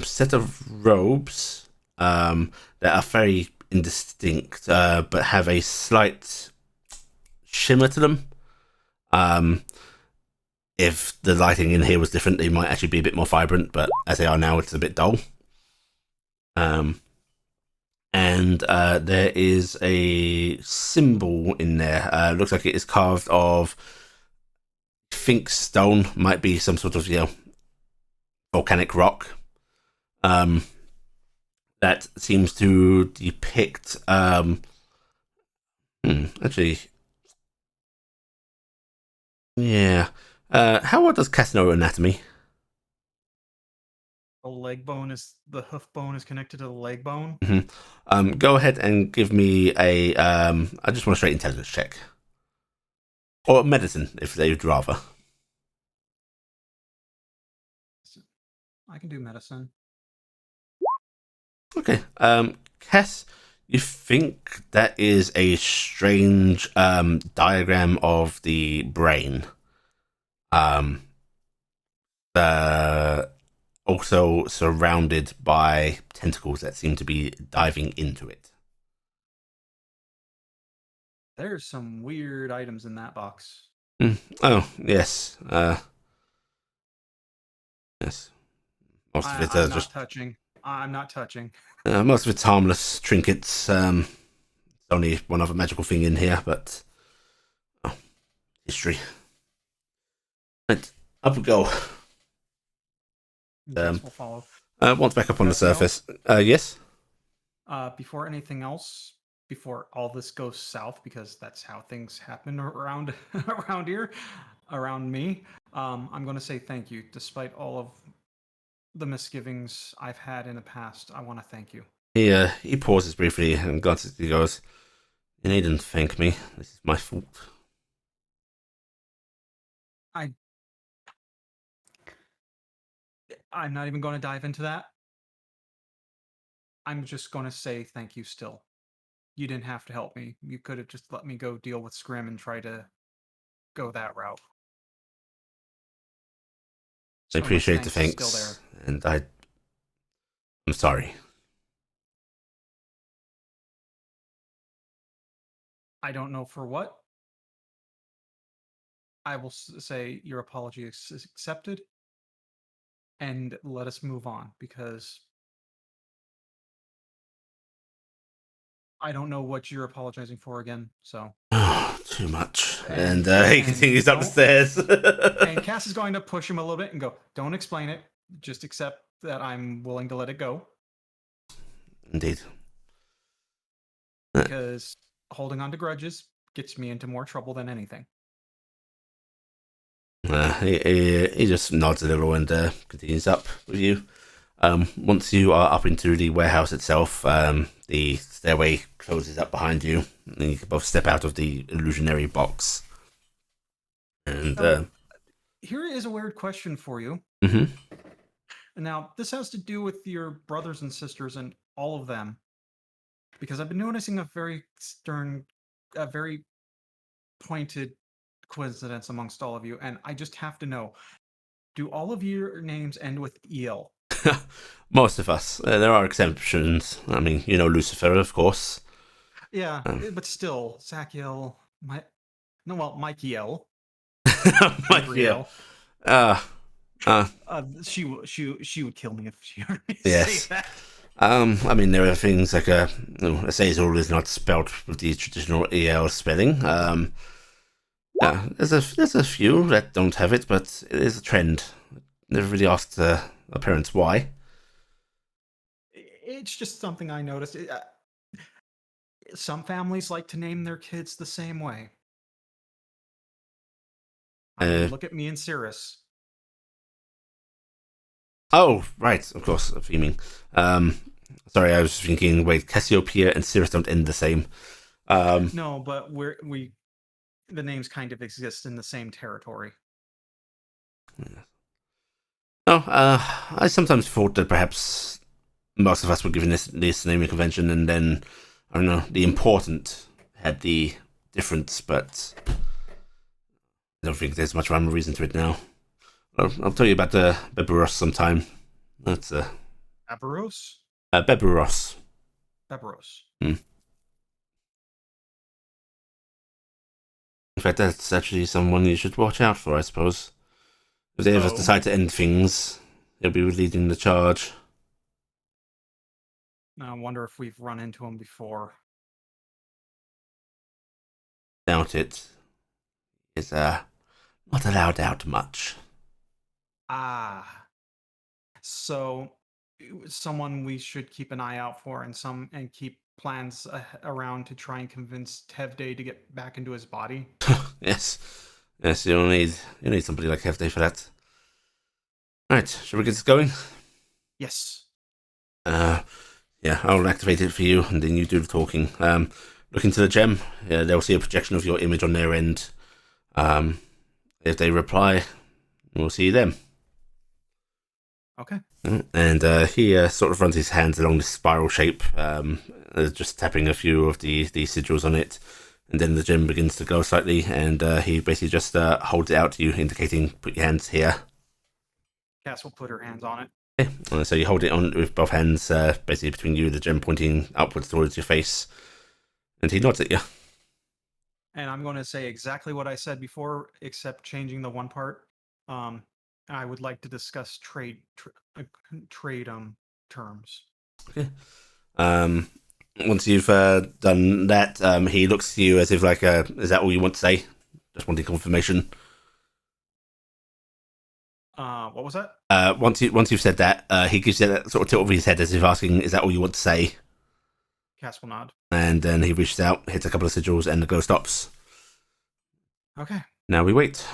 set of robes that are very indistinct, but have a slight shimmer to them. If the lighting in here was different, they might actually be a bit more vibrant, but as they are now, it's a bit dull. And there is a symbol in there. Looks like it is carved of, I think stone, might be some sort of volcanic rock. That seems to depict. Actually, yeah. How well does Cass know anatomy? The hoof bone is connected to the leg bone. Mm-hmm. Go ahead and give me a. I just want a straight intelligence check, or medicine if they'd rather. I can do medicine. Okay. Cass, you think that is a strange diagram of the brain. Also surrounded by tentacles that seem to be diving into it. There's some weird items in that box. Oh, yes. Yes. Most of it I'm just not touching. I'm not touching. Most of it's harmless trinkets. Only one other magical thing in here, but history. Right, up we go. We'll follow. Once back up on the surface. Yes. Before anything else, before all this goes south, because that's how things happen around here, around me. I'm going to say thank you, despite all of the misgivings I've had in the past. I want to thank you. He pauses briefly and he goes, "You needn't thank me. This is my fault." I'm not even going to dive into that. I'm just going to say thank you still. You didn't have to help me. You could have just let me go deal with Scrim and try to go that route. I appreciate the thanks, and I'm sorry. I don't know for what. I will say your apology is accepted, and let us move on, because I don't know what you're apologizing for again, so. Too much. And he continues up the stairs. And Cass is going to push him a little bit and go, "Don't explain it. Just accept that I'm willing to let it go." Indeed. Because holding on to grudges gets me into more trouble than anything. He just nods a little and continues up with you. Once you are up into the warehouse itself, the stairway closes up behind you, and you can both step out of the illusionary box. And here is a weird question for you. Mm-hmm. Now, this has to do with your brothers and sisters and all of them, because I've been noticing a very pointed coincidence amongst all of you, and I just have to know: do all of your names end with EL? Most of us. There are exceptions. I mean, Lucifer, of course. Yeah, but still, Sakiel, Mike EL. Mike EL. She would kill me if she heard me say that. I mean, there are things like Azazel is not spelled with the traditional EL spelling. There's a few that don't have it, but it is a trend. Never really asked our parents why. It's just something I noticed. Some families like to name their kids the same way. I mean, look at me and Cirrus. Oh, right, of course, fuming. Sorry, I was thinking, wait, Cassiopeia and Cirrus don't end the same. No, but the names kind of exist in the same territory. No, I sometimes thought that perhaps most of us were given this naming convention, and then, I don't know, the important had the difference, but I don't think there's much rhyme or reason to it now. I'll tell you about Beberos sometime. That's Aberos? Beberos. Beberos. In fact, that's actually someone you should watch out for, I suppose. If they ever decide to end things, he'll be leading the charge. I wonder if we've run into him before. Doubt it. He's not allowed out much. Ah. So, someone we should keep an eye out for and keep plans around to try and convince Tevde to get back into his body. Yes, you'll need somebody like Hefte for that. Right, shall we get this going? Yes. Yeah, I'll activate it for you, and then you do the talking. Look into the gem. Yeah, they'll see a projection of your image on their end. If they reply, we'll see them. Okay. And he sort of runs his hands along this spiral shape, just tapping a few of the sigils on it, and then the gem begins to glow slightly, and he basically just holds it out to you, indicating, put your hands here. Cass will put her hands on it. Okay. So you hold it on with both hands, basically between you and the gem, pointing upwards towards your face, and he nods at you. And I'm going to say exactly what I said before, except changing the one part. I would like to discuss trade terms. Okay. Once you've done that, he looks to you as if like, is that all you want to say? Just wanting confirmation. What was that? Once you've said that, he gives you that sort of tilt of his head as if asking, is that all you want to say? Cass will nod. And then he reaches out, hits a couple of sigils, and the glow stops. Okay. Now we wait.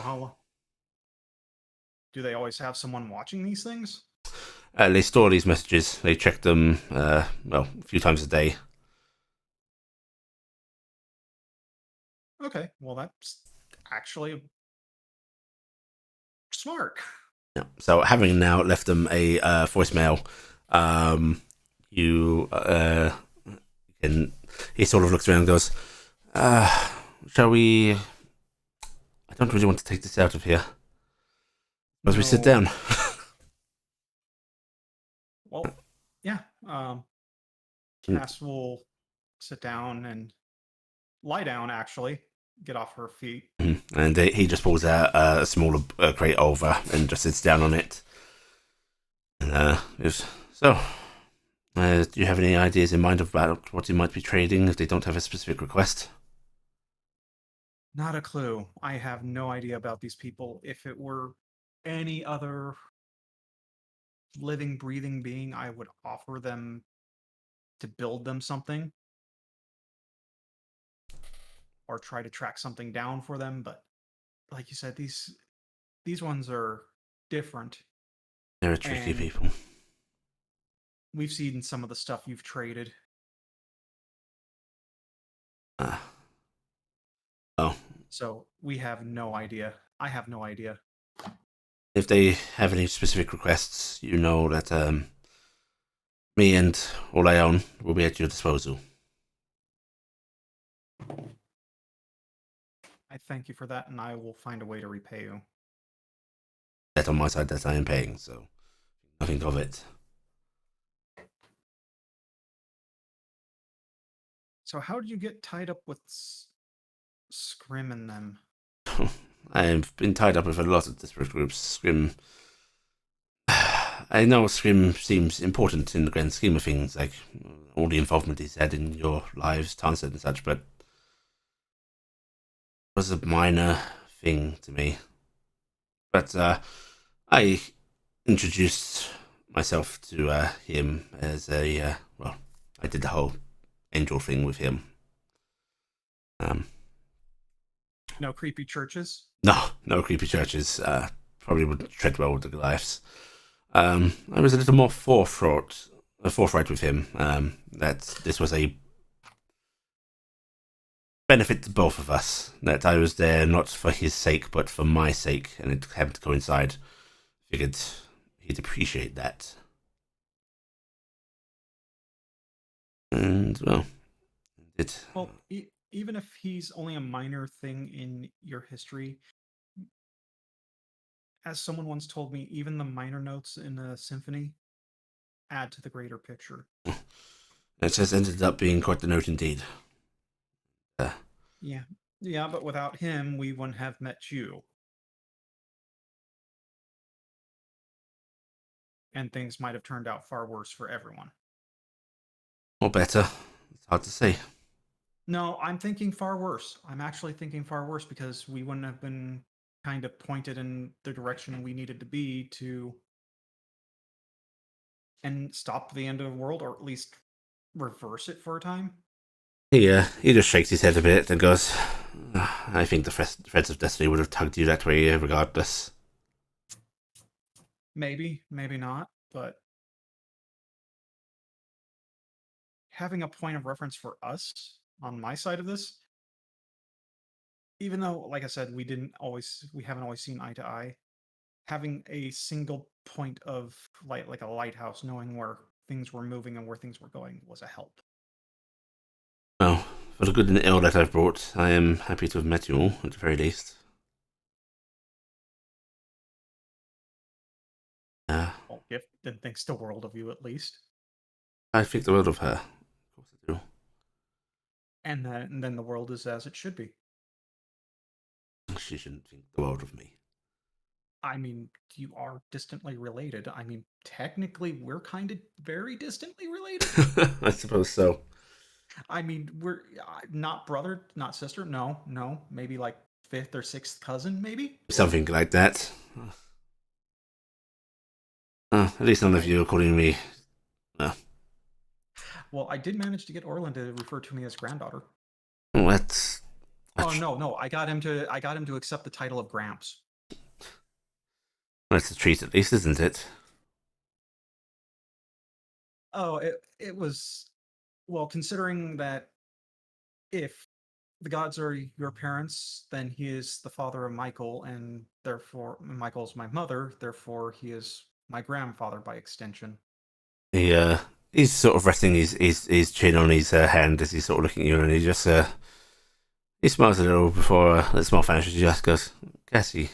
Do they always have someone watching these things? They store these messages. They check them, a few times a day. Okay, well, that's actually smart. Yeah. So having now left them a voicemail, he sort of looks around and goes, shall we... I don't really want to take this out of here. As we sit down. Well, yeah. Cass will sit down and lie down, actually. Get off her feet. And he just pulls out a smaller crate over and just sits down on it. And do you have any ideas in mind about what you might be trading if they don't have a specific request? Not a clue. I have no idea about these people. If it were any other living, breathing being, I would offer them to build them something or try to track something down for them. But like you said, these ones are different. They're tricky people. We've seen some of the stuff you've traded. So we have no idea. I have no idea. If they have any specific requests, you know that me and all I own will be at your disposal. I thank you for that, and I will find a way to repay you. That on my side that I am paying, so nothing of it. So how did you get tied up with Scrim and them? I've been tied up with a lot of disparate groups. Scrim... I know Scrim seems important in the grand scheme of things, like all the involvement he's had in your lives, Tarnstead and such, but it was a minor thing to me. But I introduced myself to him as I did the whole angel thing with him. No creepy churches? No creepy churches. Probably would tread well with the Goliaths. I was a little more forethought forthright with him that this was a benefit to both of us. That I was there not for his sake, but for my sake, and it happened to coincide. Figured he'd appreciate that. And, well, it... Well, even if he's only a minor thing in your history, as someone once told me, even the minor notes in a symphony add to the greater picture. It has ended up being quite the note indeed. Yeah, but without him, we wouldn't have met you. And things might have turned out far worse for everyone. Or better. It's hard to say. No, I'm thinking far worse. I'm actually thinking far worse because we wouldn't have been kind of pointed in the direction we needed to be to and stop the end of the world, or at least reverse it for a time. He just shakes his head a bit and goes, I think the threads of destiny would have tugged you that way regardless. Maybe, maybe not, but having a point of reference for us on my side of this, even though, like I said, we haven't always seen eye to eye, having a single point of light, like a lighthouse, knowing where things were moving and where things were going, was a help. Well, for the good and the ill that I've brought, I am happy to have met you all, at the very least. Well, gift then thinks the world of you, at least. I think the world of her. Of course I do. And then the world is as it should be. She shouldn't think the world of me. I mean, you are distantly related. I mean, technically, we're kind of very distantly related. I suppose so. I mean, we're not brother, not sister. No, maybe like fifth or sixth cousin, maybe. Something like that. At least none of you are calling me. Well, I did manage to get Orland to refer to me as granddaughter. Well, that's... Oh no! I got him to accept the title of Gramps. That's a treat, at least, isn't it? Oh, it was, well, considering that if the gods are your parents, then he is the father of Michael, and therefore Michael's my mother. Therefore, he is my grandfather by extension. He's sort of resting his chin on his hand as he's sort of looking at you, and he just he smiles a little before the smile vanishes. He just goes, Cassie,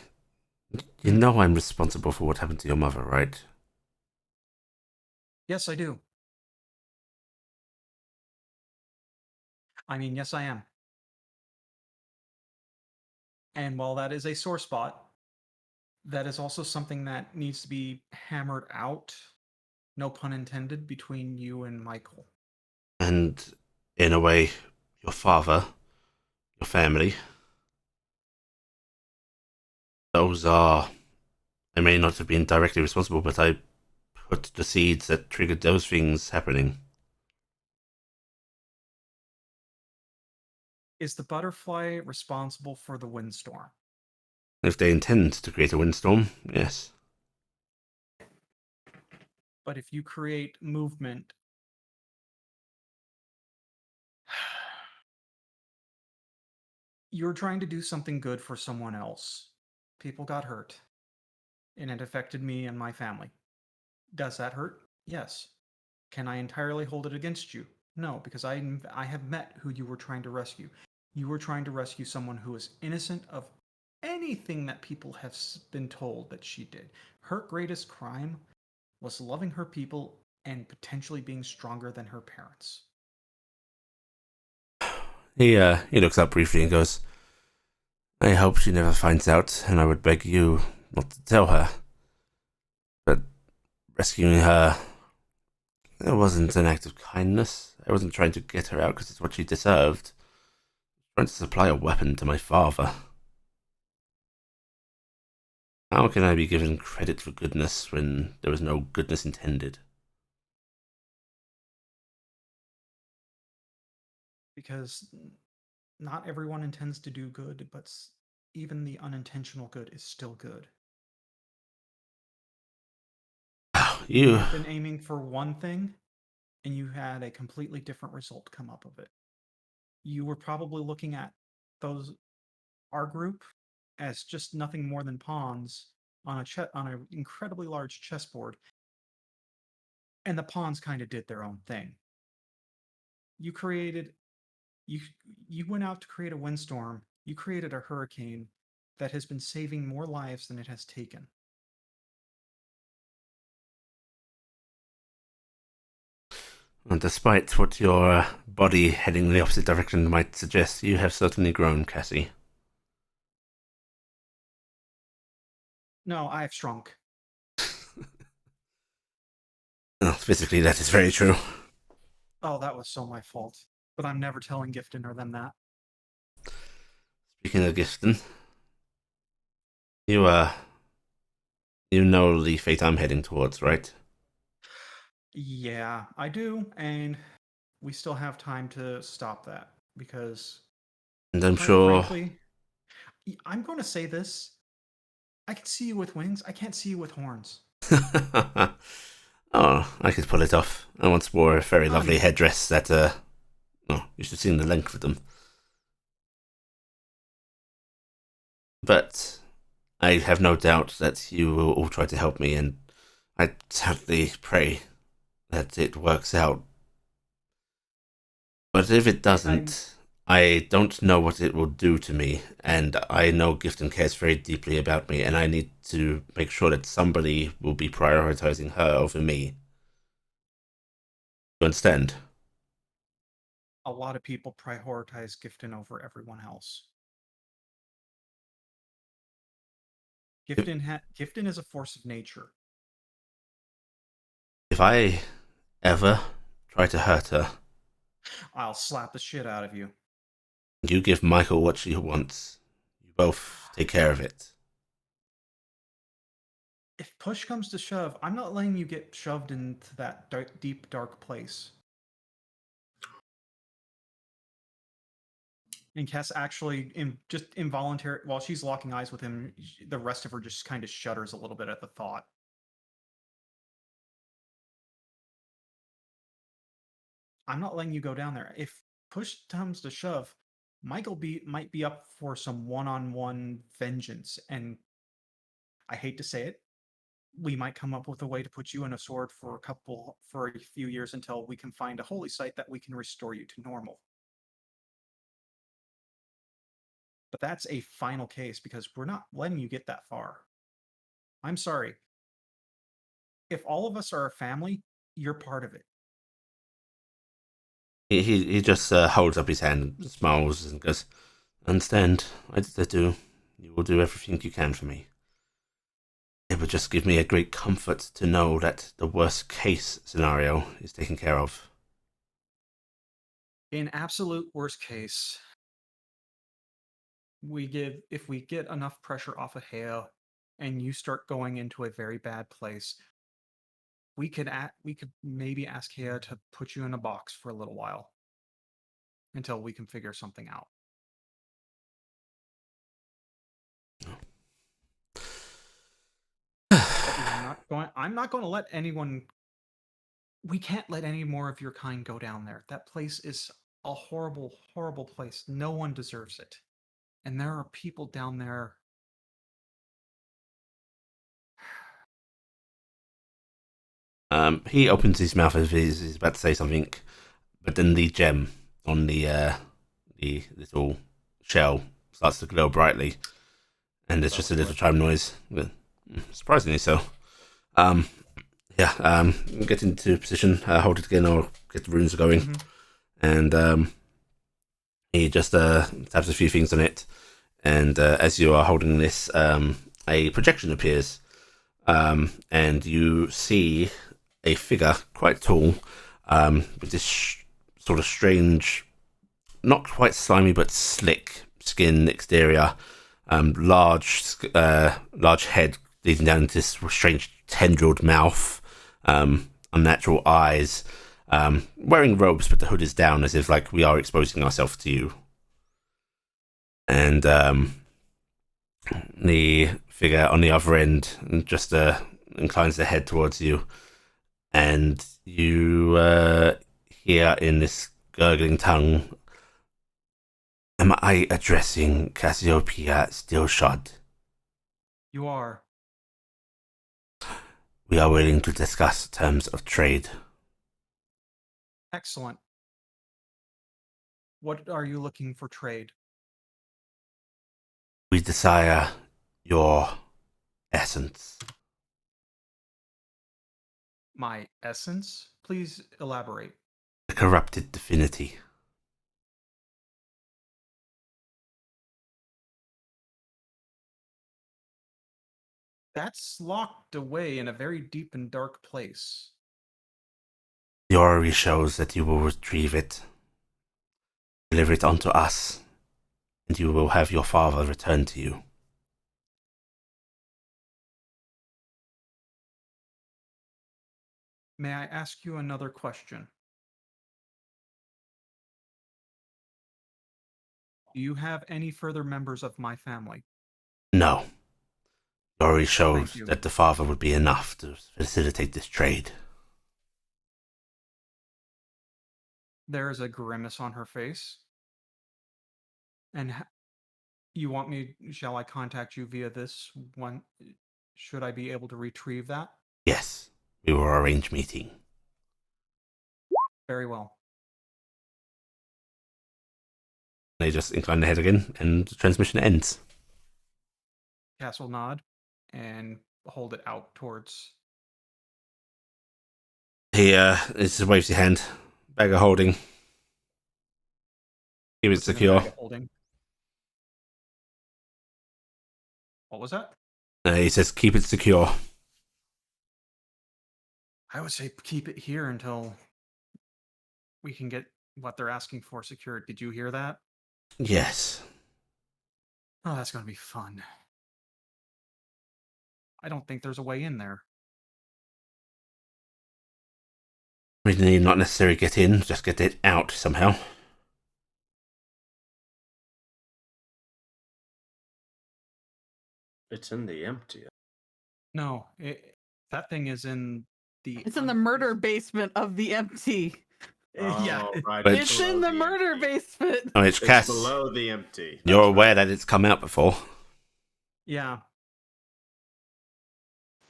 you know I'm responsible for what happened to your mother, right? Yes, I do. I mean, yes, I am. And while that is a sore spot, that is also something that needs to be hammered out, no pun intended, between you and Michael. And in a way, your father, your family, those are... I may not have been directly responsible, but I put the seeds that triggered those things happening. Is the butterfly responsible for the windstorm? If they intend to create a windstorm, yes. But if you create movement, you're trying to do something good for someone else. People got hurt, and it affected me and my family. Does that hurt? Yes. Can I entirely hold it against you? No, because I have met who you were trying to rescue. You were trying to rescue someone who is innocent of anything that people have been told that she did. Her greatest crime was loving her people and potentially being stronger than her parents. He looks up briefly and goes, I hope she never finds out, and I would beg you not to tell her. But rescuing her, it wasn't an act of kindness. I wasn't trying to get her out because it's what she deserved. I was trying to supply a weapon to my father. How can I be given credit for goodness when there was no goodness intended? Because not everyone intends to do good, but even the unintentional good is still good. You've been aiming for one thing, and you had a completely different result come up of it. You were probably looking at our group as just nothing more than pawns on an incredibly large chessboard, and the pawns kind of did their own thing. You created you went out to create a windstorm. You created a hurricane that has been saving more lives than it has taken. And despite what your body heading in the opposite direction might suggest, you have certainly grown, Cassie. No, I've shrunk. Well, physically, that is very true. Oh, that was so my fault. But I'm never telling Gifton or them that. Speaking of Gifton, you know the fate I'm heading towards, right? Yeah, I do, and we still have time to stop that because, And I'm sure. Frankly, I'm going to say this: I can see you with wings. I can't see you with horns. Oh, I could pull it off. I once wore a very lovely headdress that, oh, you should have seen the length of them. But I have no doubt that you will all try to help me, and I certainly pray that it works out. But if it doesn't, I don't know what it will do to me, and I know Gifton cares very deeply about me, and I need to make sure that somebody will be prioritizing her over me. You understand? A lot of people prioritize Gifton over everyone else. Gifton is a force of nature. If I ever try to hurt her, I'll slap the shit out of you. You give Michael what she wants. You both take care of it. If push comes to shove, I'm not letting you get shoved into that deep, dark place. And Cass actually, just involuntary, while she's locking eyes with him, the rest of her just kind of shudders a little bit at the thought. I'm not letting you go down there. If push comes to shove, Michael might be up for some one-on-one vengeance, and I hate to say it, we might come up with a way to put you in a sword for a few years until we can find a holy site that we can restore you to normal. But that's a final case because we're not letting you get that far. I'm sorry. If all of us are a family, you're part of it. He just holds up his hand and smiles and goes, "Understand, I do. You will do everything you can for me. It would just give me a great comfort to know that the worst case scenario is taken care of." In absolute worst case, if we get enough pressure off of Hea and you start going into a very bad place, we could maybe ask Hea to put you in a box for a little while until we can figure something out. I'm not going to let anyone. We can't let any more of your kind go down there. That place is a horrible, horrible place. No one deserves it. And there are people down there. He opens his mouth as he's about to say something, but then the gem on the little shell starts to glow brightly, and there's just a little chime noise. Surprisingly so. Get into position, hold it again, or get the runes going, and he just taps a few things on it, and as you are holding this, a projection appears, and you see a figure quite tall, with this sort of strange, not quite slimy but slick skin exterior, large head leading down into this strange tendrilled mouth, unnatural eyes, wearing robes but the hood is down as if like we are exposing ourselves to you. And the figure on the other end just inclines their head towards you and you hear in this gurgling tongue, "Am I addressing Cassiopeia Steelshod? You are. We are willing to discuss terms of trade." Excellent. What are you looking for trade? We desire your essence. My essence? Please elaborate. The corrupted divinity. That's locked away in a very deep and dark place. The orrery shows that you will retrieve it, deliver it unto us, and you will have your father return to you. May I ask you another question? Do you have any further members of my family? No. The orrery shows Thank you. that the father would be enough to facilitate this trade. There is a grimace on her face. And you want me, shall I contact you via this one? Should I be able to retrieve that? Yes, we will arrange meeting. Very well. They just incline their head again, and the transmission ends. Cass will nod and hold it out towards. He just waves his hand. Bag of holding. Keep it What's in the secure. bag of holding? What was that? He says, keep it secure. I would say keep it here until we can get what they're asking for secured. Did you hear that? Yes. Oh, that's going to be fun. I don't think there's a way in there. We need not necessarily get in, just get it out somehow. It's in the empty. No, that thing is in the. It's in the murder basement of the empty. Yeah, right. But- It's in the murder basement. Oh, it's It's Cass. below the empty. You're That's aware right. that it's come out before. yeah.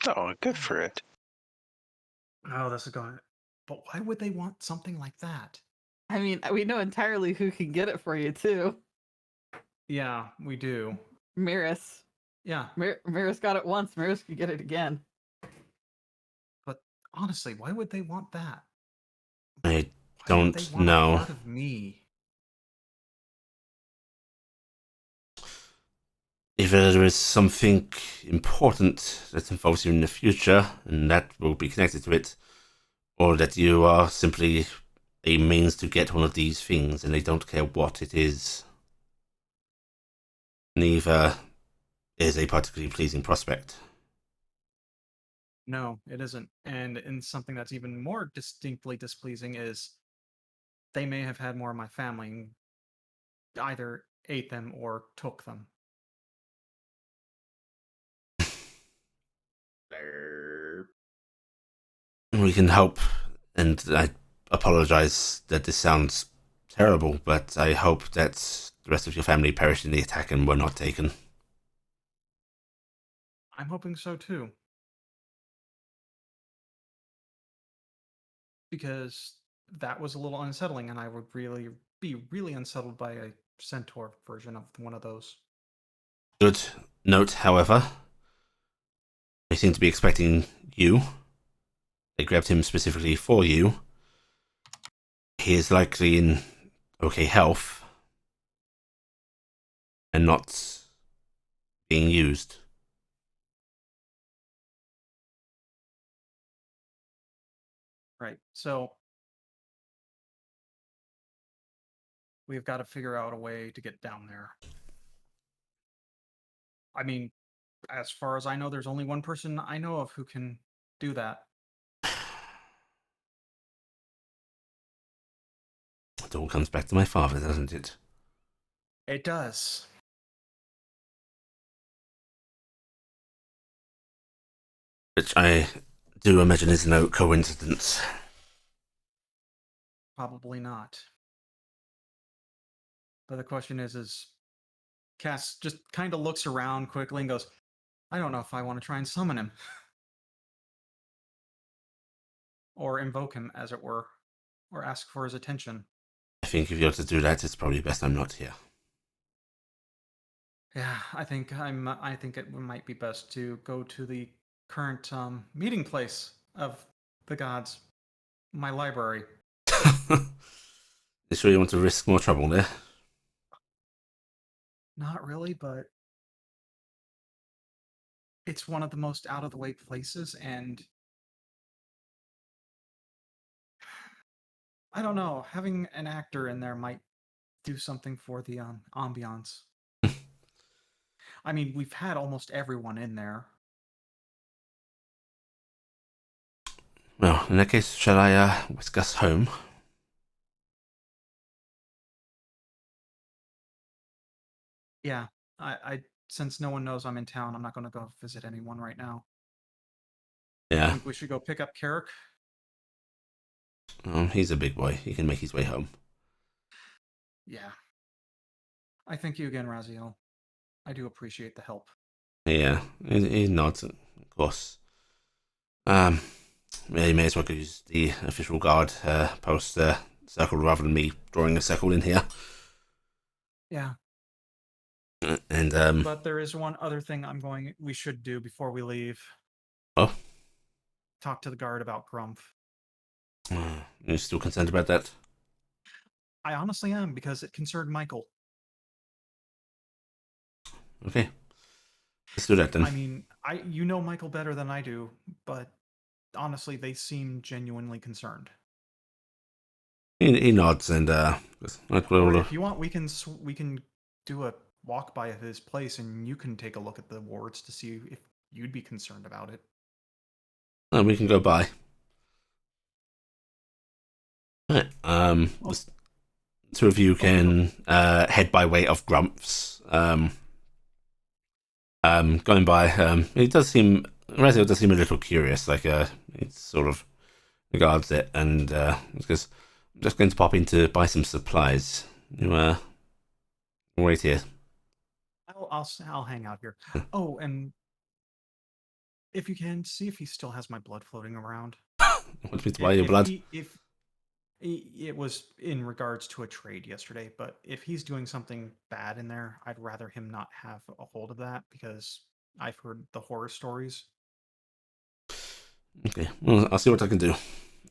Oh, good for it. Oh, this is going. But why would they want something like that? I mean, we know entirely who can get it for you too. Yeah, we do. Miris. Yeah, Miris got it once. Miris can get it again. but honestly, why would they want that? I Why would don't they want know. a part of me? If there is something important that involves you in the future, and that will be connected to it, or that you are simply a means to get one of these things, and they don't care what it is, neither is a particularly pleasing prospect. No, it isn't. And something that's even more distinctly displeasing is they may have had more of my family and either ate them or took them. We can hope, and I apologize that this sounds terrible, but I hope that the rest of your family perished in the attack and were not taken. I'm hoping so too. Because that was a little unsettling, and I would be really unsettled by a centaur version of one of those. Good note, however. They seem to be expecting you. They grabbed him specifically for you. He is likely in okay health and not being used. Right. So we've got to figure out a way to get down there. I mean, as far as I know, there's only one person I know of who can do that. It all comes back to my father, doesn't it? It does. Which I do imagine it's no coincidence. Probably not. But the question is Cass just kind of looks around quickly and goes, I don't know if I want to try and summon him. Or invoke him, as it were. Or ask for his attention. I think if you're to do that, it's probably best I'm not here. Yeah, I think it might be best to go to the current meeting place of the gods, my library. You sure you want to risk more trouble there? Not really, but it's one of the most out of the way places, and I don't know, having an actor in there might do something for the ambiance. I mean, we've had almost everyone in there. Well, in that case, shall I whisk us home? Yeah, I since no one knows I'm in town, I'm not going to go visit anyone right now. I Yeah. think we should go pick up Carrick. He's a big boy. He can make his way home. Yeah. I thank you again, Raziel. I do appreciate the help. Yeah, he nods, of course. Yeah, you may as well use the official guard post circle rather than me drawing a circle in here. Yeah. And But there is one other thing we should do before we leave. Oh? Talk to the guard about Grumph. You're still concerned about that? I honestly am, because it concerned Michael. Okay. Let's do that then. I mean, you know Michael better than I do, but honestly, they seem genuinely concerned. He nods and Or if you want, we can do a walk by his place, and you can take a look at the wards to see if you'd be concerned about it. we can go by. Right. The two of you can head by way of Grumps. Going by, Raziel does seem a little curious, like he sort of regards it and goes, I'm just going to pop in to buy some supplies. You wait here. I'll hang out here. Oh, and if you can, see if he still has my blood floating around. Want me to buy your blood? It was in regards to a trade yesterday, but if he's doing something bad in there, I'd rather him not have a hold of that, because I've heard the horror stories. Okay, well, I'll see what I can do.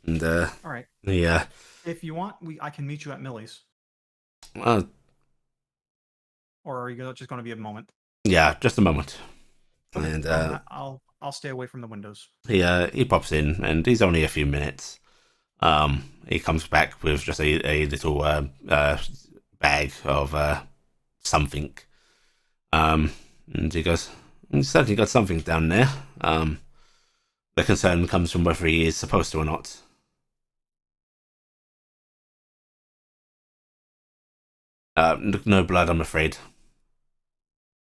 And all right. Yeah. If you want, I can meet you at Millie's. Or are you just going to be a moment? Yeah, just a moment. Okay. And I'll stay away from the windows. He pops in, and he's only a few minutes. He comes back with just a little bag of something. And he goes, "You certainly got something down there." The concern comes from whether he is supposed to or not. No blood, I'm afraid.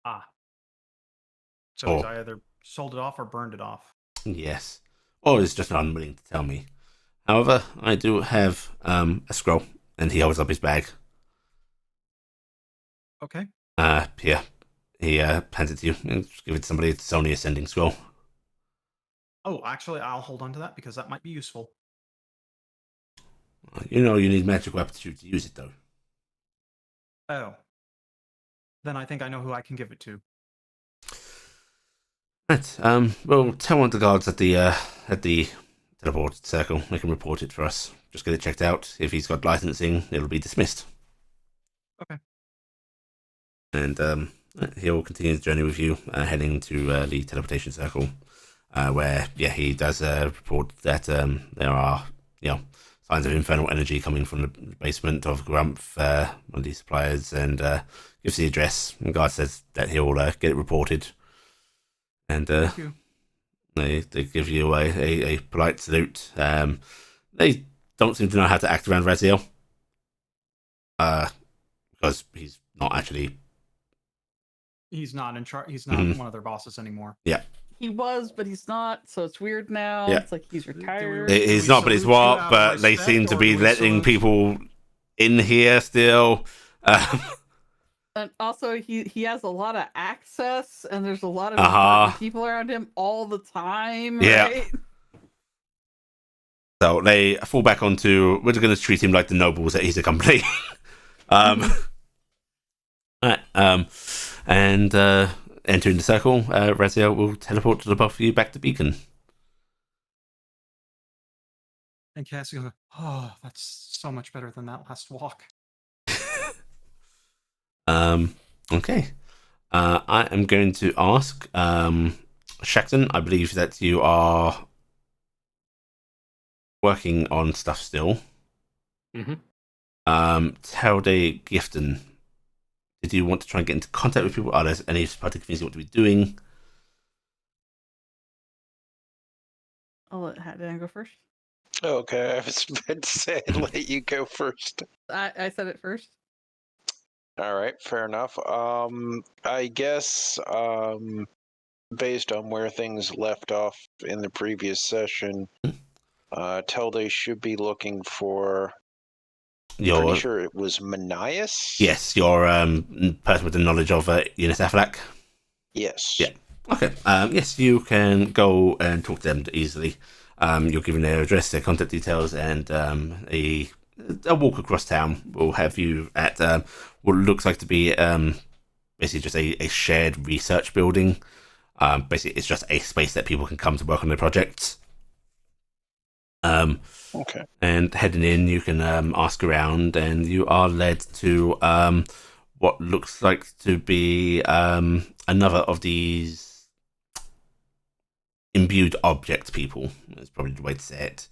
Ah. So he's either sold it off or burned it off. Yes. Or is just unwilling to tell me. However, I do have a scroll, and he holds up his bag. Okay. Here. He hands it to you. Give it to somebody. It's only a sending scroll. Oh, actually, I'll hold on to that, because that might be useful. You know you need magical aptitude to use it, though. Oh. Then I think I know who I can give it to. Right. Well, tell one of the guards at the teleport circle. They can report it for us. Just get it checked out. If he's got licensing, it'll be dismissed. Okay. And he'll continue the journey with you, heading to the teleportation circle, where he does report that there are signs of infernal energy coming from the basement of Grumph, one of these suppliers, and gives the address. And the guard says that he'll get it reported. And Thank you. They give you a polite salute. They don't seem to know how to act around Raziel, because he's not actually. He's not in charge. He's not one of their bosses anymore. Yeah. he was, but he's not, so it's weird now. Yeah. It's like he's retired. He's not, but he's salute you what? out of But they respect, seem to or be do we letting salute- people in here still. And also, he has a lot of access, and there's a lot of Uh-huh. important people around him all the time, Yeah. right? So they fall back onto, we're going to treat him like the nobles that he's accompanying. Right, and entering the circle, Raziel will teleport to the both of you back to Beacon. And Cassie goes, oh, that's so much better than that last walk. Okay. I am going to ask Shaxton, I believe that you are working on stuff still. Mm-hmm. Telde Gifton, did you want to try and get into contact with people? Are there any particular things you want to be doing? I'll let Hatdan go first. Okay, I was about to say I'd let you go first. I said it first. All right, fair enough. I guess based on where things left off in the previous session, Telde should be looking for. Pretty sure it was Manias. Yes, your person with the knowledge of Eunice Affleck. Yes. Yeah. Okay. Yes, you can go and talk to them easily. You're given their address, their contact details, and a walk across town will have you at what looks like to be basically just a shared research building. Basically, it's just a space that people can come to work on their projects. Okay. And heading in, you can ask around, and you are led to what looks like to be another of these imbued object people. That's probably the way to say it.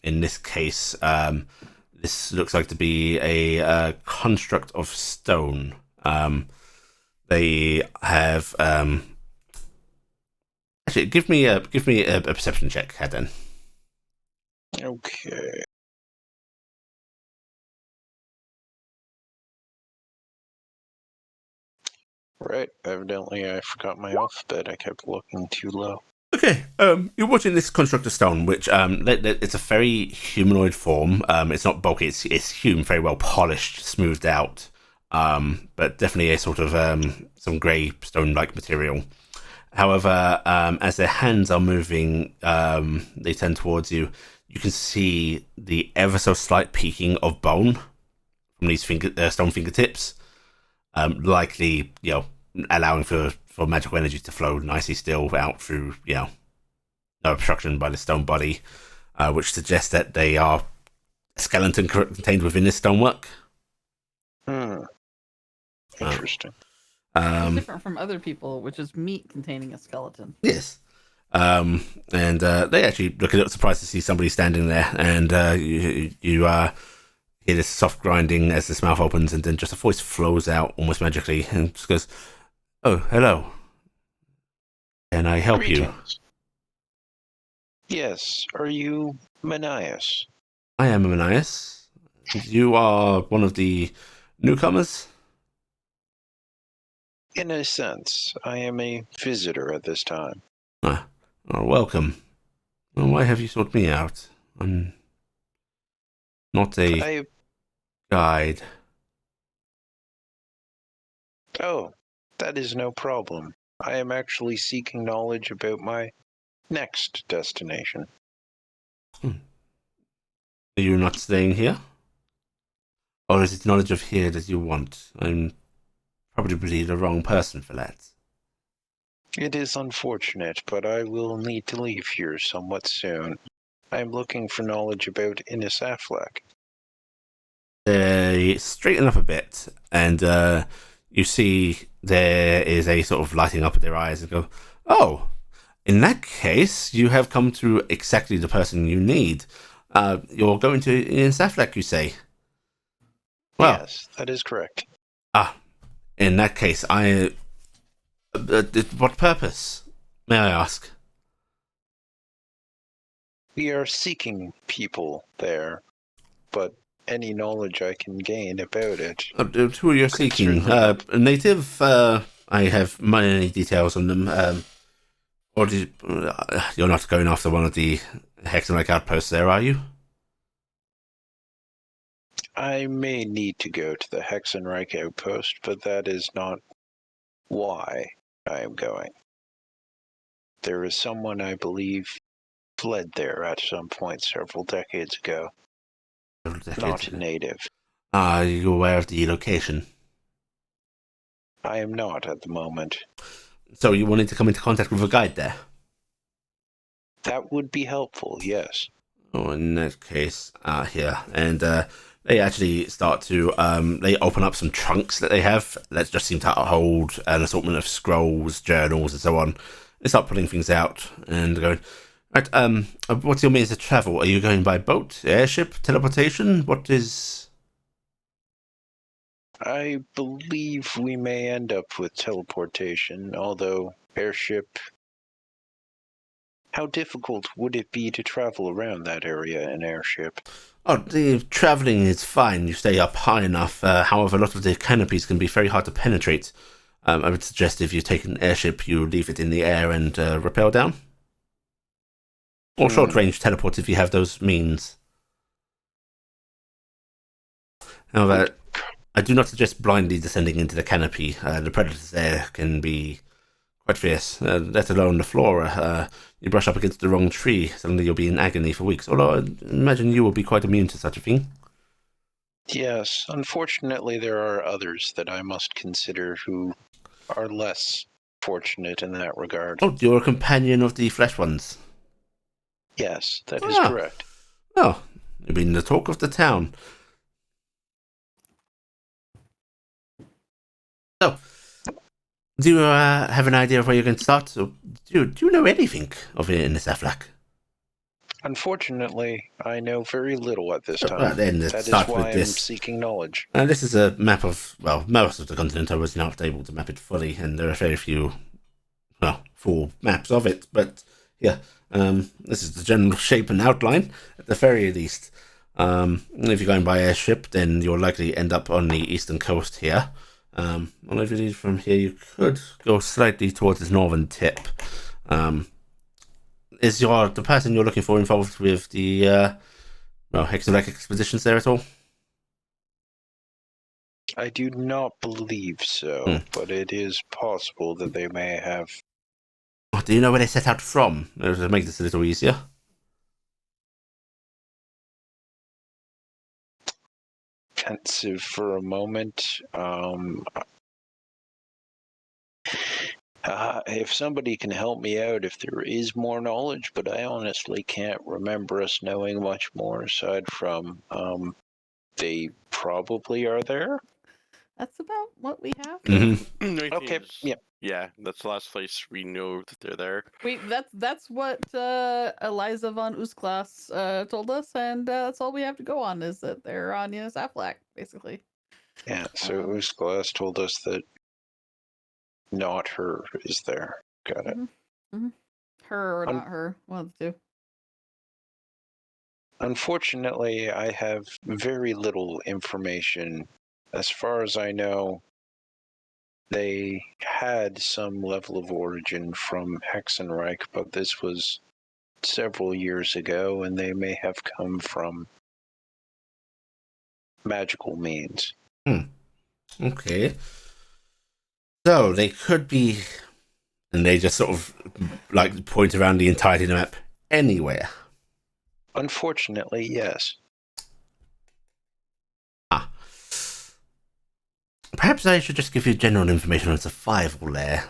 In this case, this looks like to be a construct of stone. They have actually give me a perception check, Hadan. Okay. Right. Evidently, I forgot my alphabet. I kept looking too low. Okay, you're watching this construct of stone, which it's a very humanoid form. It's not bulky; it's human, very well polished, smoothed out, but definitely a sort of some grey stone-like material. However, as their hands are moving, they turn towards you. You can see the ever so slight peaking of bone from these stone fingertips, likely, allowing for magical energy to flow nicely still out through, no obstruction by the stone body, which suggests that they are a skeleton contained within this stonework. Interesting. It's different from other people, which is meat containing a skeleton. Yes. And they actually look a little surprised to see somebody standing there, and you hear this soft grinding as this mouth opens, and then just a voice flows out almost magically, and just goes, "Oh, hello. Can I help Greetings. Yes. Are you Manias? I am Manias. You are one of the newcomers? In a sense, I am a visitor at this time. Welcome. Well, why have you sought me out? I'm not a guide. Oh, that is no problem. I am actually seeking knowledge about my next destination. Are you not staying here? Or is it knowledge of here that you want? I'm probably the wrong person for that. It is unfortunate, but I will need to leave here somewhat soon. I am looking for knowledge about Innis Affleck. They straighten up a bit, and you see there is a sort of lighting up at their eyes and go, "Oh, in that case, you have come to exactly the person you need. You're going to Innis Affleck, you say?" Well, yes, that is correct. In that case, what purpose, may I ask? We are seeking people there, but any knowledge I can gain about it. Who you're seeking? A native? I have many details on them. Or you're not going after one of the Hexenreich outposts there, are you? I may need to go to the Hexenreich outpost, but that is not why I am going. There is someone I believe fled there at some point several decades ago. Not a native. Are you aware of the location? I am not at the moment. So you wanted to come into contact with a guide there? That would be helpful, yes. Oh, in that case, here. And they actually start to, they open up some trunks that they have that just seem to hold an assortment of scrolls, journals, and so on. They start pulling things out and going, right, what's your means of travel? Are you going by boat, airship, teleportation? What is... I believe we may end up with teleportation, although airship... How difficult would it be to travel around that area in airship? Oh, the travelling is fine. You stay up high enough. However, a lot of the canopies can be very hard to penetrate. I would suggest if you take an airship, you leave it in the air and rappel down. Or short-range teleport if you have those means. However, I do not suggest blindly descending into the canopy. The predators there can be quite fierce, let alone the flora. You brush up against the wrong tree, suddenly you'll be in agony for weeks. Although I imagine you will be quite immune to such a thing. Yes, unfortunately there are others that I must consider who are less fortunate in that regard. Oh, you're a companion of the flesh ones? Yes, that is correct. Oh, you've been the talk of the town. So, do you have an idea of where you're going to start? Or do you know anything of it in this Aflac? Unfortunately, I know very little at this time. Then that is why I'm seeking knowledge. This is a map of, well, most of the continent. I was not able to map it fully, and there are very few, full maps of it. But yeah, this is the general shape and outline, at the very least. If you're going by airship, then you'll likely end up on the eastern coast here. Well, if you leave from here, you could go slightly towards the northern tip. Is the person you're looking for involved with the Hexenreich expeditions there at all? I do not believe so, but it is possible that they may have. Oh, do you know where they set out from? To make this a little easier. Pensive for a moment. If somebody can help me out, if there is more knowledge, but I honestly can't remember us knowing much more aside from they probably are there. That's about what we have. Mm-hmm. Okay. Yeah, that's the last place we know that they're there. Wait, that's what Eliza von Usklas told us, and that's all we have to go on is that they're on Enos Aflac, basically. Yeah, so Usklas told us that not her is there. Got it. Mm-hmm. Her or not her, one of the two. Unfortunately, I have very little information. As far as I know, they had some level of origin from Hexenreich, but this was several years ago, and they may have come from magical means. Okay. So they could be, and they just sort of like point around the entirety of the map anywhere. Unfortunately, yes. Perhaps I should just give you general information on survival there.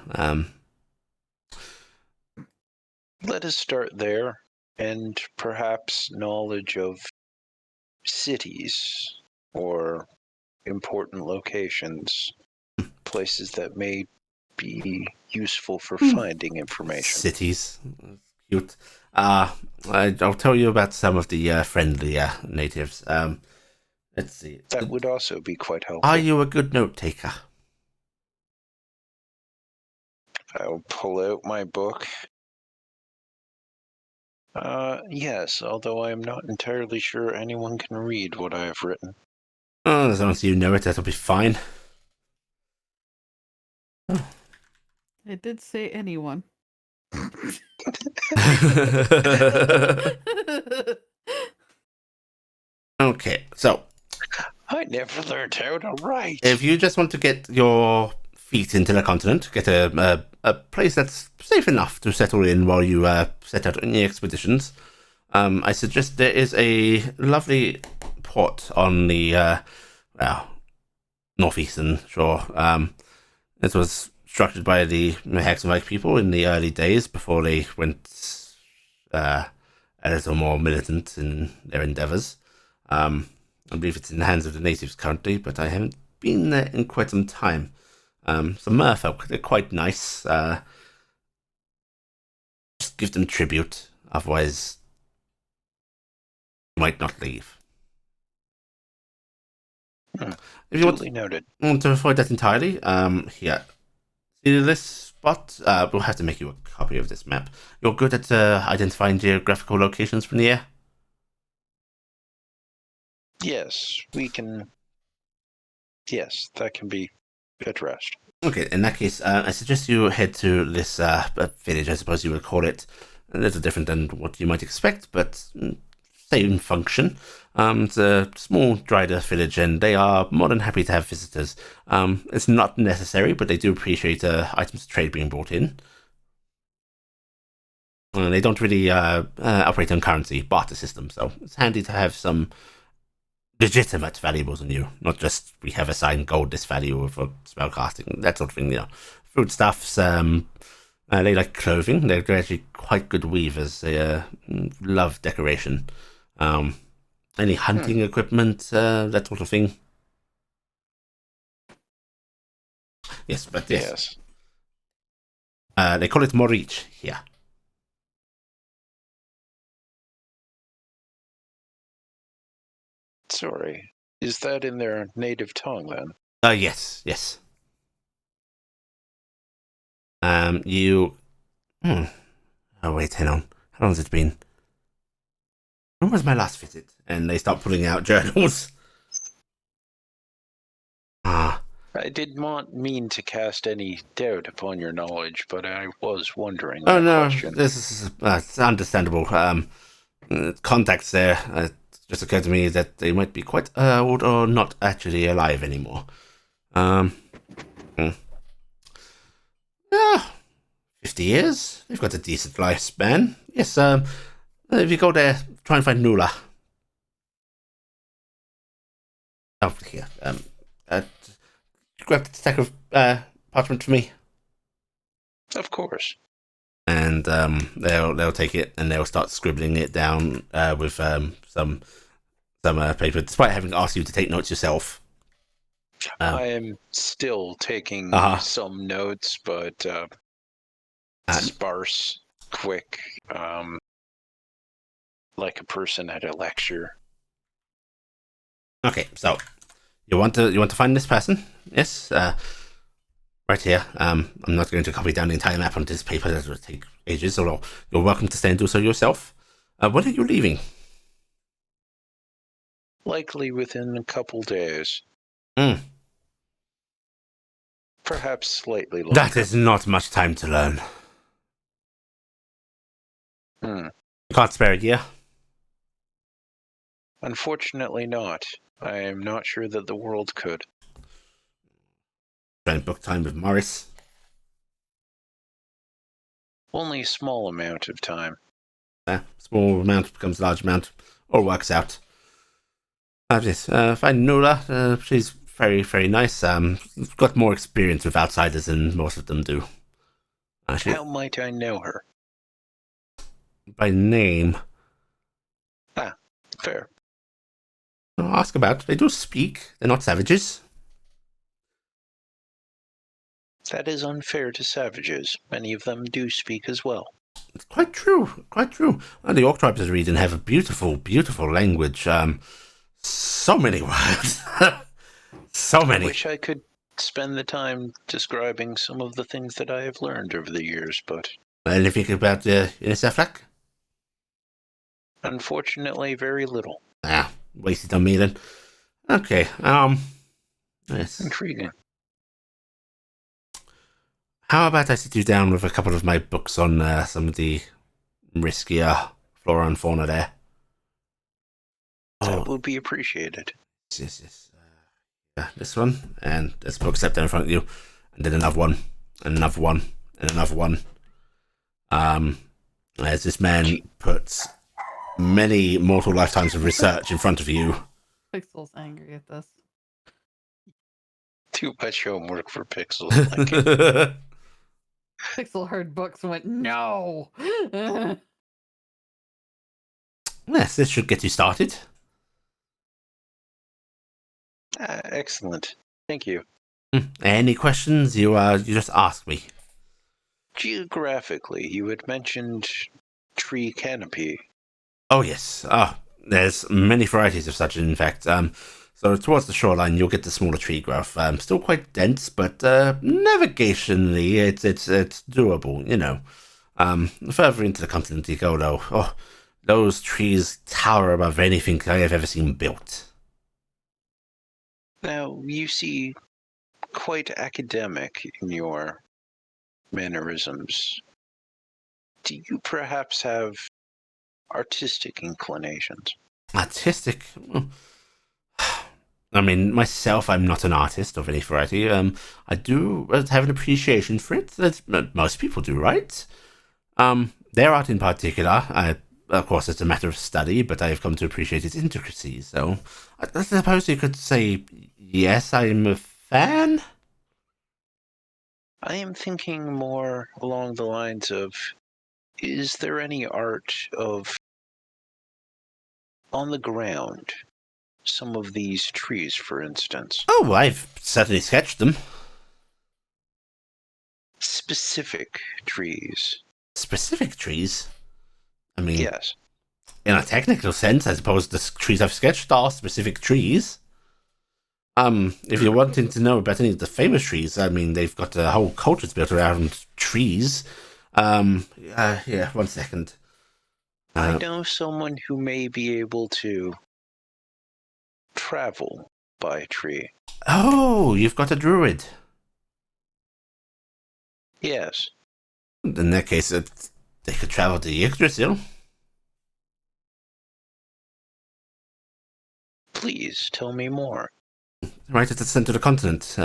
Let us start there, and perhaps knowledge of cities or important locations, places that may be useful for finding information. Cities. Cute. I'll tell you about some of the friendlier natives. Let's see. That would also be quite helpful. Are you a good note taker? I'll pull out my book. Yes, although I'm not entirely sure anyone can read what I have written. Oh, as long as you know it, that'll be fine. It did say anyone. Okay, so I never learned how to write. if you just want to get your feet into the continent, get a place that's safe enough to settle in while you set out on your expeditions, I suggest there is a lovely port on the northeastern shore. It was structured by the Hexenreich people in the early days before they went a little more militant in their endeavors. I believe it's in the hands of the natives currently, but I haven't been there in quite some time. Some merfolk, they're quite nice. Just give them tribute, otherwise you might not leave. If you Duly noted. want to avoid that entirely, here. See this spot? We'll have to make you a copy of this map. You're good at identifying geographical locations from the air? Yes, we can. Yes, that can be addressed. Okay, in that case, I suggest you head to this village, I suppose you would call it. A little different than what you might expect, but same function. It's a small dried earth village, and they are more than happy to have visitors. It's not necessary, but they do appreciate items of trade being brought in. They don't really operate on currency, barter system, so it's handy to have some legitimate valuables on you, not just we have assigned gold this value for spellcasting, that sort of thing. Foodstuffs. They like clothing. They're actually quite good weavers. They love decoration. Any hunting equipment, that sort of thing. Yes, but yes. They call it Morich here. Sorry. Is that in their native tongue, then? Yes. You... Oh, wait, hang on. How long has it been? When was my last visit? And they start pulling out journals. I did not mean to cast any doubt upon your knowledge, but I was wondering. Oh, no, question. this is it's understandable. Contacts there. It just occurred to me that they might be quite old or not actually alive anymore. Yeah, 50 years. They've got a decent lifespan. Yes, if you go there, try and find Nula. Oh, here. Grab the stack of parchment for me. Of course. And they'll take it and they'll start scribbling it down with some paper, despite having asked you to take notes yourself. I am still taking some notes, but sparse, quick, like a person at a lecture. Okay, so you want to find this person? Yes. Right here. I'm not going to copy down the entire map onto this paper. That would take ages. Although you're welcome to stay and do so yourself. When are you leaving? Likely within a couple days. Perhaps slightly longer. That is not much time to learn. You can't spare a year? Unfortunately not. I am not sure that the world could. Try and book time with Morris? Only a small amount of time. Small amount becomes large amount. All works out. Yes, find Nula. She's very, very nice. Got more experience with outsiders than most of them do. How might I know her? By name. Fair. I'll ask about. They do speak. They're not savages. That is unfair to savages. Many of them do speak as well. It's quite true. Quite true. The Orc tribes of the region have a beautiful, beautiful language. So many words. So many. I wish I could spend the time describing some of the things that I have learned over the years, but... Anything about Inisafrak? Unfortunately, very little. Wasted on me then. Okay, yes. Intriguing. How about I sit you down with a couple of my books on some of the riskier flora and fauna there. That would be appreciated. Yes. This one, and there's a book step down in front of you, and then another one, and another one, and another one. As this man puts many mortal lifetimes of research in front of you. Pixel's angry at this. Too much homework for Pixel. Pixel heard books and went, no! Yes, this should get you started. Excellent. Thank you. Any questions? You just ask me. Geographically, you had mentioned tree canopy. Oh yes. There's many varieties of such. In fact, so towards the shoreline, you'll get the smaller tree growth. Still quite dense, but navigationally, it's doable. You know. Further into the continent you go, though, those trees tower above anything I have ever seen built. Now, you see quite academic in your mannerisms. Do you perhaps have artistic inclinations? Artistic? I mean, myself, I'm not an artist of any variety. I do have an appreciation for it. That's, most people do, right? Their art in particular, of course, it's a matter of study, but I've come to appreciate its intricacies. So, I suppose you could say, yes, I'm a fan. I am thinking more along the lines of, is there any art of, on the ground, some of these trees, for instance? Oh, I've certainly sketched them. Specific trees. Specific trees? I mean, yes. In a technical sense, I suppose the trees I've sketched are specific trees. If you're wanting to know about any of the famous trees, I mean, they've got a whole cultures built around trees. Yeah, 1 second. I know someone who may be able to travel by tree. Oh, you've got a druid. Yes. In that case, they could travel to Yggdrasil. Please tell me more. Right at the center of the continent.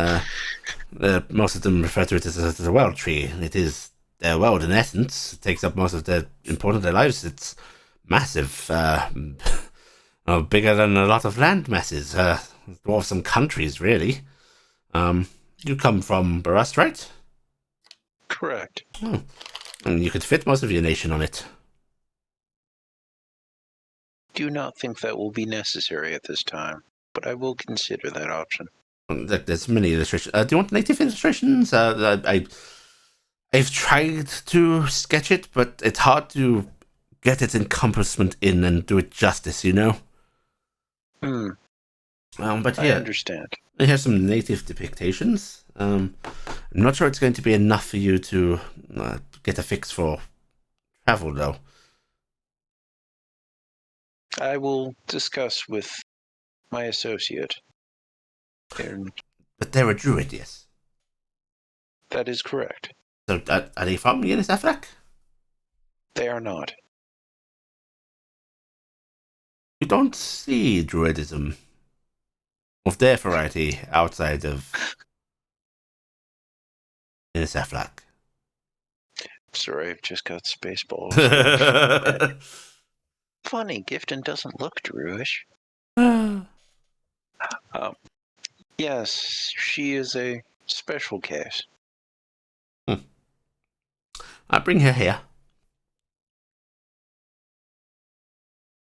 Most of them refer to it as a world tree. It is their world in essence. It takes up most of their important their lives. It's massive. Bigger than a lot of land masses. Dwarf some countries, really. You come from Barust, right? Correct. And you could fit most of your nation on it. Do not think that will be necessary at this time, but I will consider that option. There's many illustrations. Do you want native illustrations? I've tried to sketch it, but it's hard to get its encompassment in and do it justice, you know? But I yeah, understand. I have some native depictions. I'm not sure it's going to be enough for you to get a fix for travel, though. I will discuss with my associate. But they're a druid, yes. That is correct. So are they from Yenisafrak? They are not. You don't see druidism of their variety outside of Yenisafrak. Sorry, I've just got Spaceballs. Funny, Gifton doesn't look Druish. Yes, she is a special case. I bring her here.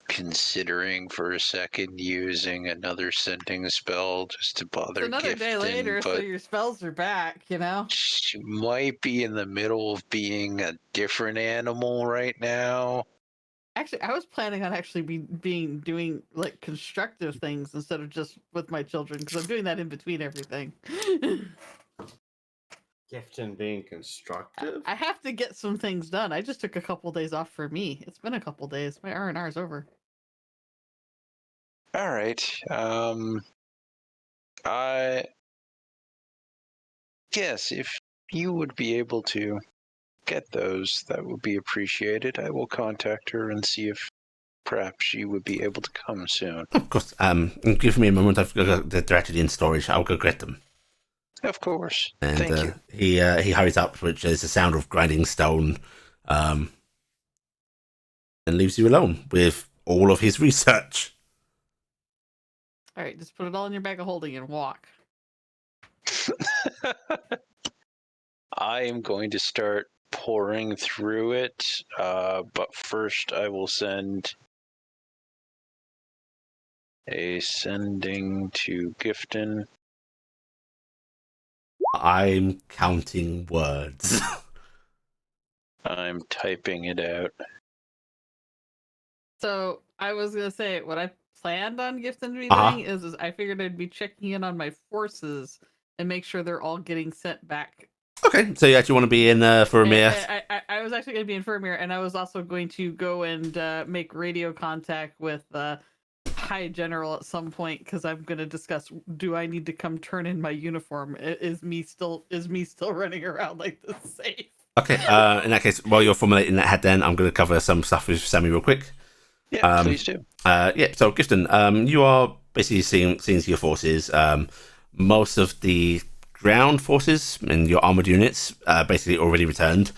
Considering for a second using another sending spell just to bother It's another Gifton, day later, so your spells are back, you know? She might be in the middle of being a different animal right now. Actually, I was planning on actually doing like constructive things instead of just with my children, because I'm doing that in between everything. Gifton being constructive? I have to get some things done. I just took a couple days off for me. It's been a couple days. My R&R is over. All right. I guess if you would be able to get those, that would be appreciated. I will contact her and see if perhaps she would be able to come soon. Of course. Give me a moment. They're actually in storage. I'll go get them. Of course. And Thank you. he hurries up, which is the sound of grinding stone, and leaves you alone with all of his research. All right, just put it all in your bag of holding and walk. I am going to start pouring through it, but first I will send a sending to Gifton. I'm counting words. I'm typing it out. So I was gonna say what I planned on Gifton to be Uh-huh. doing is I figured I'd be checking in on my forces and make sure they're all getting sent back. Okay, so you actually want to be in for a minute? I was actually going to be in Firmir, and I was also going to go and make radio contact with High General at some point because I'm going to discuss: do I need to come turn in my uniform? Is me still running around like this safe? Okay, in that case, while you're formulating that head, then I'm going to cover some stuff with Sammy real quick. Yeah, please do. So Gifton, you are basically seeing your forces. Most of the ground forces and your armored units basically already returned.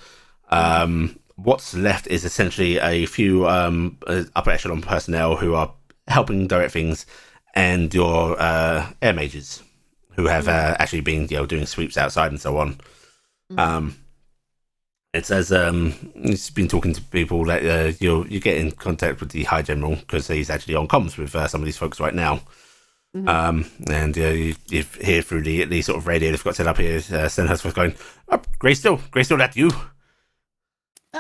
What's left is essentially a few upper echelon personnel who are helping direct things, and your air mages who have actually been doing sweeps outside and so on. It says he's been talking to people that you get in contact with the High General because he's actually on comms with some of these folks right now. And you hear through the sort of radio they've got set up here, Stenhouse was going, oh, Greystill, that you?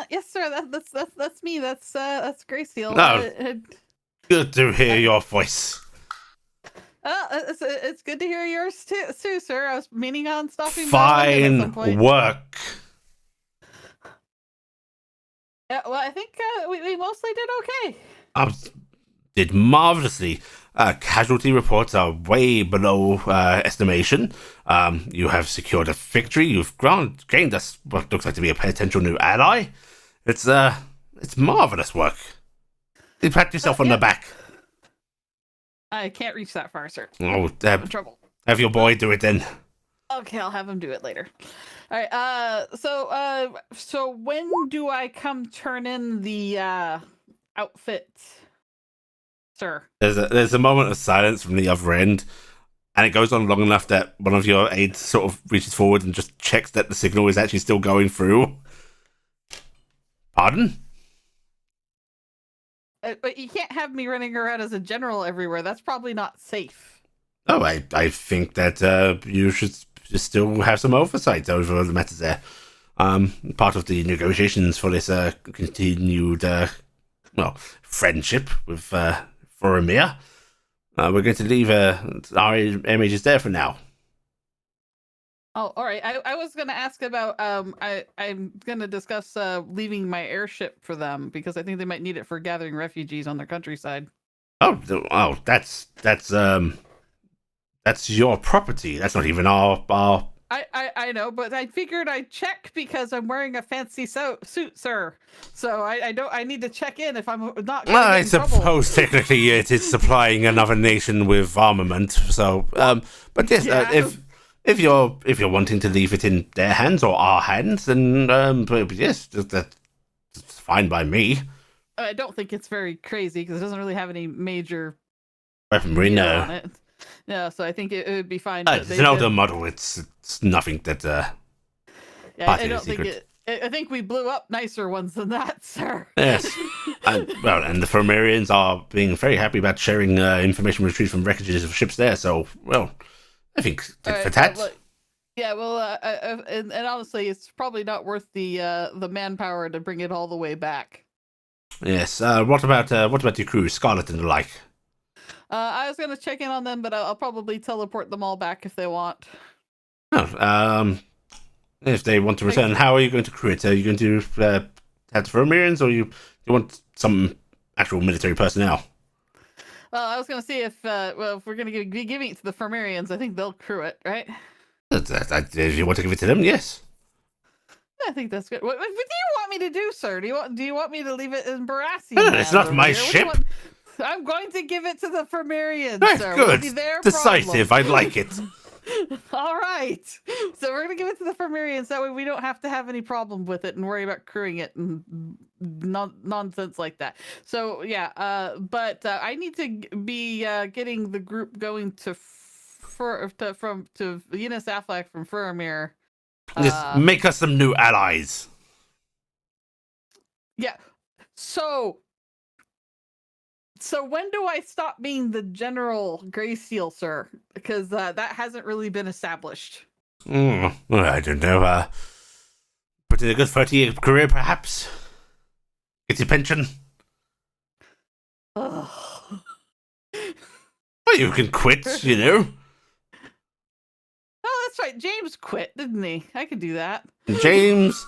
Yes, sir. That's me. That's Greystill. No. Good to hear your voice. It's good to hear yours too, sir. I was meaning on stopping by at some point. Fine work. Yeah, well, I think we mostly did okay. Did marvelously. Casualty reports are way below estimation. You have secured a victory. You've gained us what looks like to be a potential new ally. It's marvelous work. You pat yourself on the back. I can't reach that far, sir. Oh, I'm in trouble. Have your boy do it then. Okay, I'll have him do it later. All right. So when do I come turn in the outfit, sir? There's a moment of silence from the other end, and it goes on long enough that one of your aides sort of reaches forward and just checks that the signal is actually still going through. Pardon? But you can't have me running around as a general everywhere. That's probably not safe. Oh, I think that you should still have some oversight over the matters there. Part of the negotiations for this continued friendship with Faramir. We're going to leave our images there for now. Oh, all right. I was going to ask about I'm going to discuss leaving my airship for them because I think they might need it for gathering refugees on their countryside. Oh, that's your property. That's not even our. I know, but I figured I'd check because I'm wearing a fancy suit, sir. So I need to check in if I'm not. I suppose technically it is supplying another nation with armament. So, but yes, Yeah. if you're wanting to leave it in their hands or our hands, then yes, that's fine by me. I don't think it's very crazy because it doesn't really have any major weaponry, no. On it. Yeah, so I think it would be fine. It's an older model. It's nothing that. Yeah, I don't think it. I think we blew up nicer ones than that, sir. Yes. And the Fomerians are being very happy about sharing information retrieved from wreckages of ships there. So, well, I think for that. And honestly, it's probably not worth the manpower to bring it all the way back. Yes. What about your crew, Scarlet and the like? I was gonna check in on them, but I'll probably teleport them all back if they want. Oh, if they want to return, how are you going to crew it? Are you going to have the Fomerians, or you want some actual military personnel? Well, I was gonna see if we're gonna be giving it to the Fomerians, I think they'll crew it, right? If you want to give it to them, yes. I think that's good. What do you want me to do, sir? Do you want me to leave it in Barassi? It's not my ship. I'm going to give it to the Fermarians, Right, sir. good. Will be their Decisive. problem. I like it. All right. So we're going to give it to the Fermarians. That way we don't have to have any problem with it and worry about crewing it and nonsense like that. So, yeah. But I need to be getting the group going to Eunice Affleck from Furamir. Just make us some new allies. Yeah. So when do I stop being the General Greyseal, sir? Because that hasn't really been established. Well, I don't know. Put in a good 30-year career, perhaps. Get your pension. Ugh. Well, you can quit, you know. Oh, that's right. James quit, didn't he? I could do that. James,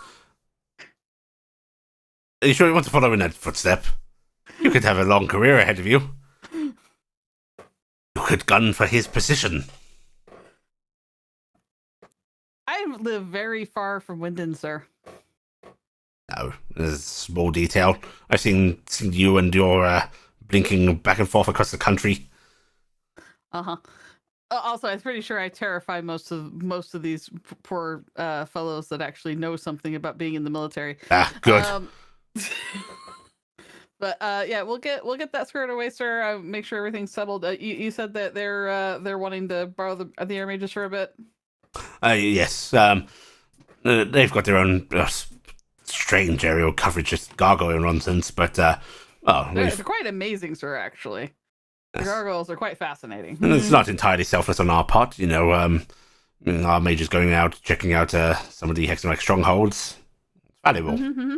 are you sure you want to follow in that footstep? You could have a long career ahead of you. You could gun for his position. I live very far from Winden, sir. No, there's a small detail. I've seen you and your blinking back and forth across the country. Uh-huh. Also, I'm pretty sure I terrify most of these poor fellows that actually know something about being in the military. Ah, good. But yeah, we'll get that squared away, sir. Make sure everything's settled. You said that they're wanting to borrow the air mages for a bit. Yes. They've got their own strange aerial coverage, just gargoyle nonsense. But they're quite amazing, sir. Actually, the gargoyles are quite fascinating. And it's not entirely selfless on our part, you know. Our mages going out, checking out some of the Hexenreich strongholds. It's valuable. Mm-hmm.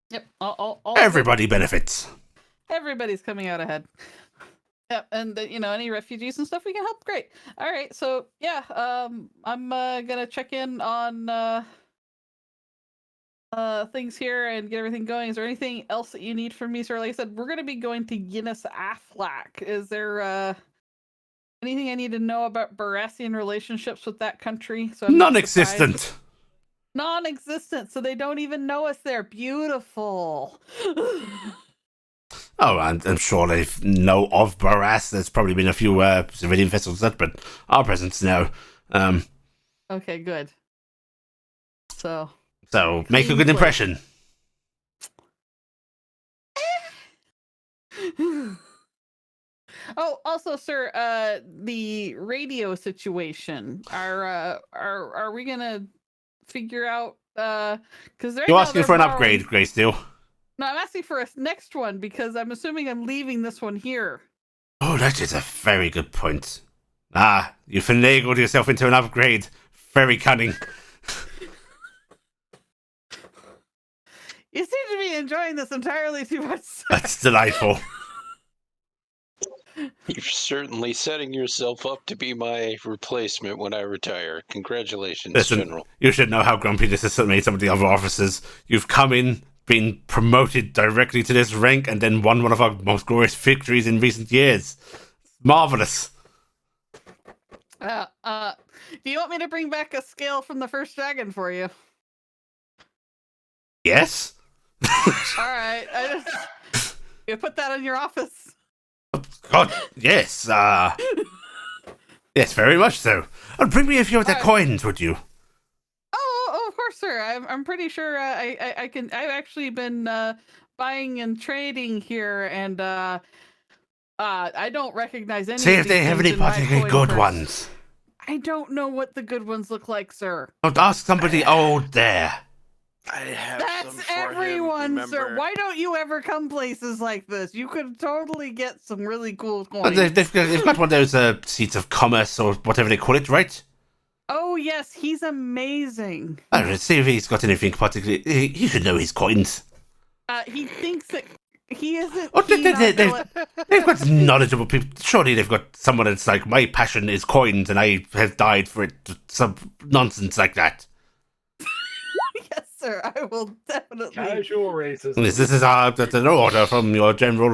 Yep. All Everybody benefits. Everybody's coming out ahead. Yep, and any refugees and stuff we can help. Great. All right. So yeah, I'm gonna check in on things here and get everything going. Is there anything else that you need from me, sir? Like I said, we're gonna be going to Eunice Affleck. Is there anything I need to know about Barassian relationships with that country? So Non-existent. Non-existent, so they don't even know us there. Beautiful. Oh, and I'm sure they know of Barras. There's probably been a few civilian vessels that, but our presence, no. Okay, good. So make a good impression. Oh, also, sir, the radio situation. Are we gonna figure out? Because you're asking for an upgrade, Graysteel. No, I'm asking for a next one because I'm assuming I'm leaving this one here. Oh, that is a very good point. You finagled yourself into an upgrade. Very cunning. You seem to be enjoying this entirely too much, sir. That's delightful. You're certainly setting yourself up to be my replacement when I retire. Congratulations, Listen, General. You should know how grumpy this has made some of the other officers. You've come in, been promoted directly to this rank, and then won one of our most glorious victories in recent years. Marvelous. Do you want me to bring back a scale from the first dragon for you? Yes. All right. You put that in your office. God, yes. Yes, very much so. Bring me a few of the coins, would you? Oh, of course, sir. I'm pretty sure I can. I've actually been buying and trading here, and I don't recognize any. See if they have any particularly good ones. I don't know what the good ones look like, sir. Ask somebody old there. I have That's everyone, sir. Why don't you ever come places like this? You could totally get some really cool coins. They've got one of those seats of commerce or whatever they call it, right? Oh, yes. He's amazing. Let's see if he's got anything particularly. He should know his coins. He thinks that he isn't. Oh, they've got knowledgeable people. Surely they've got someone that's like, my passion is coins and I have died for it. Some nonsense like that. Yes, sir. I will definitely. Casual racism. This is an order from your general.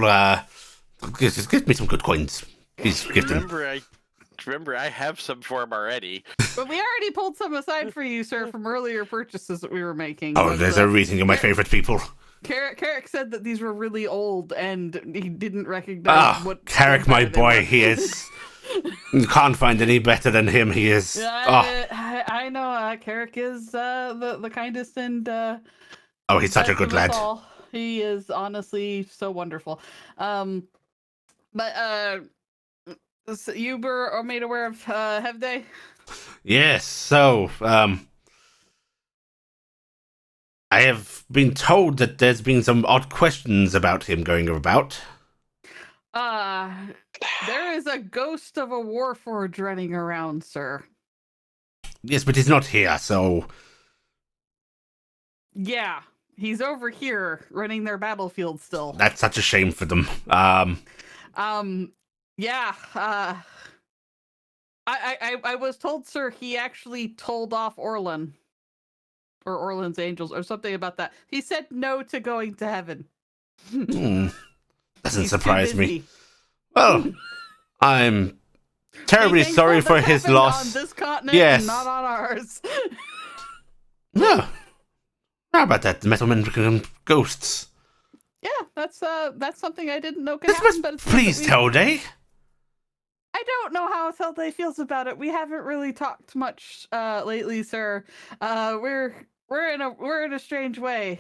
Give me some good coins. Please give them. Remember, remember, I have some for him already. But we already pulled some aside for you, sir, from earlier purchases that we were making. Oh, there's a reason you're my favorite people. Carrick said that these were really old, and he didn't recognize what. Carrick, my boy, he is. You can't find any better than him. He is. I know. Carrick is the kindest and. He's such a good lad. All. He is honestly so wonderful. But so you were made aware of Hevday? Yes. So, I have been told that there's been some odd questions about him going about. There is a ghost of a warforged running around, sir. Yes, but he's not here, so... Yeah, he's over here running their battlefield still. That's such a shame for them. Yeah, I was told, sir, he actually told off Orlin. Or Orlin's Angels, or something about that. He said no to going to heaven. Doesn't surprise me. Well, I'm terribly sorry for his loss. On this continent, yes, not on ours. No. How about that? The metalmen become ghosts. Yeah, that's something I didn't know could happen. But please tell Day. I don't know how Telday feels about it. We haven't really talked much lately, sir. We're in a strange way.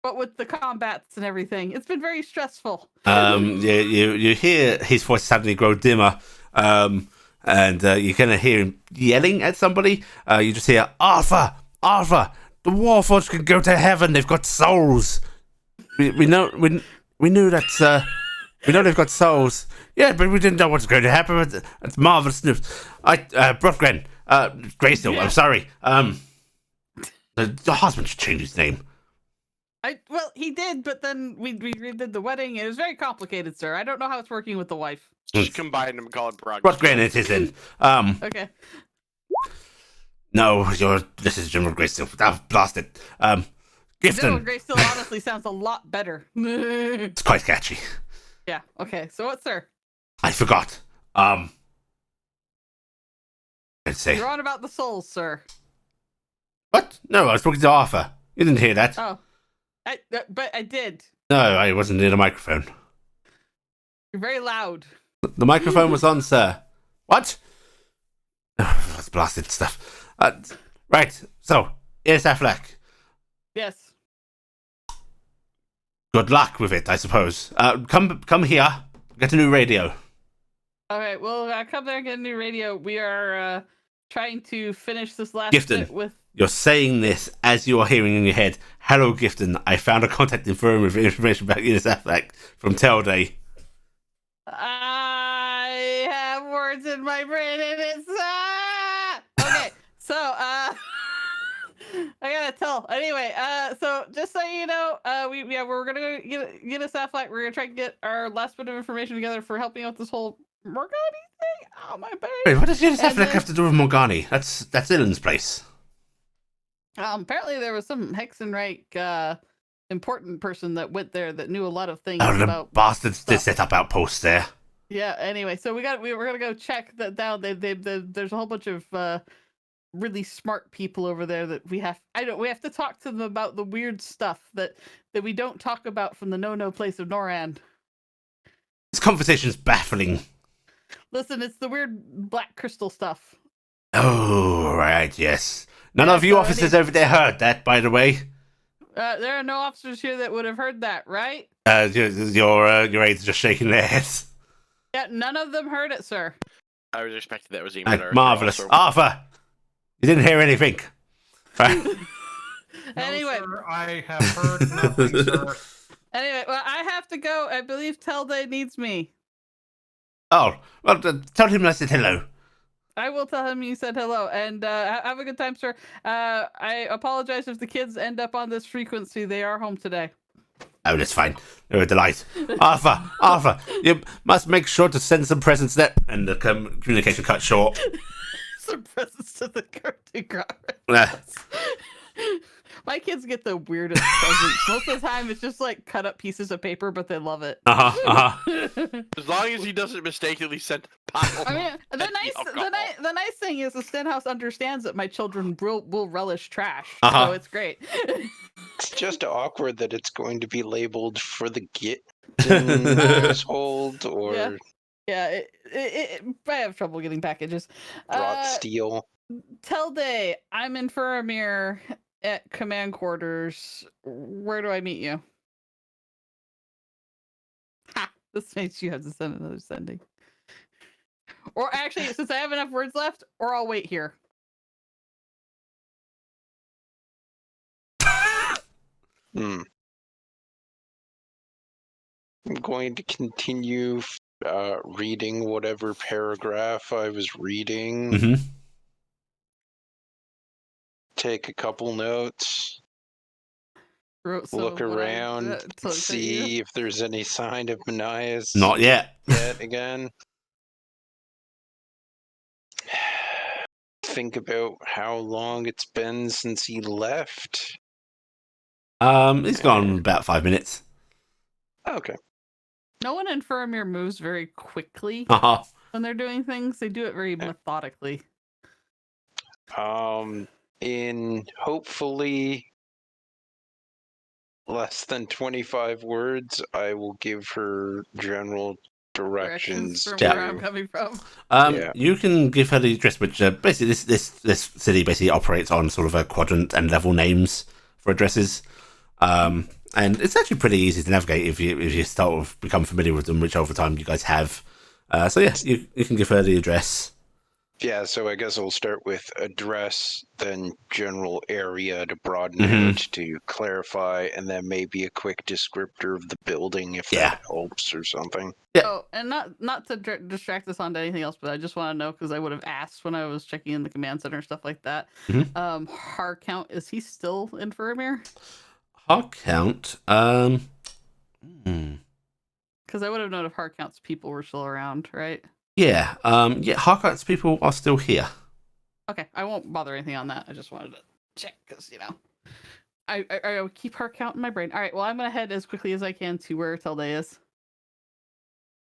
But with the combats and everything, it's been very stressful. You hear his voice suddenly grow dimmer, and you kind of hear him yelling at somebody. You just hear, Arthur, the Warforged can go to heaven. They've got souls. We know that. We know they've got souls. Yeah, but we didn't know what's going to happen. It's marvelous news. Brotgren, Graystill, yeah. I'm sorry. The husband should change his name. Well, he did, but then we redid the wedding. It was very complicated, sir. I don't know how it's working with the wife. Just combine them and call it Brotgren it isn't. Okay. No, this is General Graystill. I've lost it. Gifton. General Graystill honestly sounds a lot better. It's quite catchy. Yeah, okay. So what, sir? I forgot. I'd say. You're on about the souls, sir. What? No, I was talking to Arthur. You didn't hear that. Oh. But I did. No, I wasn't near the microphone. You're very loud. The microphone was on, sir. What? That's blasted stuff. Right, so, here's Affleck. Yes. Good luck with it, I suppose. Come here. Get a new radio. Okay, well, come there and get a new radio. We are trying to finish this last Gifton, bit with... You're saying this as you are hearing in your head, hello, Gifton, I found a contact information about Eunice Affleck from Telday. I have words in my brain and it's... Okay, so, I gotta tell. Anyway, so just so you know, we're gonna go get a Affleck. We're gonna try to get our last bit of information together for helping out this whole Morgani thing. Oh my baby. Wait, what does Eunice Affleck have to do with Morgani? That's Ilan's place. Apparently there was some Hexenreich important person that went there that knew a lot of things about bastards stuff. Did set up outposts there. Yeah. Anyway, so we're gonna go check that down. There's a whole bunch of really smart people over there that we have to talk to them about the weird stuff that we don't talk about from the no place of Noran. This conversation's baffling. Listen, it's the weird black crystal stuff. Oh, right, yes. None of you officers over there heard that, by the way. There are no officers here that would have heard that, right? Your aides are just shaking their heads. Yeah, none of them heard it, sir. I was expecting that was even marvelous. Arthur! You didn't hear anything. Right. Anyway. No, sir, I have heard nothing, sir. Anyway, well, I have to go. I believe Telday needs me. Oh, well, tell him I said hello. I will tell him you said hello, and have a good time, sir. I apologize if the kids end up on this frequency. They are home today. Oh, that's fine. They're a delight. Arthur, you must make sure to send some presents there. And the communication cut short. Some presents to the Curdy My kids get the weirdest presents. Most of the time, it's just like cut up pieces of paper, but they love it. As long as he doesn't mistakenly send a bottle. I mean, the nice thing is the Stenhouse understands that my children will relish trash, so it's great. It's just awkward that it's going to be labeled for the Gittin household or yeah. I have trouble getting packages. brought steel. Telday, I'm in Faramir at command quarters. Where do I meet you? Ha! This makes you have to send another sending. Or actually, since I have enough words left, or I'll wait here. I'm going to continue reading whatever paragraph I was reading. Mm-hmm. Take a couple notes. Look around, see if there's any sign of Manias. Not yet. Yet again. Think about how long it's been since he left. It's gone about 5 minutes. Okay. No one in Faramir moves very quickly when they're doing things. They do it very methodically. In hopefully less than 25 words, I will give her general directions from to where I'm coming from. You can give her the address, which basically this city basically operates on sort of a quadrant and level names for addresses. And it's actually pretty easy to navigate if you start to become familiar with them, which over time you guys have. So yeah, you can give her the address. Yeah, so I guess I'll start with address, then general area to broaden out to clarify, and then maybe a quick descriptor of the building if that helps or something. Yeah. Oh, and not to distract us onto anything else, but I just want to know because I would have asked when I was checking in the command center and stuff like that. Harcount, is he still in Faramir? Harcount, because I would have known if Harcount's people were still around, right? Yeah, Harcount's people are still here. Okay, I won't bother anything on that. I just wanted to check because I will keep Harcount in my brain. All right, well I'm gonna head as quickly as I can to where Telday is.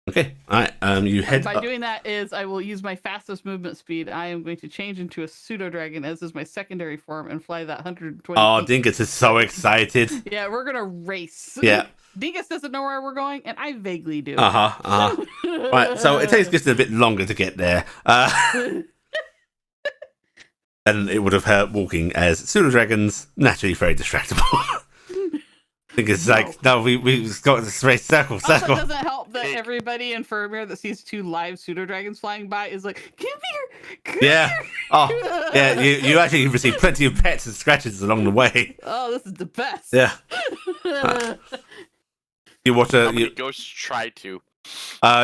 Okay, all right. You head. By doing that is I will use my fastest movement speed. I am going to change into a pseudo dragon as is my secondary form and fly that 120. Oh, Dingus is so excited. Yeah, we're gonna race. Yeah. Dingus doesn't know where we're going, and I vaguely do. Right, so it takes just a bit longer to get there. And it would have hurt walking, as pseudo dragons naturally very distractible. I think it's like, no, we've got this race circle. Also, it doesn't help that everybody in Faramir that sees 2 live pseudo dragons flying by is like, come here, here. Oh, yeah, you actually receive plenty of pets and scratches along the way. Oh, this is the best. Yeah. You watch ghosts try to.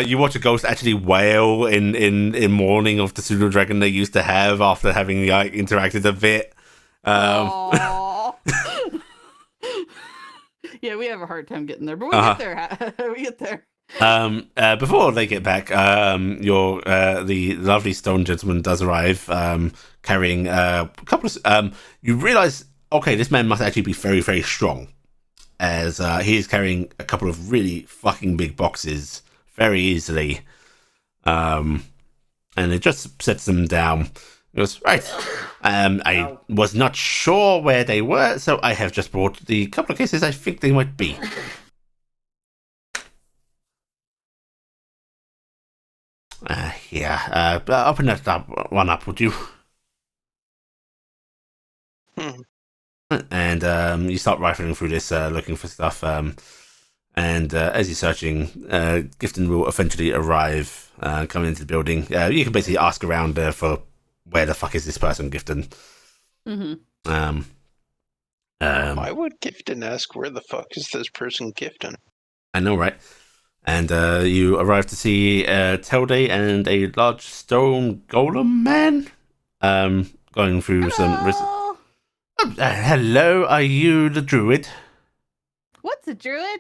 You watch a ghost actually wail in mourning of the pseudo dragon they used to have after having interacted a bit. Yeah, we have a hard time getting there, but we get there. We get there. Before they get back, the lovely stone gentleman does arrive, carrying a couple of. You realise, okay, this man must actually be very, very strong, as he is carrying a couple of really fucking big boxes very easily, and it just sets them down. He goes, right. I was not sure where they were, so I have just brought the couple of cases I think they might be. Open that one up, would you? And you start rifling through this, looking for stuff. And as you're searching, Gifton will eventually arrive, coming into the building. You can basically ask around for where the fuck is this person, Gifton. Why would Gifton ask where the fuck is this person Gifton? I know, right? And you arrive to see Telday and a large stone golem man going through some... hello, are you the druid? What's a druid?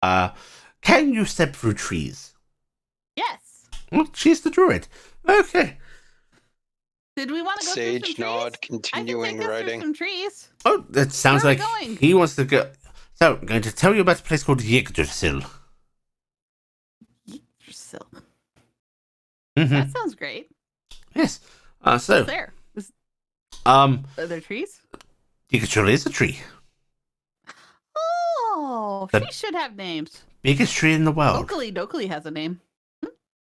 Can you step through trees? Yes. Well, she's the druid. Okay. Did we want to go through some Sage trees? nod, I can continuing take us through writing. some trees. Oh, that sounds Where are like we going? he wants to go. So, I'm going to tell you about a place called Yggdrasil. Yggdrasil. Mm-hmm. That sounds great. Yes. What's there? Are there trees? Yggdrasil is a tree. Oh, The- trees should have names. Biggest tree in the world. Dokali has a name.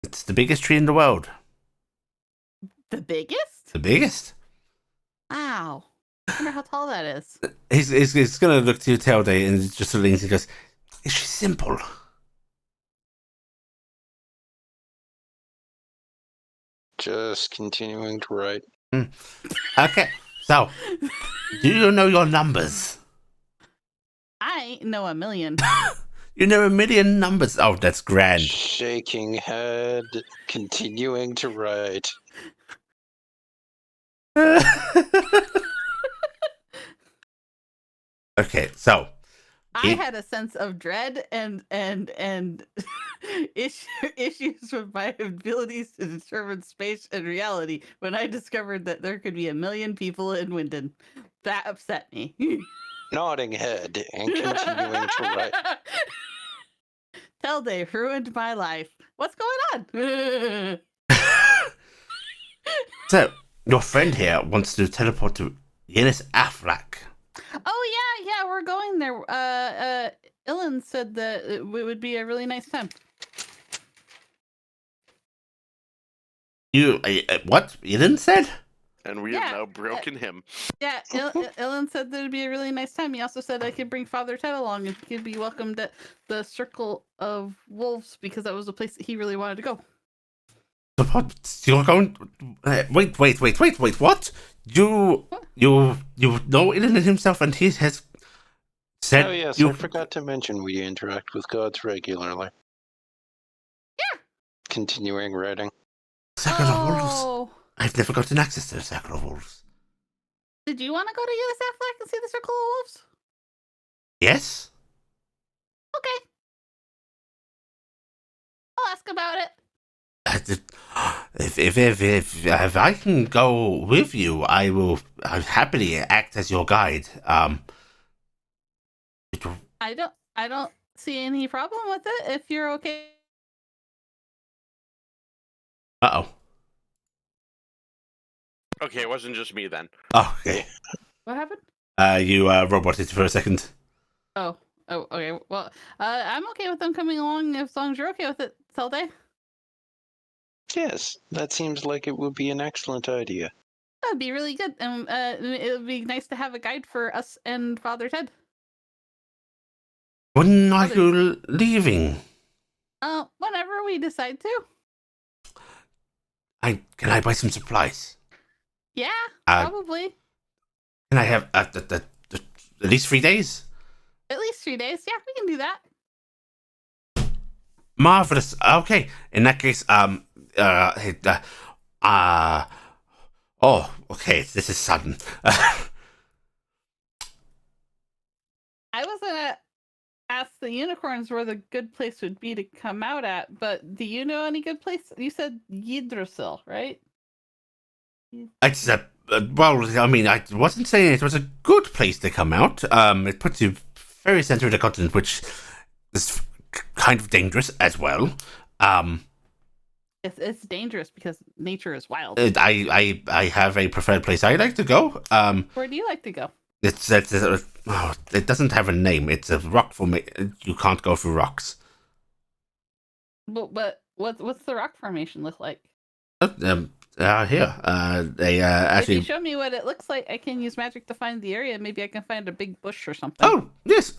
It's the biggest tree in the world. The biggest? The biggest. Wow. I wonder how tall that is. He's going to look to you, Telday, and just leans and goes, "Is she simple?" Just continuing to write. Okay, so, do you know your numbers? I know a million. You know a million numbers. Oh, that's grand. Shaking head, continuing to write. Okay, so I had a sense of dread and issues with my abilities to determine space and reality when I discovered that there could be a million people in Wyndon. That upset me. Nodding head and continuing to write. Tell Dave ruined my life. What's going on? So, your friend here wants to teleport to Yennis Aflac. Oh yeah, we're going there. Ilan said that it would be a really nice time. You what? Eden said? And we have now broken him. Yeah, Ilan said that it'd be a really nice time. He also said I could bring Father Ted along and he'd be welcomed at the Circle of Wolves because that was a place that he really wanted to go. You're going? Wait! What? You know Eden himself, and he has said. Oh yes, I forgot to mention we interact with gods regularly. Yeah. Continuing writing. Circle of Wolves. I've never gotten access to the Circle of Wolves. Did you want to go to USF and see the Circle of Wolves? Yes. Okay. I'll ask about it. If I can go with you, I'll happily act as your guide. I don't see any problem with it if you're okay. Uh-oh. Okay, it wasn't just me then. Okay. What happened? You roboted for a second. Oh, okay. Well, I'm okay with them coming along as long as you're okay with it, Telde. Yes, that seems like it would be an excellent idea. That'd be really good, and it would be nice to have a guide for us and Father Ted. When are you leaving? Whenever we decide to. Can I buy some supplies? Yeah, probably. Can I have at least 3 days? At least 3 days. Yeah, we can do that. Marvelous. Okay, in that case, oh, okay. This is sudden. I was gonna ask the unicorns where the good place would be to come out at, but do you know any good place? You said Yggdrasil, right? It's well, I mean, I wasn't saying it was a good place to come out. It puts you very center of the continent, which is kind of dangerous as well. It's dangerous because nature is wild. I have a preferred place I like to go. Where do you like to go? It doesn't have a name. It's a rock formation. You can't go through rocks. But what's the rock formation look like? Here. They actually. If you show me what it looks like, I can use magic to find the area. Maybe I can find a big bush or something. Oh yes.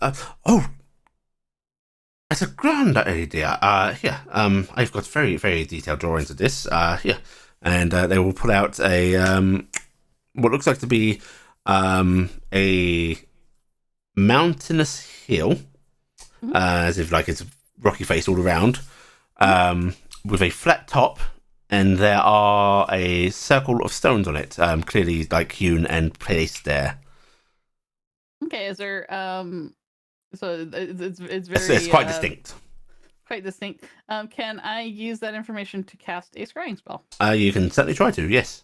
That's a grand idea. Here. I've got very, very detailed drawings of this. Here, and they will pull out a what looks like to be a mountainous hill, as if like it's a rocky face all around, with a flat top, and there are a circle of stones on it, clearly like hewn and placed there. Okay, is there so it's very It's quite distinct. Quite distinct. Can I use that information to cast a scrying spell? You can certainly try to. Yes.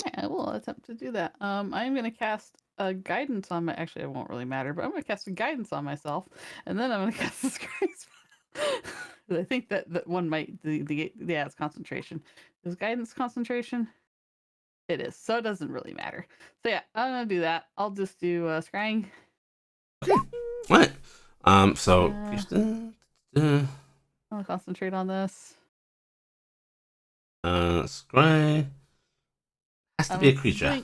Yeah, I will attempt to do that. I'm going to cast a guidance on my. Actually, it won't really matter, but I'm going to cast a guidance on myself, and then I'm going to cast the scrying spell. I think that one might yeah, it's concentration. Is guidance concentration? It is, so it doesn't really matter. So yeah, I'm going to do that. I'll just do scrying. Okay. Right. So I'll concentrate on this. scry has to be a creature.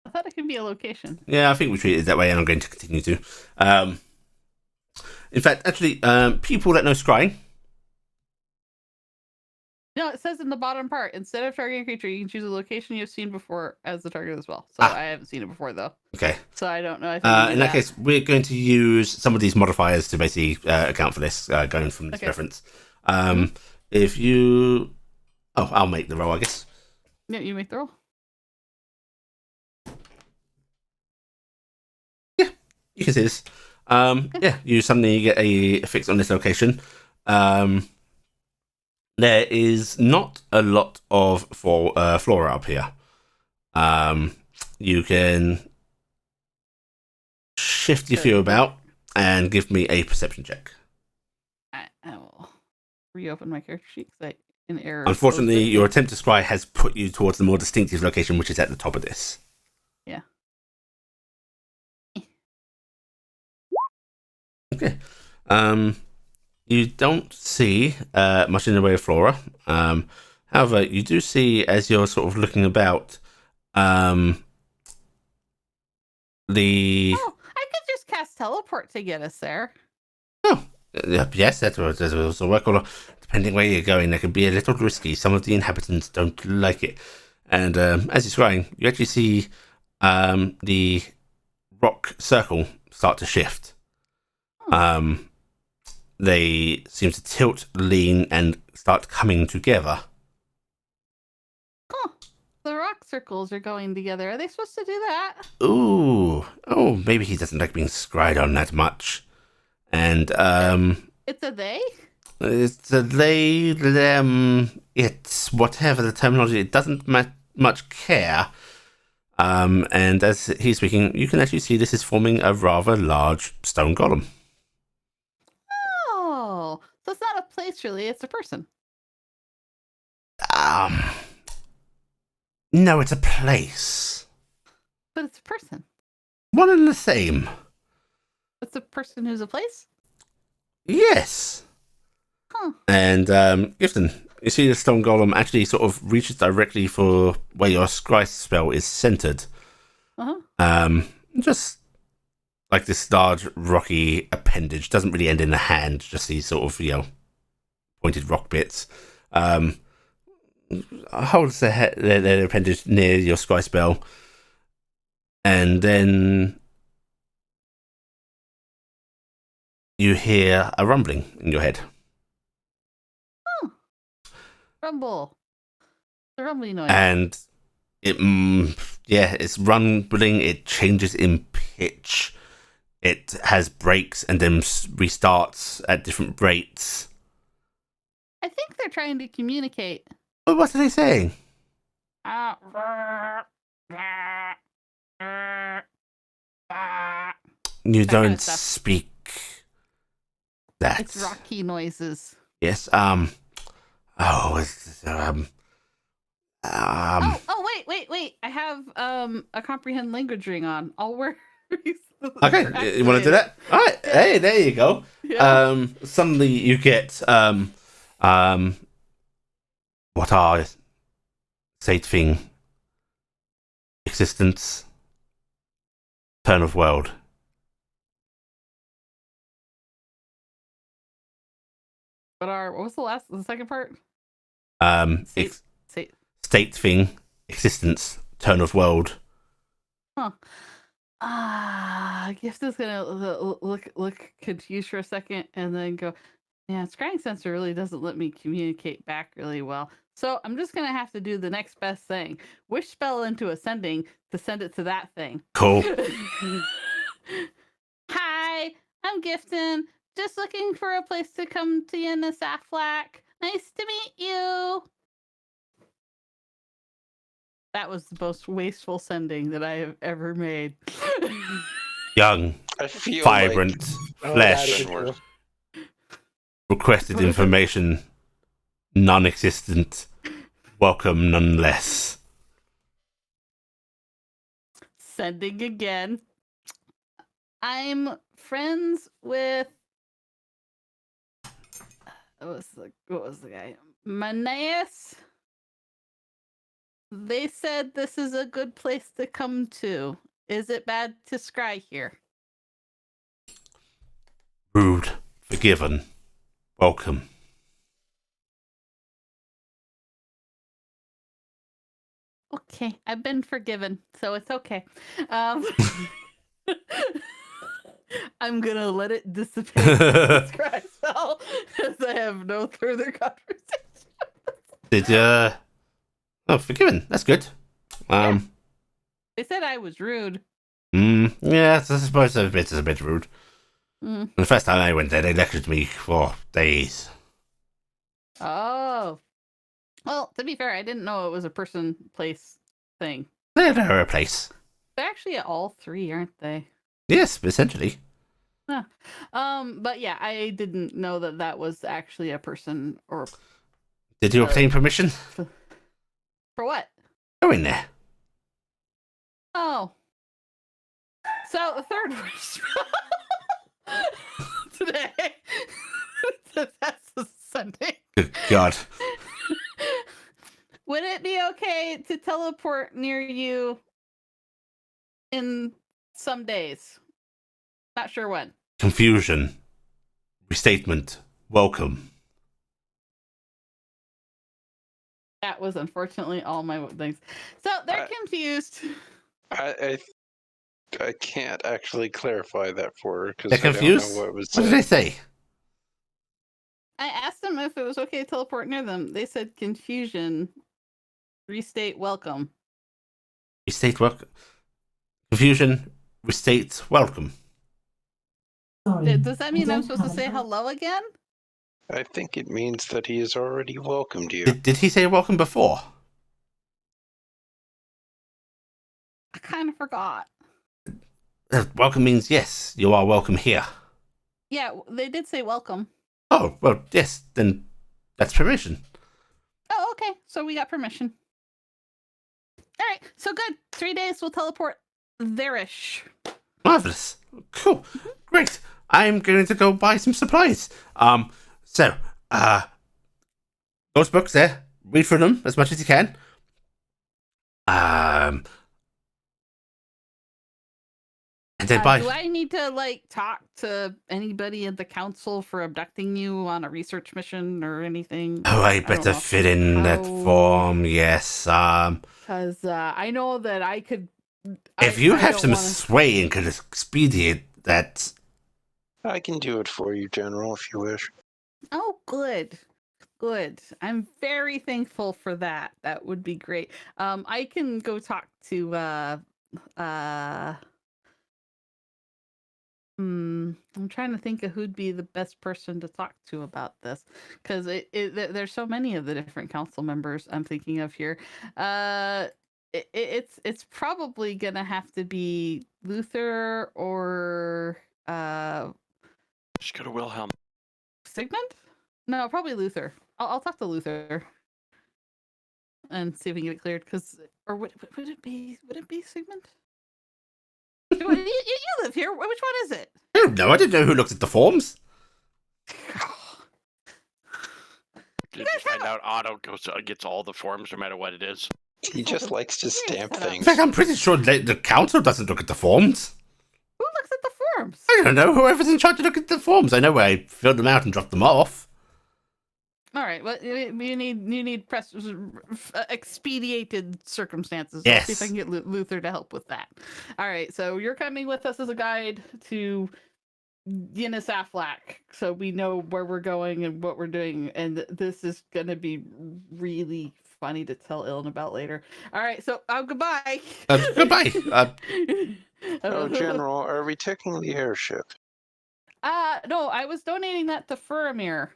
I thought it could be a location. Yeah, I think we treat it that way, and I'm going to continue to. In fact, actually, people that know scrying. No, it says in the bottom part, instead of targeting a creature, you can choose a location you've seen before as the target as well. So I haven't seen it before, though. Okay. So I don't know. I think in that case, we're going to use some of these modifiers to basically account for this, going from this reference. If you... Oh, I'll make the roll, I guess. Yeah, you make the roll. Yeah, you can see this. Yeah, you suddenly get a fix on this location. There is not a lot of flora up here. You can shift your view about and give me a perception check. I will reopen my character sheet because in error. Unfortunately, your attempt to scry has put you towards the more distinctive location, which is at the top of this. Yeah. Okay. You don't see much in the way of flora. However, you do see, as you're sort of looking about, I could just cast teleport to get us there. Oh, yes, that will also work. Although, depending where you're going, that can be a little risky. Some of the inhabitants don't like it. And as you're scrying, you actually see the rock circle start to shift. They seem to tilt, lean, and start coming together. Oh, the rock circles are going together. Are they supposed to do that? Ooh. Oh, maybe he doesn't like being scryed on that much. And, It's a they? It's a they, them, it's whatever the terminology. It doesn't much care. And as he's speaking, you can actually see this is forming a rather large stone golem. Oh, so it's not a place really, it's a person. No, it's a place. But it's a person. One and the same. It's a person who's a place? Yes. Huh. And Gifton, you see the stone golem actually sort of reaches directly for where your scry spell is centered. Just like this large rocky appendage, doesn't really end in the hand, just these sort of, pointed rock bits. Holds their appendage near your scry spell, and then you hear a rumbling in your head. Oh, rumble. The rumbling noise. And it's rumbling. It changes in pitch. It has breaks and then restarts at different rates. I think they're trying to communicate. But what are they saying? You don't speak that. It's rocky noises. Yes. Oh, wait. I have a comprehend language ring on. I'll wear. Okay, you want to do that? All right. Yeah. Hey, there you go. Yeah. Suddenly you get what are state thing, existence, turn of world. What was the second part? State thing, existence, turn of world. Huh. Gift is gonna look confused for a second and then go, yeah, scrying sensor really doesn't let me communicate back really well. So I'm just gonna have to do the next best thing. Wish spell into ascending to send it to that thing. Cool. Hi, I'm Gifton. Just looking for a place to come to in the Saflac. Nice to meet you. That was the most wasteful sending that I have ever made. Young, I feel vibrant, Oh, that flesh, is true. requested information, non-existent, welcome nonetheless. Sending again. I'm friends with what was the guy? Maneus. They said this is a good place to come to. Is it bad to scry here? Rude, forgiven, welcome. Okay, I've been forgiven, so it's okay. I'm gonna let it dissipate this scry spell, as I have no further conversation. Did Oh, forgiven. That's good. They said I was rude. Yeah, I suppose it's a bit rude. Mm. The first time I went there, they lectured me for days. Oh. Well, to be fair, I didn't know it was a person, place, thing. They're a place. They're actually all three, aren't they? Yes, essentially. Huh. But yeah, I didn't know that that was actually a person or. Did you obtain permission? For what? Go in there. Oh. So the third wish today. That's the Sunday. Good God. Would it be okay to teleport near you in some days? Not sure when. Confusion. Restatement. Welcome. That was unfortunately all my things. So they're confused. I can't actually clarify that for her They're because I don't confused? know what was What did said. they say? I asked them if it was okay to teleport near them. They said confusion. Restate welcome. Restate welcome. Confusion. Restate welcome. Does that mean I'm supposed to say hello again? I think it means that he has already welcomed you. Did he say welcome before? I kind of forgot. Welcome means yes, you are welcome here. Yeah, they did say welcome. Oh, well, yes, then that's permission. Oh, okay. So we got permission. All right. So good. 3 days we'll teleport there-ish. Marvelous. Cool. Great. I'm going to go buy some supplies. Those books there, read through them as much as you can. And then buy. Do I need to talk to anybody at the council for abducting you on a research mission or anything? Oh, I better fit in that form. Yes. Because I know that I could. If you have some sway and could expedite that. I can do it for you, General, if you wish. Oh, good. Good. I'm very thankful for that. That would be great. I can go talk to I'm trying to think of who'd be the best person to talk to about this, because there's so many of the different council members I'm thinking of here. It's probably gonna have to be Luther or Just go to Wilhelm. Sigmund? No, probably Luther. I'll talk to Luther and see if we can get it cleared. Or would it be Sigmund? You live here. Which one is it? I don't know. I didn't know who looked at the forms. Did you find out Otto gets all the forms no matter what it is? He just likes to stamp In things. fact, I'm pretty sure the council doesn't look at the forms. Who looks at the forms? I don't know. Whoever's in charge to look at the forms. I know where I filled them out and dropped them off. All right. Well, you need expedited circumstances. Yes. Let's see if I can get Luther to help with that. All right. So you're coming with us as a guide to Guinness Aflac, so we know where we're going and what we're doing. And this is gonna be really funny to tell Iln about later. All right. So goodbye. Goodbye. Oh, General, are we taking the airship? No. I was donating that to Furamir.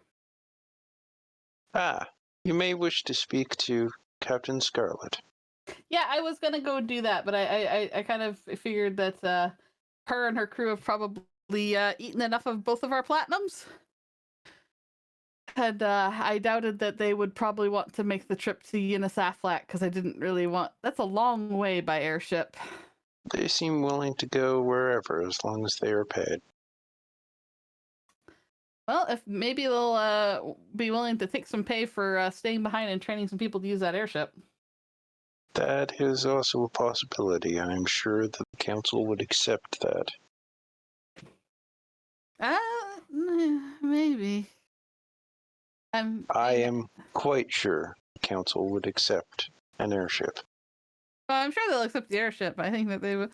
Ah, you may wish to speak to Captain Scarlet. Yeah, I was gonna go do that, but I kind of figured that her and her crew have probably eaten enough of both of our platinums. And I doubted that they would probably want to make the trip to Unisaflak because I didn't really want. That's a long way by airship. They seem willing to go wherever as long as they are paid. Well, if maybe they'll be willing to take some pay for staying behind and training some people to use that airship. That is also a possibility. I'm sure that the council would accept that. Maybe. I am quite sure the council would accept an airship. Well, I'm sure they'll accept the airship. I think that they would.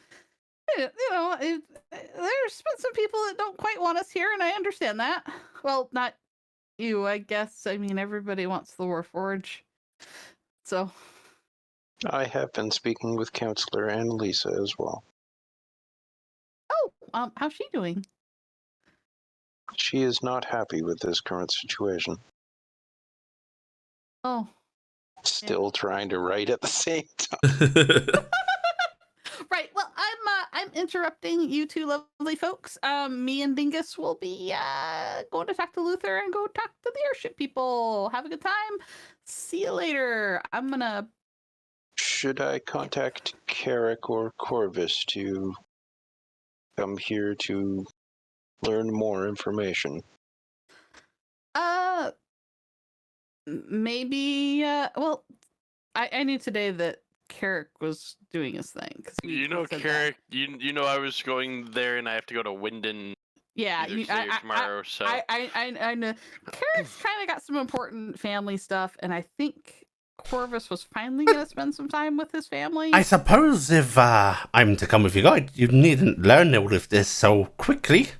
You know, there's been some people that don't quite want us here, and I understand that. Well, not you, I guess. I mean, everybody wants the Warforge. So. I have been speaking with Counselor Annalisa as well. Oh, how's she doing? She is not happy with this current situation. Oh. Still trying to write at the same time. Right. Well, I'm interrupting you two lovely folks. Me and Dingus will be going to talk to Luther and go talk to the airship people. Have a good time. See you later. I'm gonna. Should I contact Carrick or Corvus to come here to learn more information? Maybe. Well, I knew today that Carrick was doing his thing. You know, Carrick. You know, I was going there, and I have to go to Winden. Yeah, today or tomorrow. So I know. Carrick's kind of got some important family stuff, and I think Corvus was finally going to spend some time with his family. I suppose if I'm to come with your guide, you needn't learn all of this so quickly.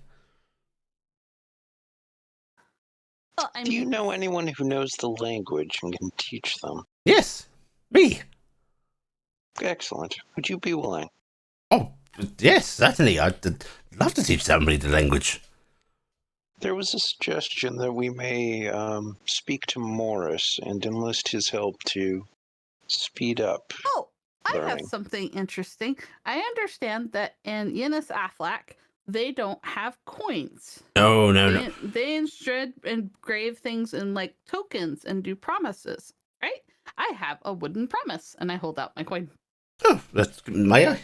Well, Do you know anyone who knows the language and can teach them? Yes, me. Excellent. Would you be willing? Oh, yes, certainly. I'd love to teach somebody the language. There was a suggestion that we may speak to Morris and enlist his help to speed up. Oh, I learning. have something interesting. I understand that in Unisaflak, they don't have coins. No. They instead engrave things in like tokens and do promises, right? I have a wooden promise, and I hold out my coin. Oh, may I?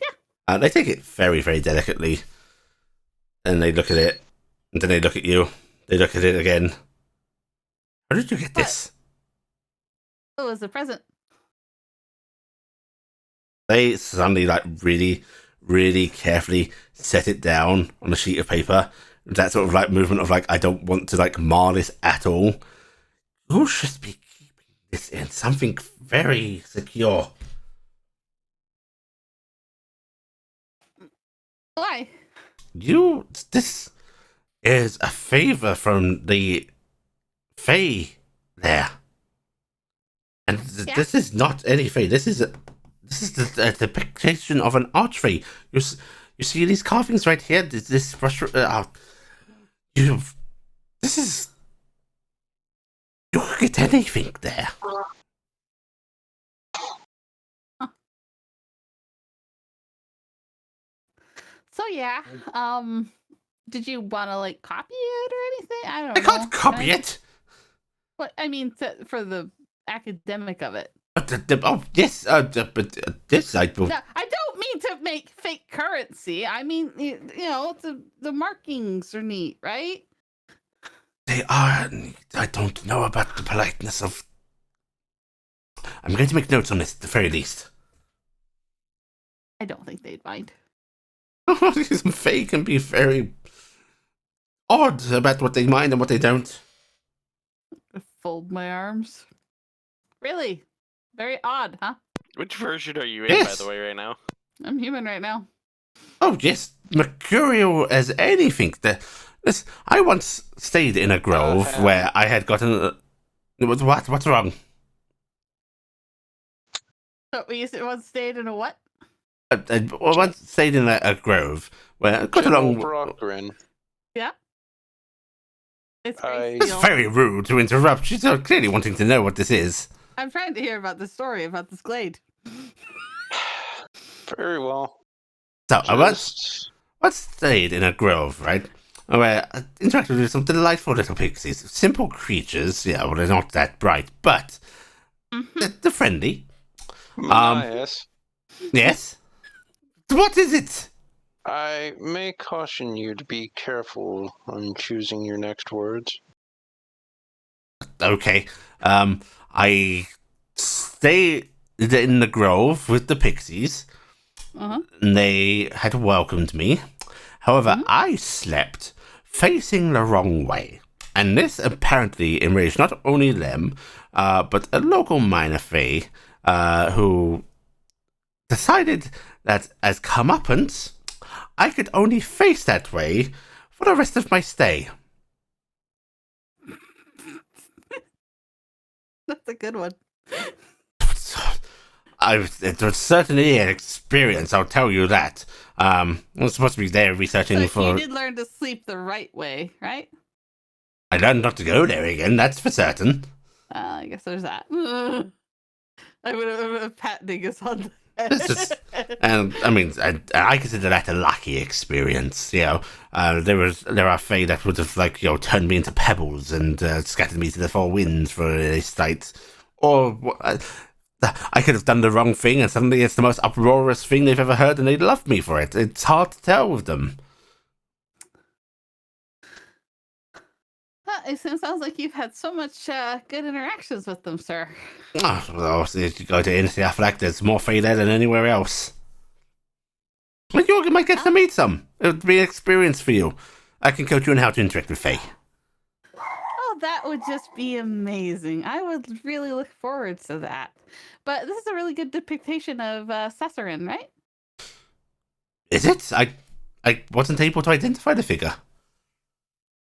Yeah. They take it very, very delicately, and they look at it, and then they look at you. They look at it again. How did you get this? It was a present. They suddenly, really, really carefully set it down on a sheet of paper. That sort of movement of I don't want to mar this at all. You should be keeping this in something very secure. Why? This is a favor from the Fae there. And this is not any Fae. This is the depiction of an archfey. You see these carvings right here? This brush. You could get anything there. So yeah, did you want to copy it or anything? I don't know. I can't copy it. What I mean for the academic of it. Yes, but this I will. No, I don't mean to make fake currency. I mean, the markings are neat, right? They are. I don't know about the politeness of. I'm going to make notes on this at the very least. I don't think they'd mind. Some Fae can be very odd about what they mind and what they don't. Fold my arms. Really? Very odd, huh? Which version are you in, by the way, right now? I'm human right now. Oh, yes. Mercurial as anything. I once stayed in a grove where I had gotten... What's wrong? So you once stayed in a what? I once stayed in a grove where I got along... Yeah? It's very rude to interrupt. She's clearly wanting to know what this is. I'm trying to hear about this story about this glade. Very well. So I once stayed in a grove, right? Where I interacted with some delightful little pixies. Simple creatures, yeah, well, they're not that bright, but they're friendly. Manias, Yes? What is it? I may caution you to be careful on choosing your next words. Okay. I stayed in the grove with the pixies. Uh-huh. And they had welcomed me. However, I slept facing the wrong way. And this apparently enraged not only them, but a local minor fae who decided that as comeuppance, I could only face that way for the rest of my stay. That's a good one. It was certainly an experience, I'll tell you that. I was supposed to be there researching So for... you did learn to sleep the right way, right? I learned not to go there again, that's for certain. I guess there's that. I would have patting us on the It's just, and I mean, I consider that a lucky experience. You know, there are fae that would have turned me into pebbles and scattered me to the four winds for a sight, or I could have done the wrong thing and suddenly it's the most uproarious thing they've ever heard and they love me for it. It's hard to tell with them. It sounds like you've had so much good interactions with them, sir. Oh, well, if you go to Tarnstead, there's more fae there than anywhere else. You might get to meet some. It would be an experience for you. I can coach you on how to interact with fae. Oh, that would just be amazing. I would really look forward to that. But this is a really good depiction of Sassarin, right? Is it? I wasn't able to identify the figure.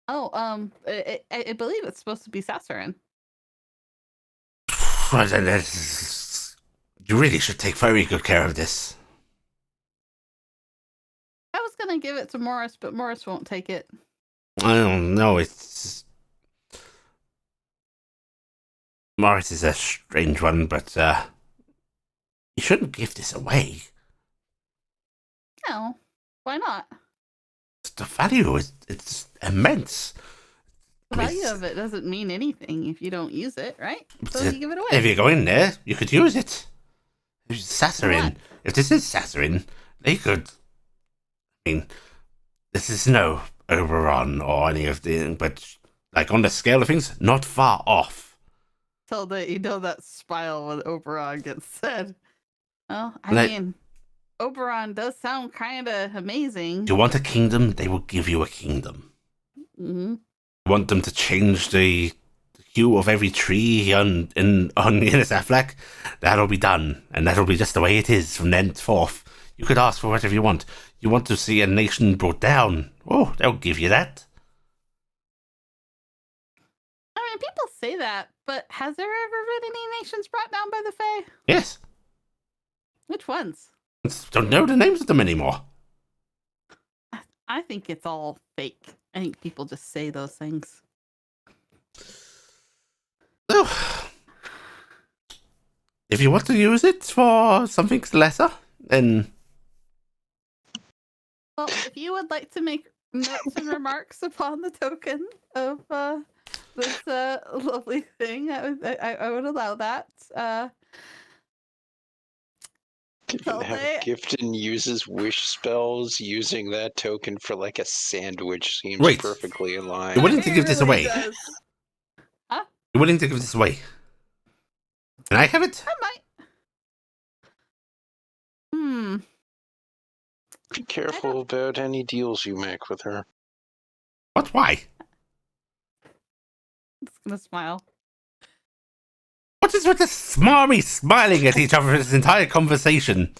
Oh, I believe it's supposed to be Sassarin. You really should take very good care of this. I was gonna give it to Morris, but Morris won't take it. I don't know. Morris is a strange one, but you shouldn't give this away. No, why not? The value it's immense. The value of it doesn't mean anything if you don't use it, right? So you give it away. If you go in there, you could use it. If Sassarin, if this is Sassarin, they could. I mean, this is no Oberon or any of the, but on the scale of things, not far off. So that you know that smile when Oberon gets said. Well, I mean, Oberon does sound kind of amazing. You want a kingdom? They will give you a kingdom. Mm-hmm. You want them to change the hue of every tree on Innisaflack? That'll be done, and that'll be just the way it is from thenceforth. You could ask for whatever you want. You want to see a nation brought down? Oh, they'll give you that. I mean, people say that, but has there ever been any nations brought down by the Fae? Yes. Which ones? Don't know the names of them anymore. I think it's all fake. I think people just say those things. Oh. If you want to use it for something lesser, then... Well, if you would like to make notes and remarks upon the token of this lovely thing, I would allow that. Gifton uses wish spells using that token for a sandwich seems perfectly in line. You're willing to give this away? Huh? You're willing to give this away? Can I have it? I might. Be careful about any deals you make with her. What? Why? I'm just gonna smile. What is with the smarmy smiling at each other for this entire conversation?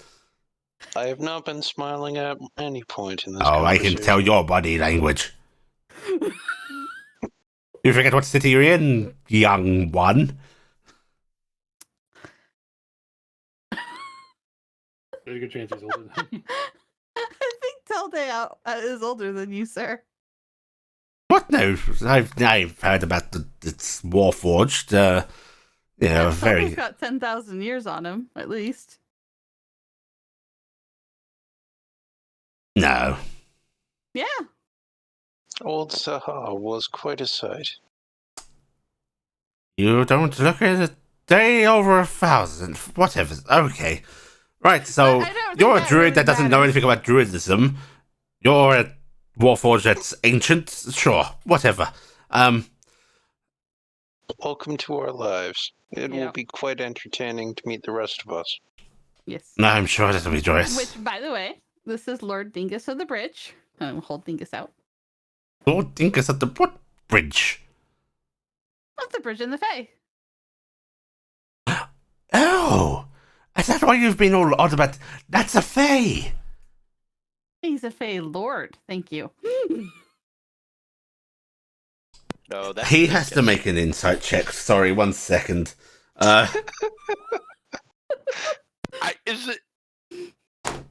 I have not been smiling at any point in this conversation. I can tell your body language. You forget what city you're in, young one. There's a good chance he's older than him. I think Telday is older than you, sir. What? No, I've heard about it's Warforged. Yeah, That very. He's got 10,000 years on him, at least. No. Yeah. Old Saha was quite a sight. You don't look at a day over 1,000. Whatever. Okay. Right, so I don't you're think a druid really that doesn't know matters. anything about druidism. You're a warforged that's ancient. Sure, whatever. Welcome to our lives. It will Yeah. be quite entertaining to meet the rest of us. Yes. I'm sure that'll be joyous. Which, by the way, this is Lord Dingus of the Bridge. Hold Dingus out. Lord Dinkus at the what bridge? Of the bridge in the Fae. Oh, is that why you've been all odd about? That's a fae. He's a Fae Lord. Thank you. No, that's He has to make an insight check. Sorry, 1 second.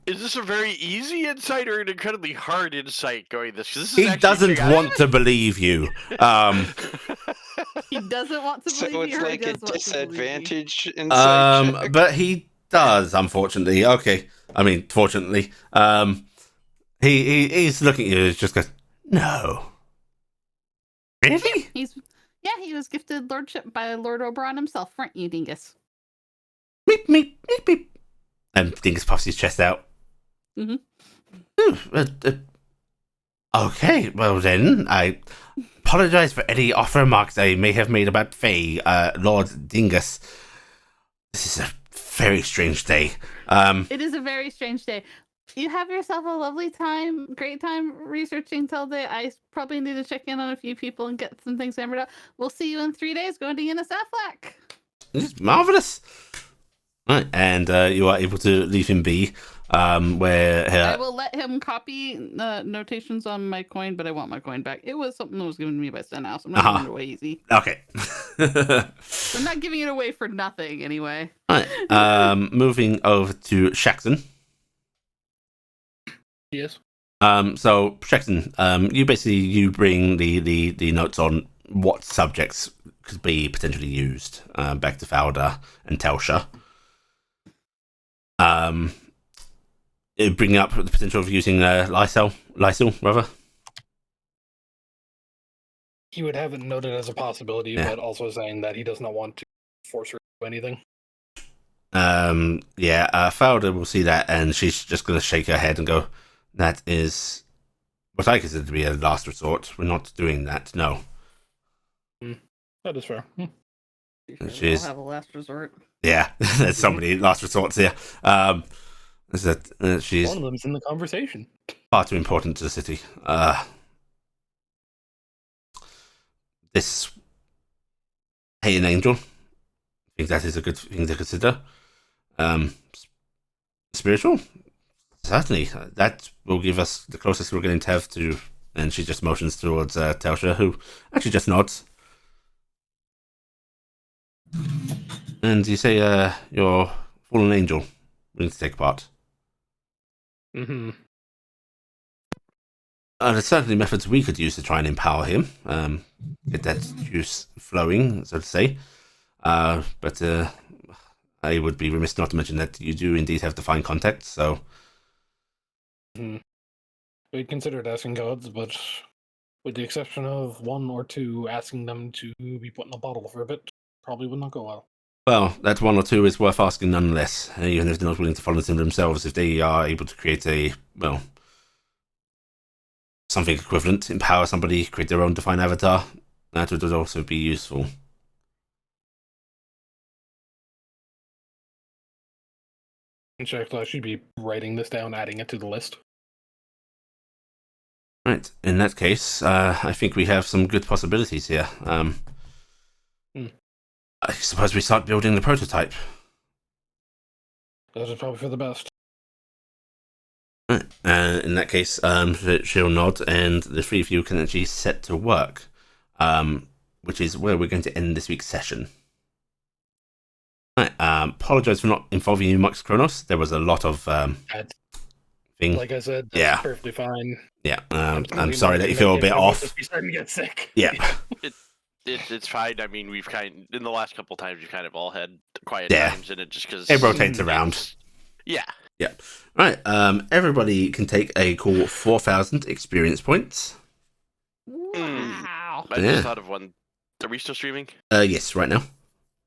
Is this a very easy insight or an incredibly hard insight going this? 'Cause this is He actually doesn't something I- want to believe you. He doesn't want to So believe it's you. Or he like a does want to believe you. disadvantage insight check. But he does, unfortunately. Okay, I mean, fortunately. He's looking at you. He just goes, no. Really? He was gifted lordship by Lord Oberon himself, weren't you, Dingus? Meep, meep, meep, meep. And Dingus puffs his chest out. Mhm. Okay, well then, I apologize for any off remarks I may have made about Faye, Lord Dingus. This is a very strange day. It is a very strange day. You have yourself a lovely time, great time researching Tilde. I probably need to check in on a few people and get some things hammered out. We'll see you in 3 days going to Yennis Aflac. This is marvelous. Right, and you are able to leave him be. Where I will let him copy notations on my coin, but I want my coin back. It was something that was given to me by Stenhouse. I'm not giving it away easy. Okay. I'm not giving it away for nothing, anyway. Right. Moving over to Shaxton. Yes. So Shaxton, you bring the notes on what subjects could be potentially used back to Fowler and Telsha. Bringing up the potential of using Lysol rather. He would have it noted as a possibility, Yeah. but also saying that he does not want to force her to do anything. Fowler will see that, and she's just going to shake her head and go, "That is what I consider to be a last resort. We're not doing that. No." That is fair. She's We'll have a last resort. yeah. There's so many last resorts here. She's One of them's in the conversation. far too important to the city. This Hey an Angel, I think that is a good thing to consider. Spiritual? Certainly. That will give us the closest we're going to have to... And she just motions towards Telsha, who actually just nods. And you say your fallen angel willing to take part. Mm-hmm. There's certainly methods we could use to try and empower him, get that juice flowing, so to say. But I would be remiss not to mention that you do indeed have defined contacts, so... We considered asking gods, but with the exception of one or two, asking them to be put in a bottle for a bit probably would not go well. Well, that one or two is worth asking nonetheless, even if they're not willing to follow them themselves. If they are able to create something equivalent, empower somebody, create their own defined avatar, that would also be useful. In fact, I should be writing this down, adding it to the list. Right, in that case, I think we have some good possibilities here. I suppose we start building the prototype. That is probably for the best. Right. In that case, she'll nod, and the three of you can actually set to work, which is where we're going to end this week's session. Right. Apologize for not involving you, Max Kronos. There was a lot of thing. Like I said, that's perfectly fine. Yeah. I'm sorry that you feel a bit off. You're starting to get sick. Yeah. It's fine. I mean, we've in the last couple times we've kind of all had quiet Yeah. times in it, just because It rotates around. Yeah. Yeah. Right. Everybody can take a cool 4,000 experience points. Wow. I just thought of one. Are we still streaming? Yes, right now.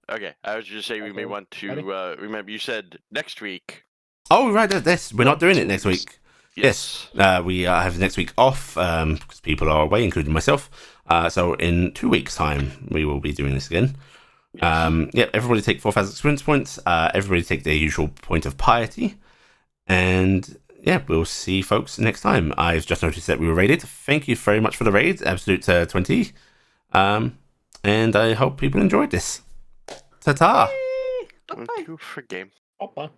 Okay, I was just saying we may want to remember. You said next week. Oh, right. This we're not doing it next week. Yes. We have next week off because people are away, including myself. So in 2 weeks' time, we will be doing this again. Yes. Everybody take 4,000 experience points. Everybody take their usual point of piety. And yeah, we'll see folks next time. I've just noticed that we were raided. Thank you very much for the raid, Absolute 20. And I hope people enjoyed this. Ta-ta! Thank you for game. Opa.